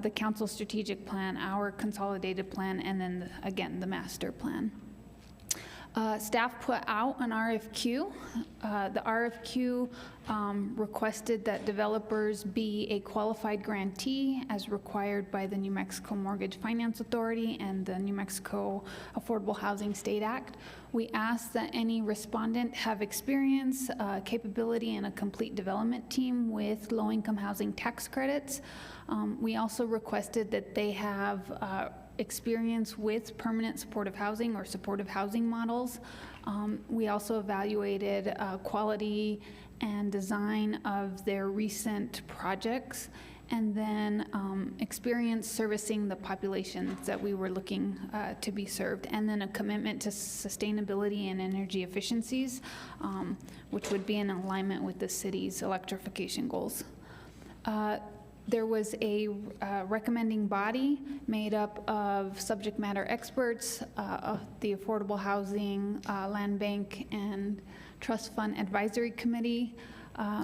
R: the council strategic plan, our consolidated plan, and then again, the master plan. Staff put out an RFQ. The RFQ requested that developers be a qualified grantee as required by the New Mexico Mortgage Finance Authority and the New Mexico Affordable Housing State Act. We asked that any respondent have experience, capability, and a complete development team with low-income housing tax credits. We also requested that they have experience with permanent supportive housing or supportive housing models. We also evaluated quality and design of their recent projects, and then experience servicing the populations that we were looking to be served, and then a commitment to sustainability and energy efficiencies, which would be in alignment with the city's electrification goals. There was a recommending body made up of subject matter experts, the Affordable Housing Land Bank and Trust Fund Advisory Committee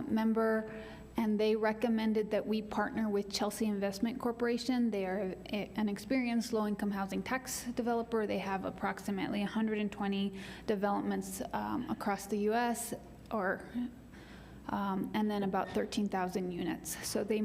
R: member, and they recommended that we partner with Chelsea Investment Corporation. They are an experienced low-income housing tax developer. They have approximately 120 developments across the U.S., and then about 13,000 units. So they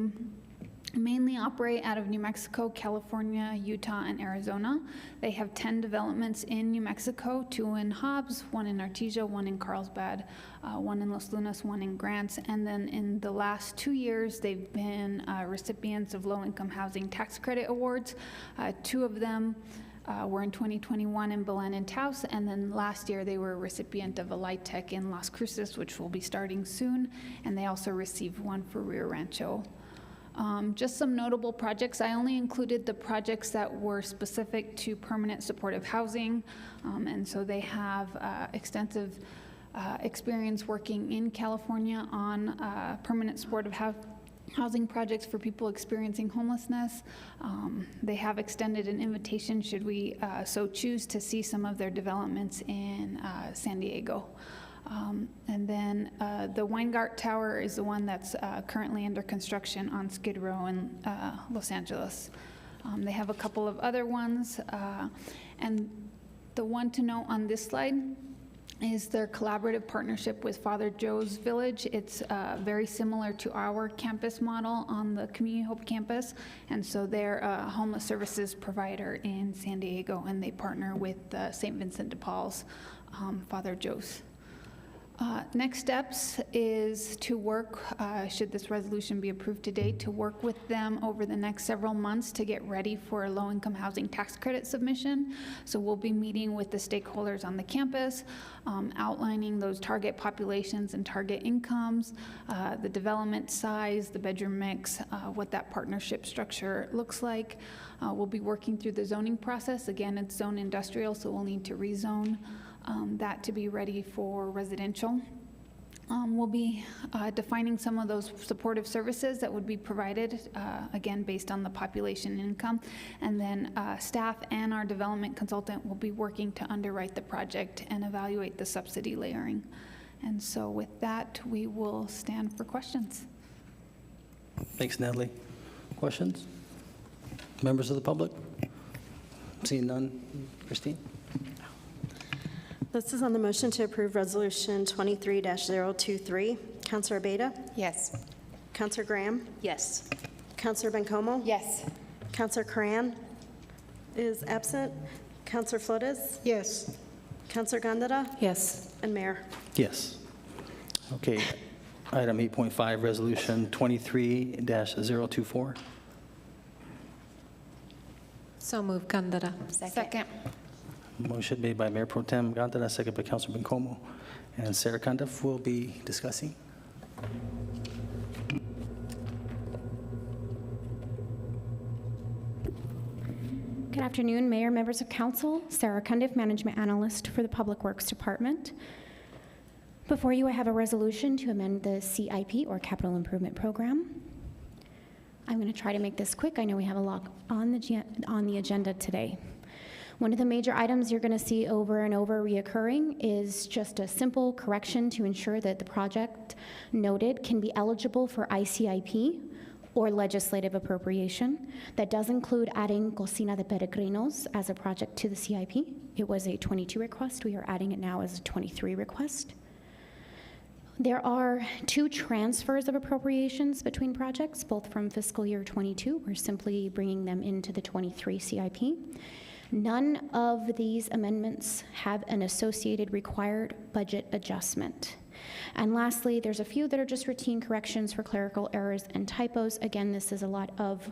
R: mainly operate out of New Mexico, California, Utah, and Arizona. They have 10 developments in New Mexico, 2 in Hobbs, 1 in Artesia, 1 in Carlsbad, 1 in Los Lunas, 1 in Grants. And then in the last 2 years, they've been recipients of low-income housing tax credit awards. 2 of them were in 2021 in Belen and Taos, and then last year they were a recipient of a Light Tech in Las Cruces, which will be starting soon, and they also received 1 for Rio Rancho. Just some notable projects. I only included the projects that were specific to permanent supportive housing, and so they have extensive experience working in California on permanent supportive housing projects for people experiencing homelessness. They have extended an invitation, should we so choose, to see some of their developments in San Diego. And then the Weingart Tower is the one that's currently under construction on Skid Row in Los Angeles. They have a couple of other ones. And the one to note on this slide is their collaborative partnership with Father Joe's Village. It's very similar to our campus model on the Community Hope campus. And so they're a homeless services provider in San Diego, and they partner with St. Vincent de Paul's Father Joe's. Next steps is to work, should this resolution be approved today, to work with them over the next several months to get ready for a low-income housing tax credit submission. So we'll be meeting with the stakeholders on the campus, outlining those target populations and target incomes, the development size, the bedroom mix, what that partnership structure looks like. We'll be working through the zoning process. Again, it's zone industrial, so we'll need to rezone that to be ready for residential. We'll be defining some of those supportive services that would be provided, again, based on the population and income. And then staff and our development consultant will be working to underwrite the project and evaluate the subsidy layering. And so with that, we will stand for questions.
A: Thanks, Natalie. Questions? Members of the public? Seeing none. Christine?
H: This is on the motion to approve Resolution 23-023. Councilor Abeda?
B: Yes.
H: Councilor Graham?
U: Yes.
H: Councilor Bencomo?
B: Yes.
H: Councilor Coran is absent. Councilor Flores?
E: Yes.
H: Councilor Gondara?
B: Yes.
H: And Mayor?
A: Yes. Okay. Item 8.5, Resolution 23-024.
P: So move, Gandara.
D: Second.
A: Motion made by Mayor Pro Tem Gandara, second by Councilor Bencomo. And Sarah Cundiff will be discussing.
S: Good afternoon, Mayor, members of council. Sarah Cundiff, Management Analyst for the Public Works Department. Before you, I have a resolution to amend the CIP, or Capital Improvement Program. I'm going to try to make this quick. I know we have a lot on the agenda today. One of the major items you're going to see over and over reoccurring is just a simple correction to ensure that the project noted can be eligible for ICIP, or legislative appropriation. That does include adding Cocina de Peregrinos as a project to the CIP. It was a 22 request. We are adding it now as a 23 request. There are 2 transfers of appropriations between projects, both from fiscal year 22. We're simply bringing them into the 23 CIP. None of these amendments have an associated required budget adjustment. And lastly, there's a few that are just routine corrections for clerical errors and typos. Again, this is a lot of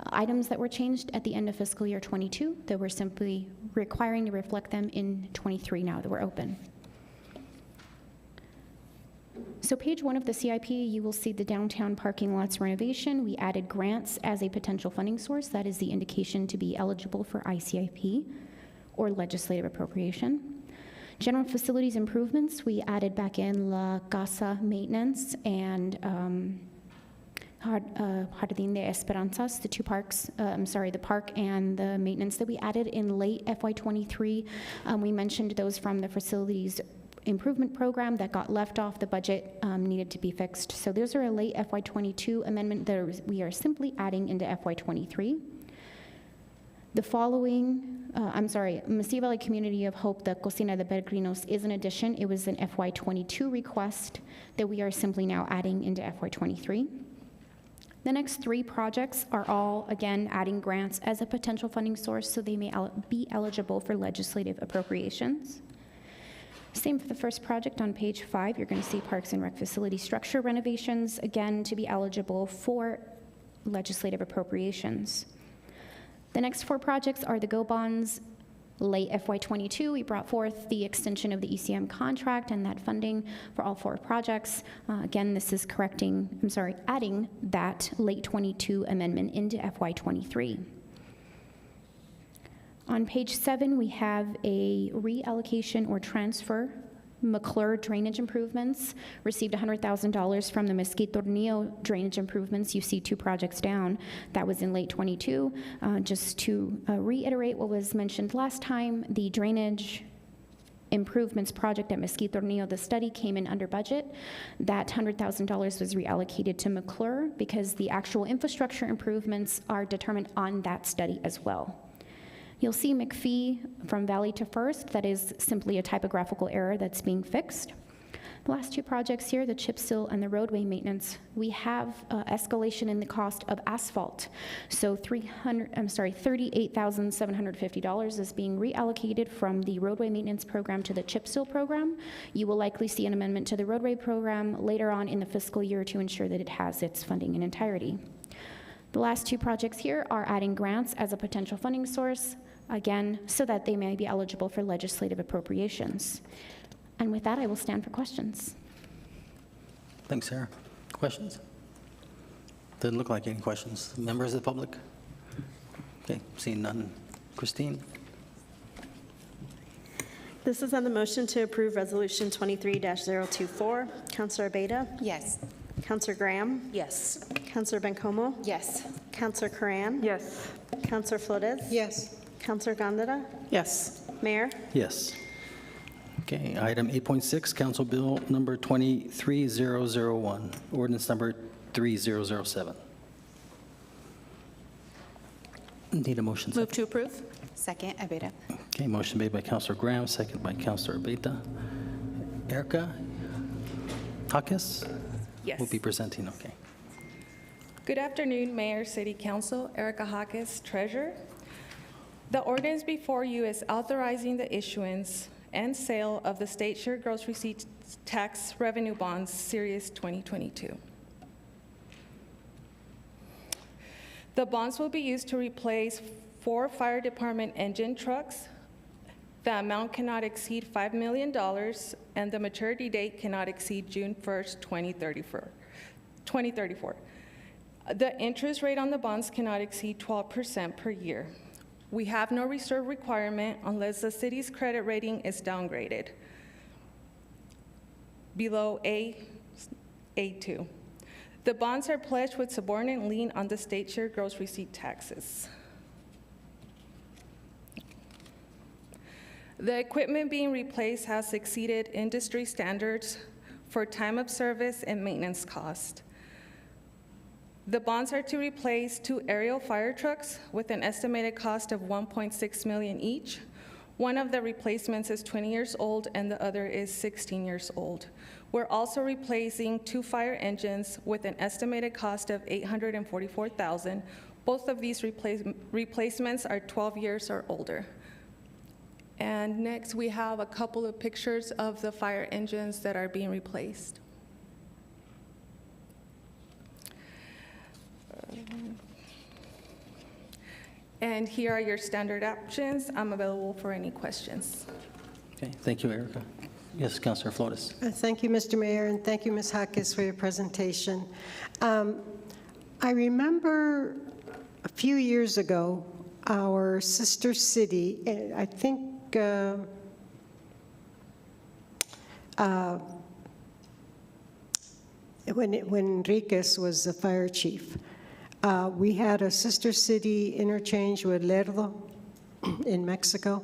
S: items that were changed at the end of fiscal year 22 that we're simply requiring to reflect them in 23 now that we're open. So page 1 of the CIP, you will see the downtown parking lots renovation. We added grants as a potential funding source. That is the indication to be eligible for ICIP or legislative appropriation. General facilities improvements, we added back in La Casa maintenance and Jardín de Esperanzas, the 2 parks, the park and the maintenance that we added in late FY23. We mentioned those from the facilities improvement program that got left off the budget, needed to be fixed. So those are a late FY22 amendment that we are simply adding into FY23. The following, Mesilla Valley Community of Hope, the Cocina de Peregrinos is an addition. It was an FY22 request that we are simply now adding into FY23. The next 3 projects are all, again, adding grants as a potential funding source so they may be eligible for legislative appropriations. Same for the first project on page 5. You're going to see Parks and Rec facility structure renovations, again, to be eligible for legislative appropriations. The next 4 projects are the GO bonds. Late FY22, we brought forth the extension of the ECM contract and that funding for all 4 projects. Again, this is adding that late 22 amendment into FY23. On page 7, we have a reallocation or transfer. McClure drainage improvements received $100,000 from the Mesquite Tornillo drainage improvements. You see 2 projects down. That was in late 22. Just to reiterate what was mentioned last time, the drainage improvements project at Mesquite Tornillo, the study came in under budget. That $100,000 was reallocated to McClure because the actual infrastructure improvements are determined on that study as well. You'll see McPhee from Valley to First. That is simply a typographical error that's being fixed. The last 2 projects here, the chip seal and the roadway maintenance, we have escalation in the cost of asphalt. So $38,750 is being reallocated from the roadway maintenance program to the chip seal program. You will likely see an amendment to the roadway program later on in the fiscal year to ensure that it has its funding in entirety. The last 2 projects here are adding grants as a potential funding source, again, so that they may be eligible for legislative appropriations. And with that, I will stand for questions.
A: Thanks, Sarah. Questions? Doesn't look like any questions. Members of the public? Okay, seeing none. Christine?
H: This is on the motion to approve Resolution 23-024. Councilor Beta?
B: Yes.
H: Councilor Graham?
B: Yes.
H: Councilor Bencomo?
B: Yes.
H: Councilor Curran?
P: Yes.
H: Councilor Flores?
P: Yes.
H: Councilor Gandara?
P: Yes.
H: Mayor?
A: Yes. Okay, item 8.6, Council Bill number 23001, ordinance number 3007. Need a motion.
B: Move to approve. Second, Abeta.
A: Okay, motion made by Councilor Graham, second by Councilor Abeta. Erica Hakis?
W: Yes.
A: Will be presenting, okay.
W: Good afternoon, Mayor, City Council. Erica Hakis, Treasurer. The ordinance before you is authorizing the issuance and sale of the state share gross receipts tax revenue bonds, Series 2022. The bonds will be used to replace 4 fire department engine trucks. The amount cannot exceed $5 million, and the maturity date cannot exceed June 1st, 2034. The interest rate on the bonds cannot exceed 12% per year. We have no reserve requirement unless the city's credit rating is downgraded below A2. The bonds are pledged with subordinate lien on the state share gross receipt taxes. The equipment being replaced has exceeded industry standards for time of service and maintenance cost. The bonds are to replace 2 aerial fire trucks with an estimated cost of $1.6 million each. One of the replacements is 20 years old and the other is 16 years old. We're also replacing 2 fire engines with an estimated cost of $844,000. Both of these replacements are 12 years or older. And next, we have a couple of pictures of the fire engines that are being replaced. And here are your standard options. I'm available for any questions.
A: Okay, thank you, Erica. Yes, Councilor Flores.
E: Thank you, Mr. Mayor, and thank you, Ms. Hackes, for your presentation. I remember a few years ago, our sister city, I think when Enriquez was the fire chief, we had a sister city interchange with Lerdo in Mexico,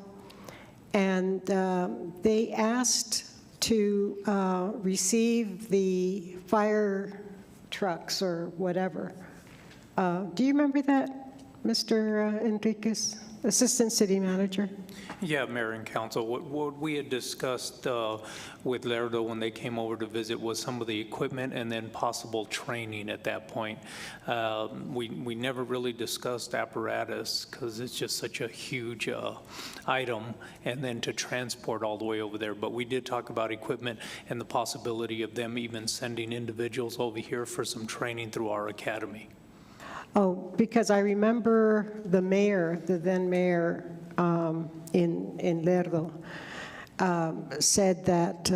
E: and they asked to receive the fire trucks or whatever. Do you remember that, Mr. Enriquez, Assistant City Manager?
F: Yeah, Mayor and Council, what we had discussed with Lerdo when they came over to visit was some of the equipment and then possible training at that point. We never really discussed apparatus because it's just such a huge item, and then to transport all the way over there. But we did talk about equipment and the possibility of them even sending individuals over here for some training through our academy.
E: Oh, because I remember the mayor, the then mayor in Lerdo, said that,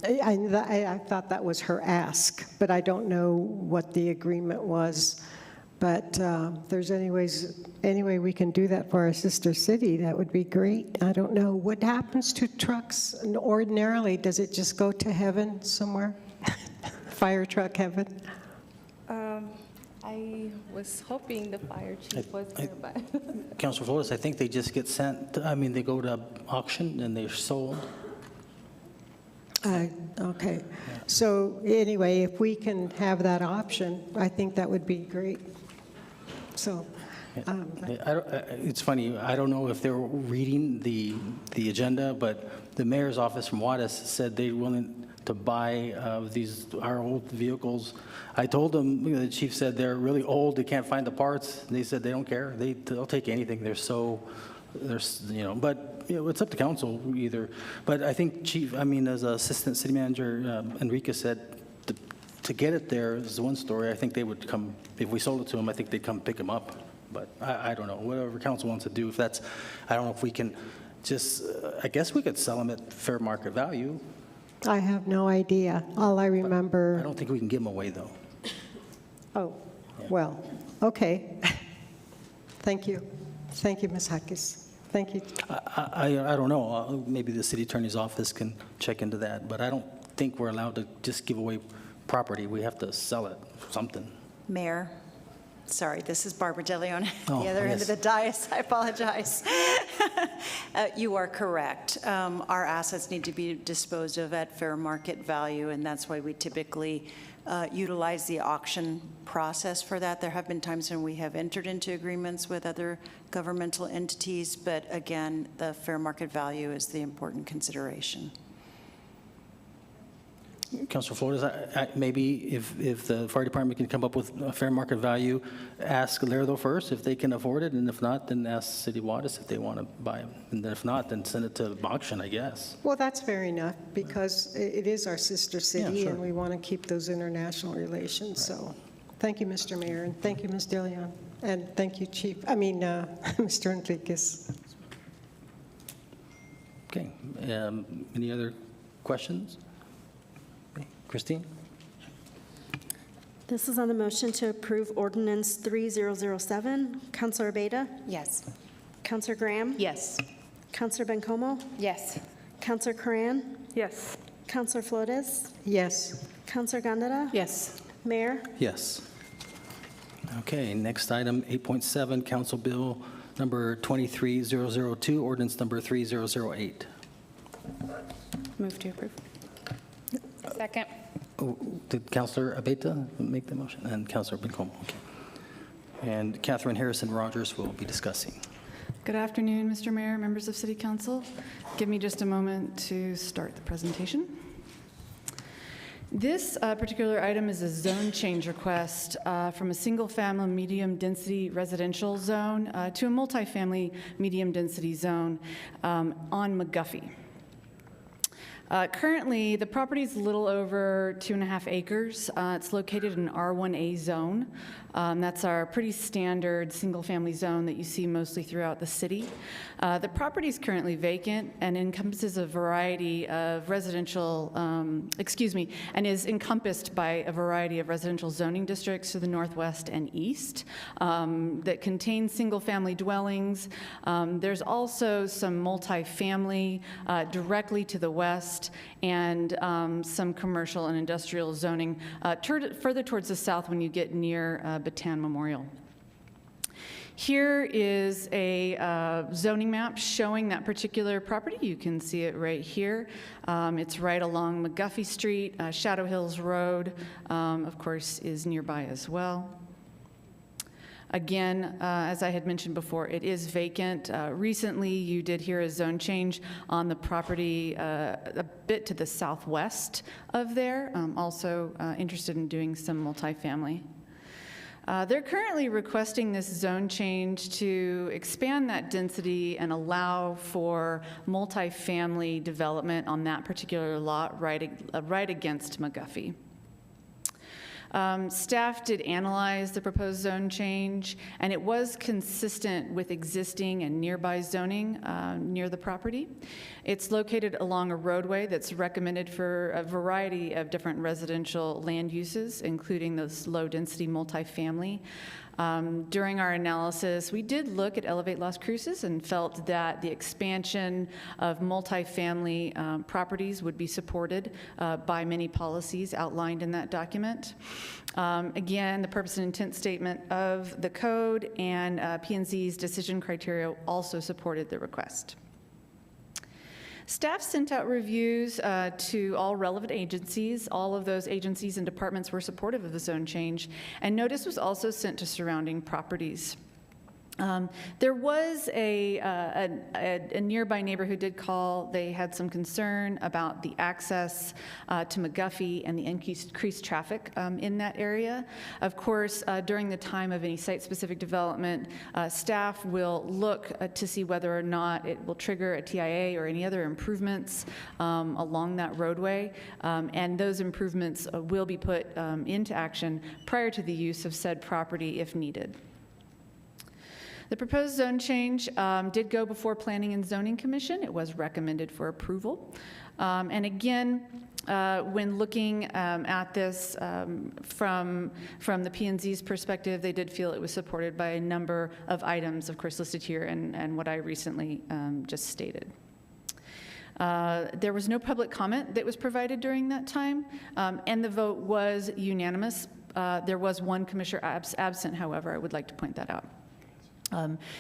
E: I thought that was her ask, but I don't know what the agreement was. But if there's any way we can do that for our sister city, that would be great. I don't know. What happens to trucks ordinarily? Does it just go to heaven somewhere? Fire truck heaven?
W: I was hoping the fire chief was there, but.
A: Councilor Flores, I think they just get sent, they go to auction and they're sold.
E: Okay. So anyway, if we can have that option, I think that would be great. So.
A: It's funny, I don't know if they're reading the agenda, but the mayor's office from Juarez said they're willing to buy our old vehicles. I told them, the chief said they're really old, they can't find the parts. They said they don't care, they'll take anything. But it's up to council either. But I think Chief, as Assistant City Manager Enriquez said, to get it there is one story. I think they would come, if we sold it to them, I think they'd come pick them up. But I don't know, whatever council wants to do, if that's, I don't know if we can just, I guess we could sell them at fair market value.
E: I have no idea. All I remember.
A: I don't think we can give them away, though.
E: Oh, well, okay. Thank you. Thank you, Ms. Hackes. Thank you.
A: I don't know. Maybe the city attorney's office can check into that, but I don't think we're allowed to just give away property. We have to sell it for something.
T: Mayor, sorry, this is Barbara DeLeon,
A: Oh,
T: the other end
A: yes.
T: of the dais. I apologize. You are correct. Our assets need to be disposed of at fair market value, and that's why we typically utilize the auction process for that. There have been times when we have entered into agreements with other governmental entities, but again, the fair market value is the important consideration.
A: Councilor Flores, maybe if the fire department can come up with a fair market value, ask Lerdo first if they can afford it, and if not, then ask City Juarez if they want to buy it. And if not, then send it to auction, I guess.
E: Well, that's fair enough, because it is our sister city,
A: sure.
E: and we want to keep those international relations. So thank you, Mr. Mayor, and thank you, Ms. De Leon, and thank you, Mr. Enriquez.
A: Okay, any other questions? Okay. Christine?
H: This is on the motion to approve Ordinance 3007. Counselor Abeyta?
B: Yes.
H: Counselor Graham?
U: Yes.
H: Counselor Bencomo?
D: Yes.
H: Counselor Curran?
W: Yes.
H: Counselor Flores?
E: Yes.
H: Counselor Gandara?
D: Yes.
H: Mayor?
A: Yes. Okay, next item, 8.7, Council Bill number 23002, ordinance number 3008.
D: Move to approve. Second.
A: Oh, did Councilor Abeyta make the motion? And Councilor Bencomo, okay. And Catherine Harrison Rogers will be discussing.
G: Good afternoon, Mr. Mayor, members of City Council. Give me just a moment to start the presentation. This particular item is a zone change request from a single-family medium-density residential zone to a multifamily medium-density zone on McGuffey. Currently, the property is a little over 2.5 acres. It's located in R1A zone. That's our pretty standard single-family zone that you see mostly throughout the city. The property is currently vacant and encompasses a variety of residential, and is encompassed by a variety of residential zoning districts to the northwest and east that contain single-family dwellings. There's also some multifamily directly to the west, and some commercial and industrial zoning further towards the south when you get near Bataan Memorial. Here is a zoning map showing that particular property. You can see it right here. It's right along McGuffey Street. Shadow Hills Road, of course, is nearby as well. Again, as I had mentioned before, it is vacant. Recently, you did hear a zone change on the property a bit to the southwest of there. Also interested in doing some multifamily. They're currently requesting this zone change to expand that density and allow for multifamily development on that particular lot right against McGuffey. Staff did analyze the proposed zone change, and it was consistent with existing and nearby zoning near the property. It's located along a roadway that's recommended for a variety of different residential land uses, including those low-density multifamily. During our analysis, we did look at Elevate Las Cruces and felt that the expansion of multifamily properties would be supported by many policies outlined in that document. Again, the purpose and intent statement of the code and P&Z's decision criteria also supported the request. Staff sent out reviews to all relevant agencies. All of those agencies and departments were supportive of the zone change, and notice was also sent to surrounding properties. There was a nearby neighbor who did call. They had some concern about the access to McGuffey and the increased traffic in that area. Of course, during the time of any site-specific development, staff will look to see whether or not it will trigger a TIA or any other improvements along that roadway, and those improvements will be put into action prior to the use of said property if needed. The proposed zone change did go before Planning and Zoning Commission. It was recommended for approval. And again, when looking at this from the P&Z's perspective, they did feel it was supported by a number of items, of course, listed here and what I recently just stated. There was no public comment that was provided during that time, and the vote was unanimous. There was one commissioner absent, however. I would like to point that out.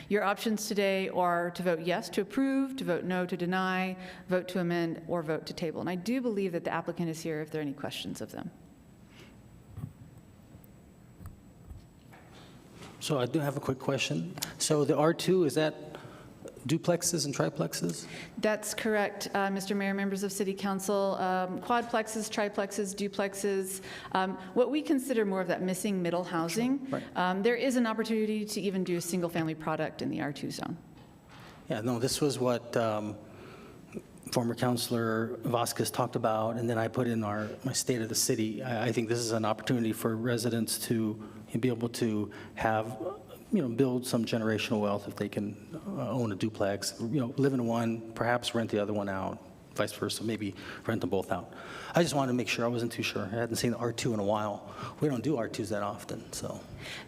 G: Your options today are to vote yes to approve, to vote no to deny, vote to amend, or vote to table. And I do believe that the applicant is here if there are any questions of them.
A: So I do have a quick question. So the R2, is that duplexes and triplexes?
G: That's correct, Mr. Mayor, members of City Council. Quadplexes, triplexes, duplexes, what we consider more of that missing middle housing.
A: Right.
G: There is an opportunity to even do a single-family product in the R2 zone.
A: Yeah, no, this was what former Councilor Vasquez talked about, and then I put in my State of the City. I think this is an opportunity for residents to be able to have, build some generational wealth if they can own a duplex, live in one, perhaps rent the other one out, vice versa, maybe rent them both out. I just wanted to make sure. I wasn't too sure. I hadn't seen the R2 in a while. We don't do R2s that often, so.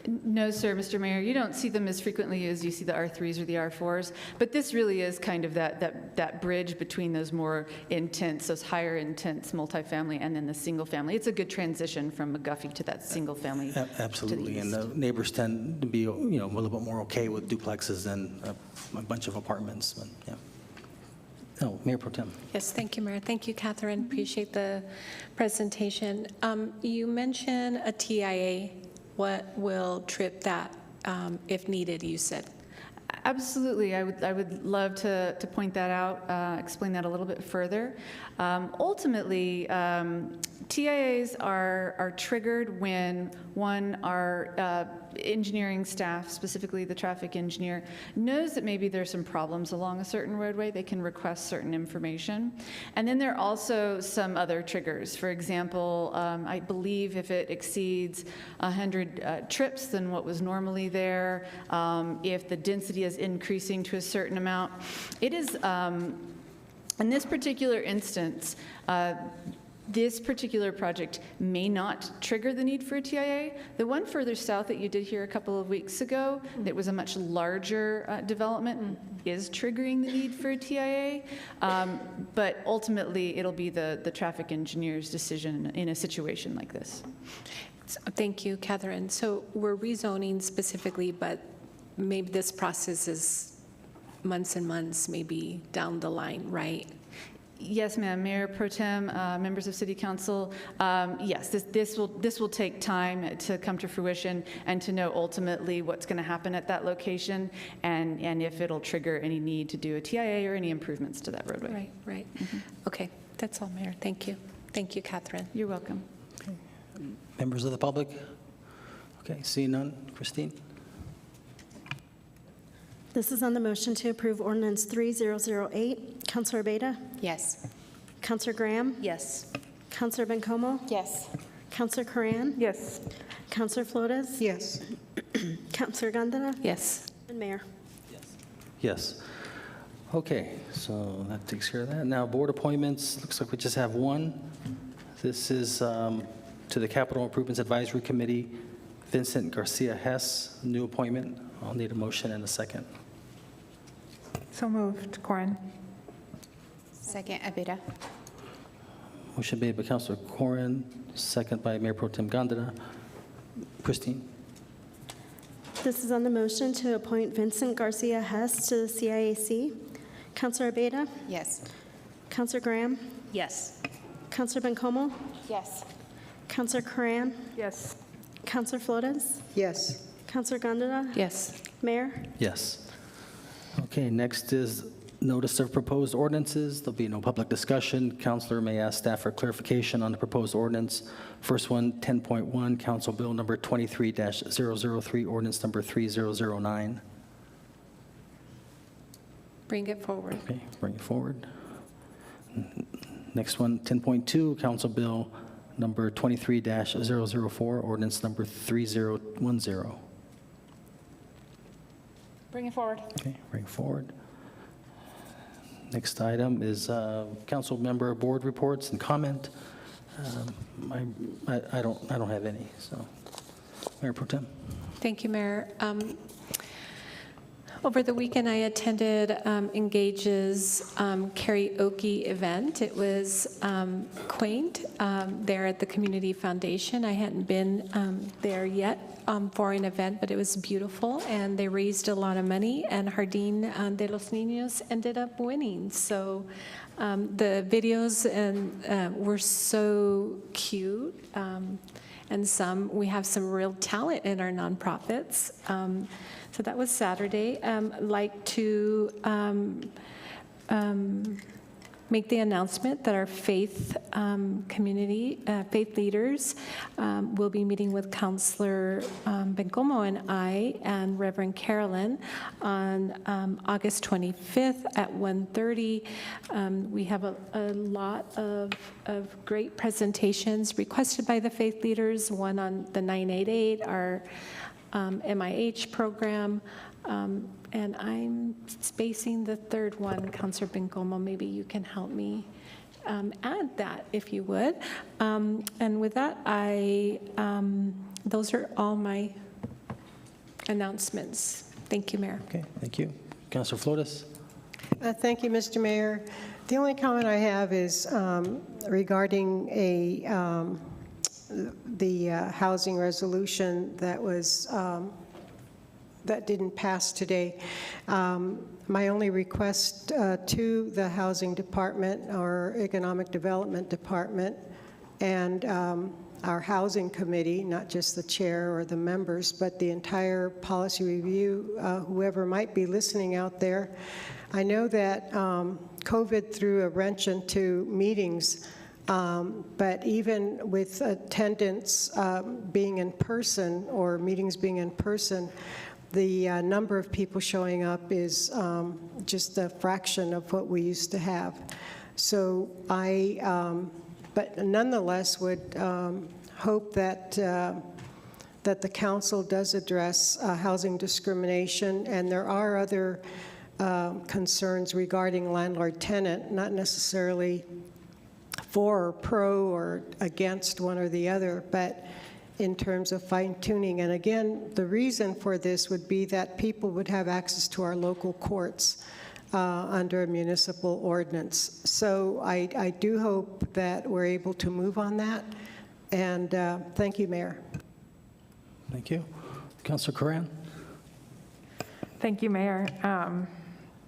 G: No, sir, Mr. Mayor, you don't see them as frequently as you see the R3s or the R4s, but this really is kind of that bridge between those more intense, those higher intense multifamily and then the single family. It's a good transition from McGuffey to that single family.
A: Absolutely, and the neighbors tend to be, a little bit more okay with duplexes than a bunch of apartments, but yeah. Oh, Mayor Pro Tem.
P: Yes, thank you, Mayor. Thank you, Catherine. Appreciate the presentation. You mentioned a TIA. What will trip that if needed, you said?
G: Absolutely. I would love to point that out, explain that a little bit further. Ultimately, TIAs are triggered when, one, our engineering staff, specifically the traffic engineer, knows that maybe there's some problems along a certain roadway. They can request certain information. And then there are also some other triggers. For example, I believe if it exceeds 100 trips than what was normally there, if the density is increasing to a certain amount, it is, in this particular instance, this particular project may not trigger the need for a TIA. The one further south that you did here a couple of weeks ago, that was a much larger development, is triggering the need for a TIA. But ultimately, it'll be the traffic engineer's decision in a situation like this.
P: Thank you, Catherine. So we're rezoning specifically, but maybe this process is months and months maybe down the line, right?
G: Yes, ma'am. Mayor Pro Tem, members of City Council, yes, this will take time to come to fruition and to know ultimately what's going to happen at that location and if it'll trigger any need to do a TIA or any improvements to that roadway.
P: Right. Okay, that's all, Mayor. Thank you. Thank you, Catherine.
G: You're welcome.
A: Members of the public? Okay, seeing none. Christine?
I: This is on the motion to approve Ordinance 3008. Councilor Beta?
B: Yes.
I: Councilor Graham?
B: Yes.
I: Councilor Bencomo?
B: Yes.
I: Councilor Coran?
G: Yes.
I: Councilor Flores?
E: Yes.
I: Councilor Gondara?
P: Yes.
I: And Mayor?
A: Yes. Okay, so that takes care of that. Now, board appointments, looks like we just have one. This is to the Capital Improvements Advisory Committee, Vincent Garcia Hess, new appointment. I'll need a motion and a second.
O: So moved. Corin.
B: Second, Abita.
A: Motion made by Councilor Corin, second by Mayor Pro Tem Gondara. Christine?
I: This is on the motion to appoint Vincent Garcia Hess to the CIAC. Councilor Beta?
B: Yes.
I: Councilor Graham?
B: Yes.
I: Councilor Bencomo?
B: Yes.
I: Councilor Coran?
G: Yes.
I: Councilor Flores?
E: Yes.
I: Councilor Gondara?
P: Yes.
I: Mayor?
A: Yes. Okay, next is notice of proposed ordinances. There'll be no public discussion. Councilor may ask staff for clarification on the proposed ordinance. First one, 10.1, Council Bill number 23-003, ordinance number 3009.
P: Bring it forward.
A: Okay, bring it forward. Next one, 10.2, Council Bill number 23-004, ordinance number 3010.
G: Bring it forward.
A: Okay, bring it forward. Next item is council member board reports and comment. I don't have any, so. Mayor Pro Tem.
P: Thank you, Mayor. Over the weekend, I attended Engage's karaoke event. It was quaint there at the Community Foundation. I hadn't been there yet for an event, but it was beautiful, and they raised a lot of money, and Jardín de los Niños ended up winning. So the videos were so cute, and we have some real talent in our nonprofits. So that was Saturday. Like to make the announcement that our faith community, faith leaders will be meeting with Counselor Bencomo and I and Reverend Carolyn on August 25th at 1:30. We have a lot of great presentations requested by the faith leaders, one on the 988, our MIH program, and I'm spacing the third one. Counselor Bencomo, maybe you can help me add that, if you would. And with that, those are all my announcements. Thank you, Mayor.
A: Okay, thank you. Councilor Flores?
E: Thank you, Mr. Mayor. The only comment I have is regarding the housing resolution that was that didn't pass today. My only request to the Housing Department or Economic Development Department and our Housing Committee, not just the chair or the members, but the entire policy review, whoever might be listening out there. I know that COVID threw a wrench into meetings, but even with attendance being in person or meetings being in person, the number of people showing up is just a fraction of what we used to have. So but nonetheless would hope that the council does address housing discrimination, and there are other concerns regarding landlord-tenant, not necessarily for or pro or against one or the other, but in terms of fine-tuning. And again, the reason for this would be that people would have access to our local courts under a municipal ordinance. So I do hope that we're able to move on that. And thank you, Mayor.
A: Thank you. Councilor Coran?
J: Thank you, Mayor,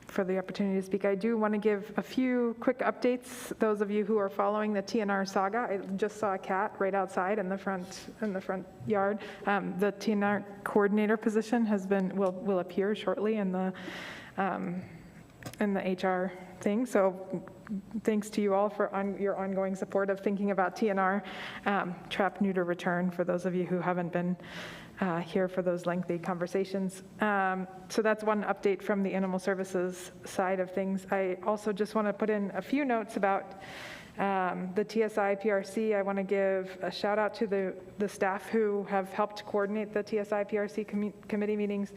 J: for the opportunity to speak. I do want to give a few quick updates. Those of you who are following the TNR saga, I just saw a cat right outside in the front yard. The TNR coordinator position will appear shortly in the HR thing. So thanks to you all for your ongoing support of thinking about TNR, trap, neuter, return, for those of you who haven't been here for those lengthy conversations. So that's one update from the animal services side of things. I also just want to put in a few notes about the TSI PRC. I want to give a shout out to the staff who have helped coordinate the TSI PRC committee meetings.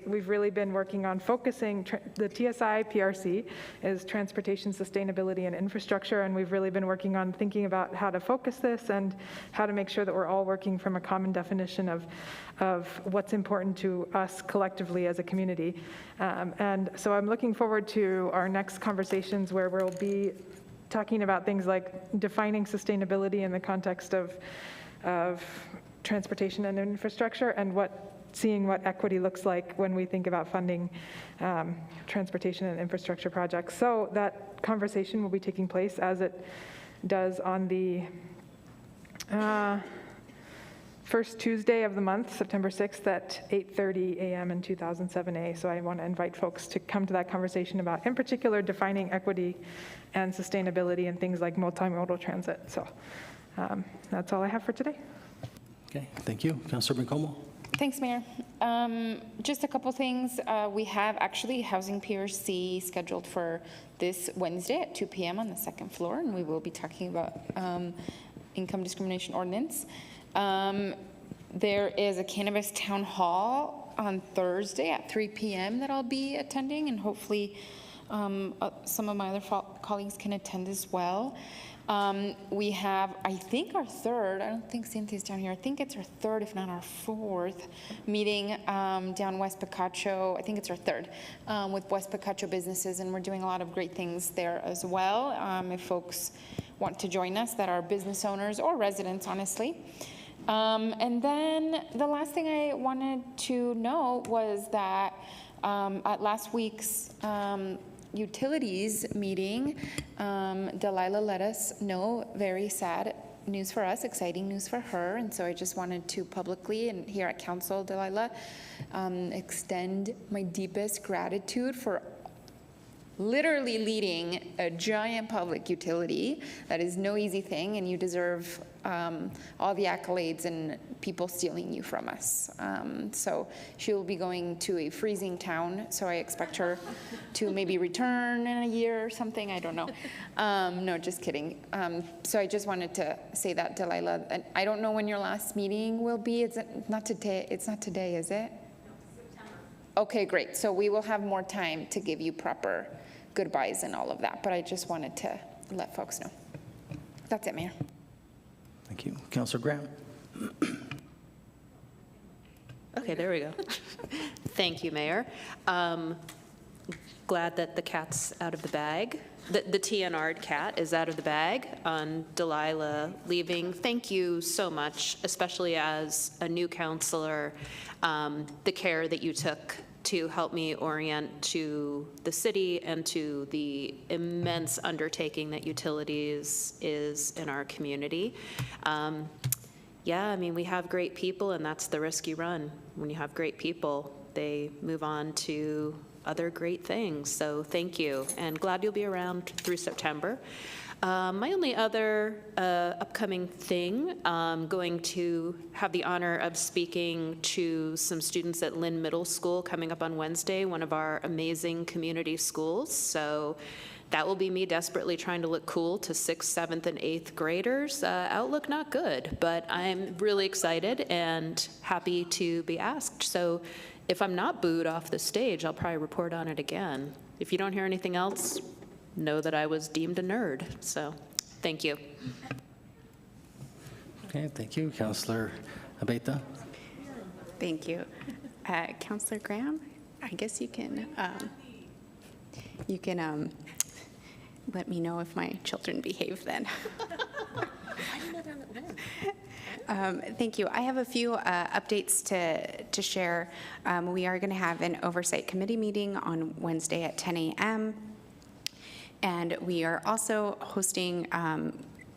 J: We've really been working on focusing, the TSI PRC is transportation, sustainability, and infrastructure, and we've really been working on thinking about how to focus this and how to make sure that we're all working from a common definition of what's important to us collectively as a community. And so I'm looking forward to our next conversations where we'll be talking about things like defining sustainability in the context of transportation and infrastructure, and seeing what equity looks like when we think about funding transportation and infrastructure projects. So that conversation will be taking place as it does on the first Tuesday of the month, September 6th at 8:30 a.m. in 2007A. So I want to invite folks to come to that conversation about, in particular, defining equity and sustainability and things like multimodal transit. So that's all I have for today.
A: Okay, thank you. Councilor Bencomo?
D: Thanks, Mayor. Just a couple things. We have actually Housing PRC scheduled for this Wednesday at 2 p.m. on the second floor, and we will be talking about income discrimination ordinance. There is a cannabis town hall on Thursday at 3 p.m. that I'll be attending, and hopefully some of my other colleagues can attend as well. We have, I think, our third, I don't think Cynthia's down here, I think it's our third, if not our fourth, meeting down West Picacho. I think it's our third with West Picacho businesses, and we're doing a lot of great things there as well. If folks want to join us that are business owners or residents, honestly. And then the last thing I wanted to know was that at last week's utilities meeting, Delilah let us know, very sad news for us, exciting news for her, and so I just wanted to publicly, and here at Council, Delilah, extend my deepest gratitude for literally leading a giant public utility. That is no easy thing, and you deserve all the accolades and people stealing you from us. So she will be going to a freezing town, so I expect her to maybe return in a year or something, I don't know. No, just kidding. So I just wanted to say that, Delilah. And I don't know when your last meeting will be. It's not today, is it? Okay, great. So we will have more time to give you proper goodbyes and all of that, but I just wanted to let folks know. That's it, Mayor.
A: Thank you. Councilor Graham.
U: Okay, there we go. Thank you, Mayor. Glad that the cat's out of the bag. The TNR'd cat is out of the bag on Delilah leaving. Thank you so much, especially as a new counselor, the care that you took to help me orient to the city and to the immense undertaking that utilities is in our community. Yeah, I mean, we have great people, and that's the risk you run. When you have great people, they move on to other great things. So thank you, and glad you'll be around through September. My only other upcoming thing, I'm going to have the honor of speaking to some students at Lynn Middle School coming up on Wednesday, one of our amazing community schools. So that will be me desperately trying to look cool to 6th, 7th, and 8th graders. Outlook not good, but I'm really excited and happy to be asked. So if I'm not booed off the stage, I'll probably report on it again. If you don't hear anything else, know that I was deemed a nerd. So thank you.
A: Okay, thank you. Councilor Abeyta.
B: Thank you. Councilor Graham, I guess you can let me know if my children behave then. Thank you. I have a few updates to share. We are going to have an oversight committee meeting on Wednesday at 10 a.m. And we are also hosting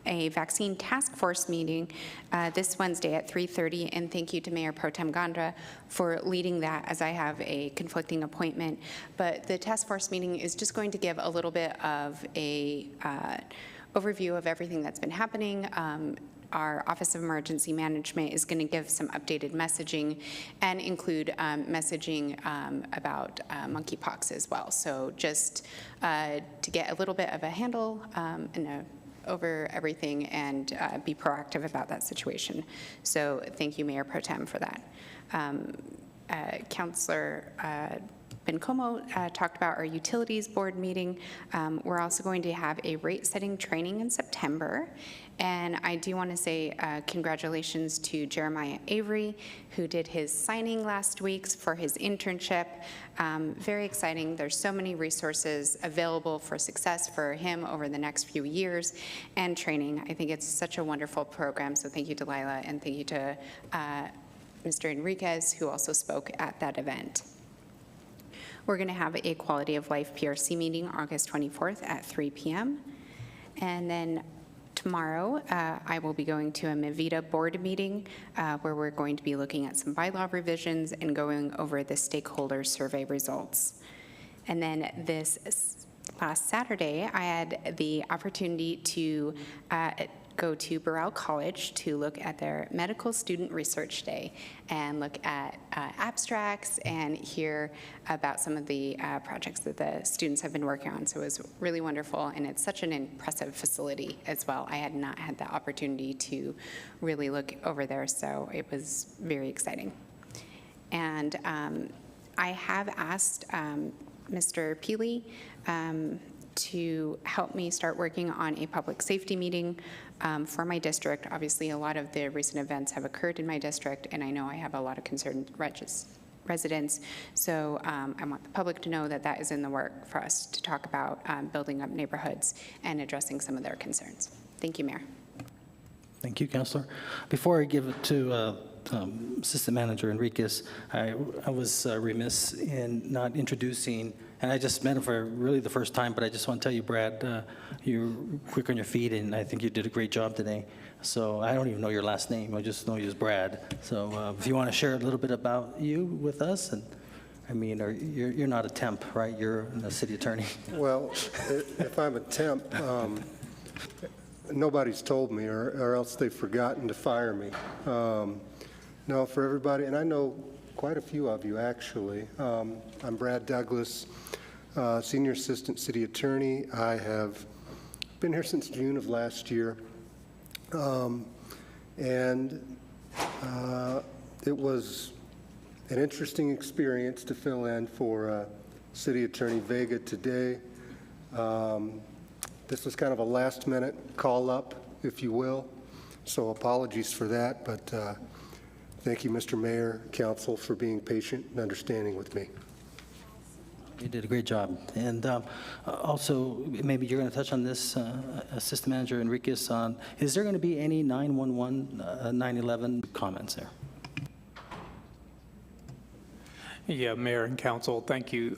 B: a vaccine task force meeting this Wednesday at 3:30. And thank you to Mayor Pro Tem Gondra for leading that, as I have a conflicting appointment. But the task force meeting is just going to give a little bit of a overview of everything that's been happening. Our Office of Emergency Management is going to give some updated messaging and include messaging about monkeypox as well. So just to get a little bit of a handle over everything and be proactive about that situation. So thank you, Mayor Pro Tem, for that. Councilor Bencomo talked about our utilities board meeting. We're also going to have a rate setting training in September. And I do want to say congratulations to Jeremiah Avery, who did his signing last week for his internship. Very exciting. There's so many resources available for success for him over the next few years and training. I think it's such a wonderful program. So thank you, Delilah, and thank you to Mr. Enriquez, who also spoke at that event. We're going to have a quality of life PRC meeting August 24th at 3 p.m. And then tomorrow, I will be going to a MVITA board meeting where we're going to be looking at some bylaw revisions and going over the stakeholder survey results. And then this last Saturday, I had the opportunity to go to Burrell College to look at their Medical Student Research Day and look at abstracts and hear about some of the projects that the students have been working on. So it was really wonderful, and it's such an impressive facility as well. I had not had the opportunity to really look over there, so it was very exciting. And I have asked Mr. Peely to help me start working on a public safety meeting for my district. Obviously, a lot of the recent events have occurred in my district, and I know I have a lot of concerned residents. So I want the public to know that that is in the work for us to talk about building up neighborhoods and addressing some of their concerns. Thank you, Mayor.
A: Thank you, Councilor. Before I give it to Assistant Manager Enriquez, I was remiss in not introducing, and I just met him for really the first time, but I just want to tell you, Brad, you're quick on your feet, and I think you did a great job today. So I don't even know your last name. I just know you as Brad. So if you want to share a little bit about you with us, and I mean, you're not a temp, right? You're a city attorney.
K: Well, if I'm a temp, nobody's told me, or else they've forgotten to fire me. No, for everybody, and I know quite a few of you, actually. I'm Brad Douglas, Senior Assistant City Attorney. I have been here since June of last year. And it was an interesting experience to fill in for City Attorney Vega today. This was kind of a last-minute call-up, if you will, so apologies for that, but thank you, Mr. Mayor, Council, for being patient and understanding with me.
A: You did a great job. And also, maybe you're going to touch on this, Assistant Manager Enriquez, on, is there going to be any 911, 911 comments there?
F: Yeah, Mayor and Council, thank you.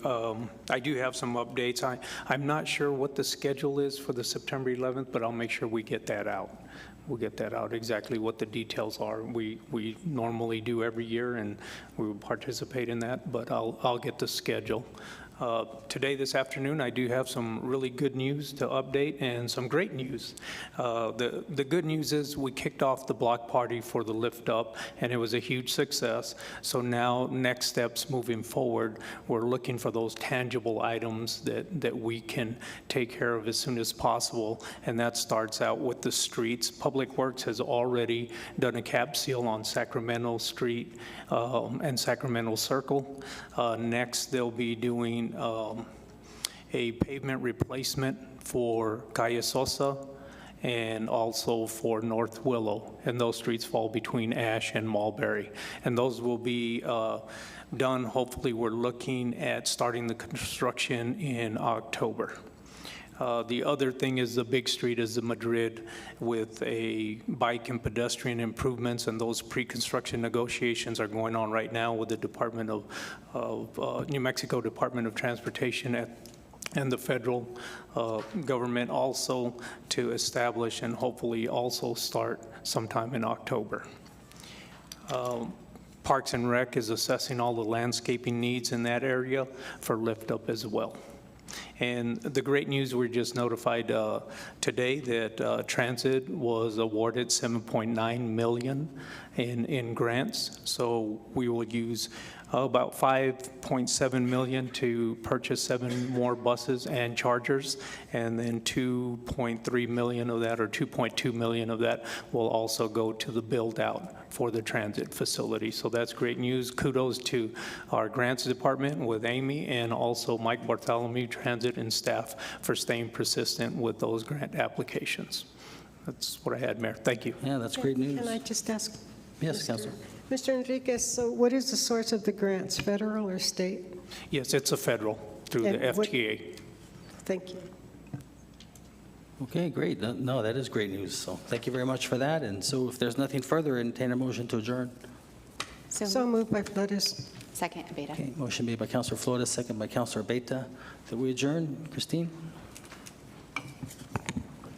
F: I do have some updates. I'm not sure what the schedule is for the September 11th, but I'll make sure we get that out. We'll get that out, exactly what the details are. We normally do every year, and we will participate in that, but I'll get the schedule. Today, this afternoon, I do have some really good news to update and some great news. The good news is we kicked off the block party for the Lift Up, and it was a huge success. So now, next steps moving forward, we're looking for those tangible items that we can take care of as soon as possible, and that starts out with the streets. Public Works has already done a cap seal on Sacramento Street and Sacramento Circle. Next, they'll be doing a pavement replacement for Calle Sosa and also for North Willow, and those streets fall between Ash and Mulberry. And those will be done, hopefully we're looking at starting the construction in October. The other thing is the big street is the Madrid with a bike and pedestrian improvements, and those pre-construction negotiations are going on right now with the Department of New Mexico Department of Transportation and the federal government also to establish and hopefully also start sometime in October. Parks and Rec is assessing all the landscaping needs in that area for Lift Up as well. And the great news, we're just notified today that Transit was awarded $7.9 million in grants. So we will use about $5.7 million to purchase 7 more buses and chargers, and then $2.3 million of that, or $2.2 million of that, will also go to the build-out for the transit facility. So that's great news. Kudos to our grants department with Amy, and also Mike Bartholomew, transit and staff, for staying persistent with those grant applications. That's what I had, Mayor. Thank you.
A: Yeah, that's great news.
E: Can I just ask?
A: Yes, Councilor.
E: Mr. Enriquez, so what is the source of the grants, federal or state?
F: Yes, it's a federal through the FTA.
E: Thank you.
A: Okay, great. No, that is great news. So thank you very much for that. And so if there's nothing further, entertain a motion to adjourn.
E: So moved by Flores.
B: Second, Beta.
A: Okay, motion made by Councilor Flores, second by Councilor Beta. That we adjourn. Christine?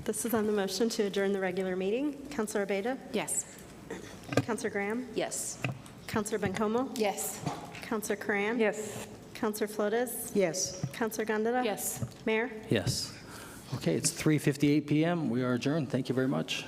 I: This is on the motion to adjourn the regular meeting. Councilor Beta?
B: Yes.
I: Councilor Graham?
U: Yes.
I: Councilor Bencomo?
B: Yes.
I: Councilor Cran?
J: Yes.
I: Councilor Flores?
E: Yes.
I: Councilor Gondeta?
B: Yes.
I: Mayor?
A: Yes. Okay, it's 3:58 p.m. We are adjourned. Thank you very much.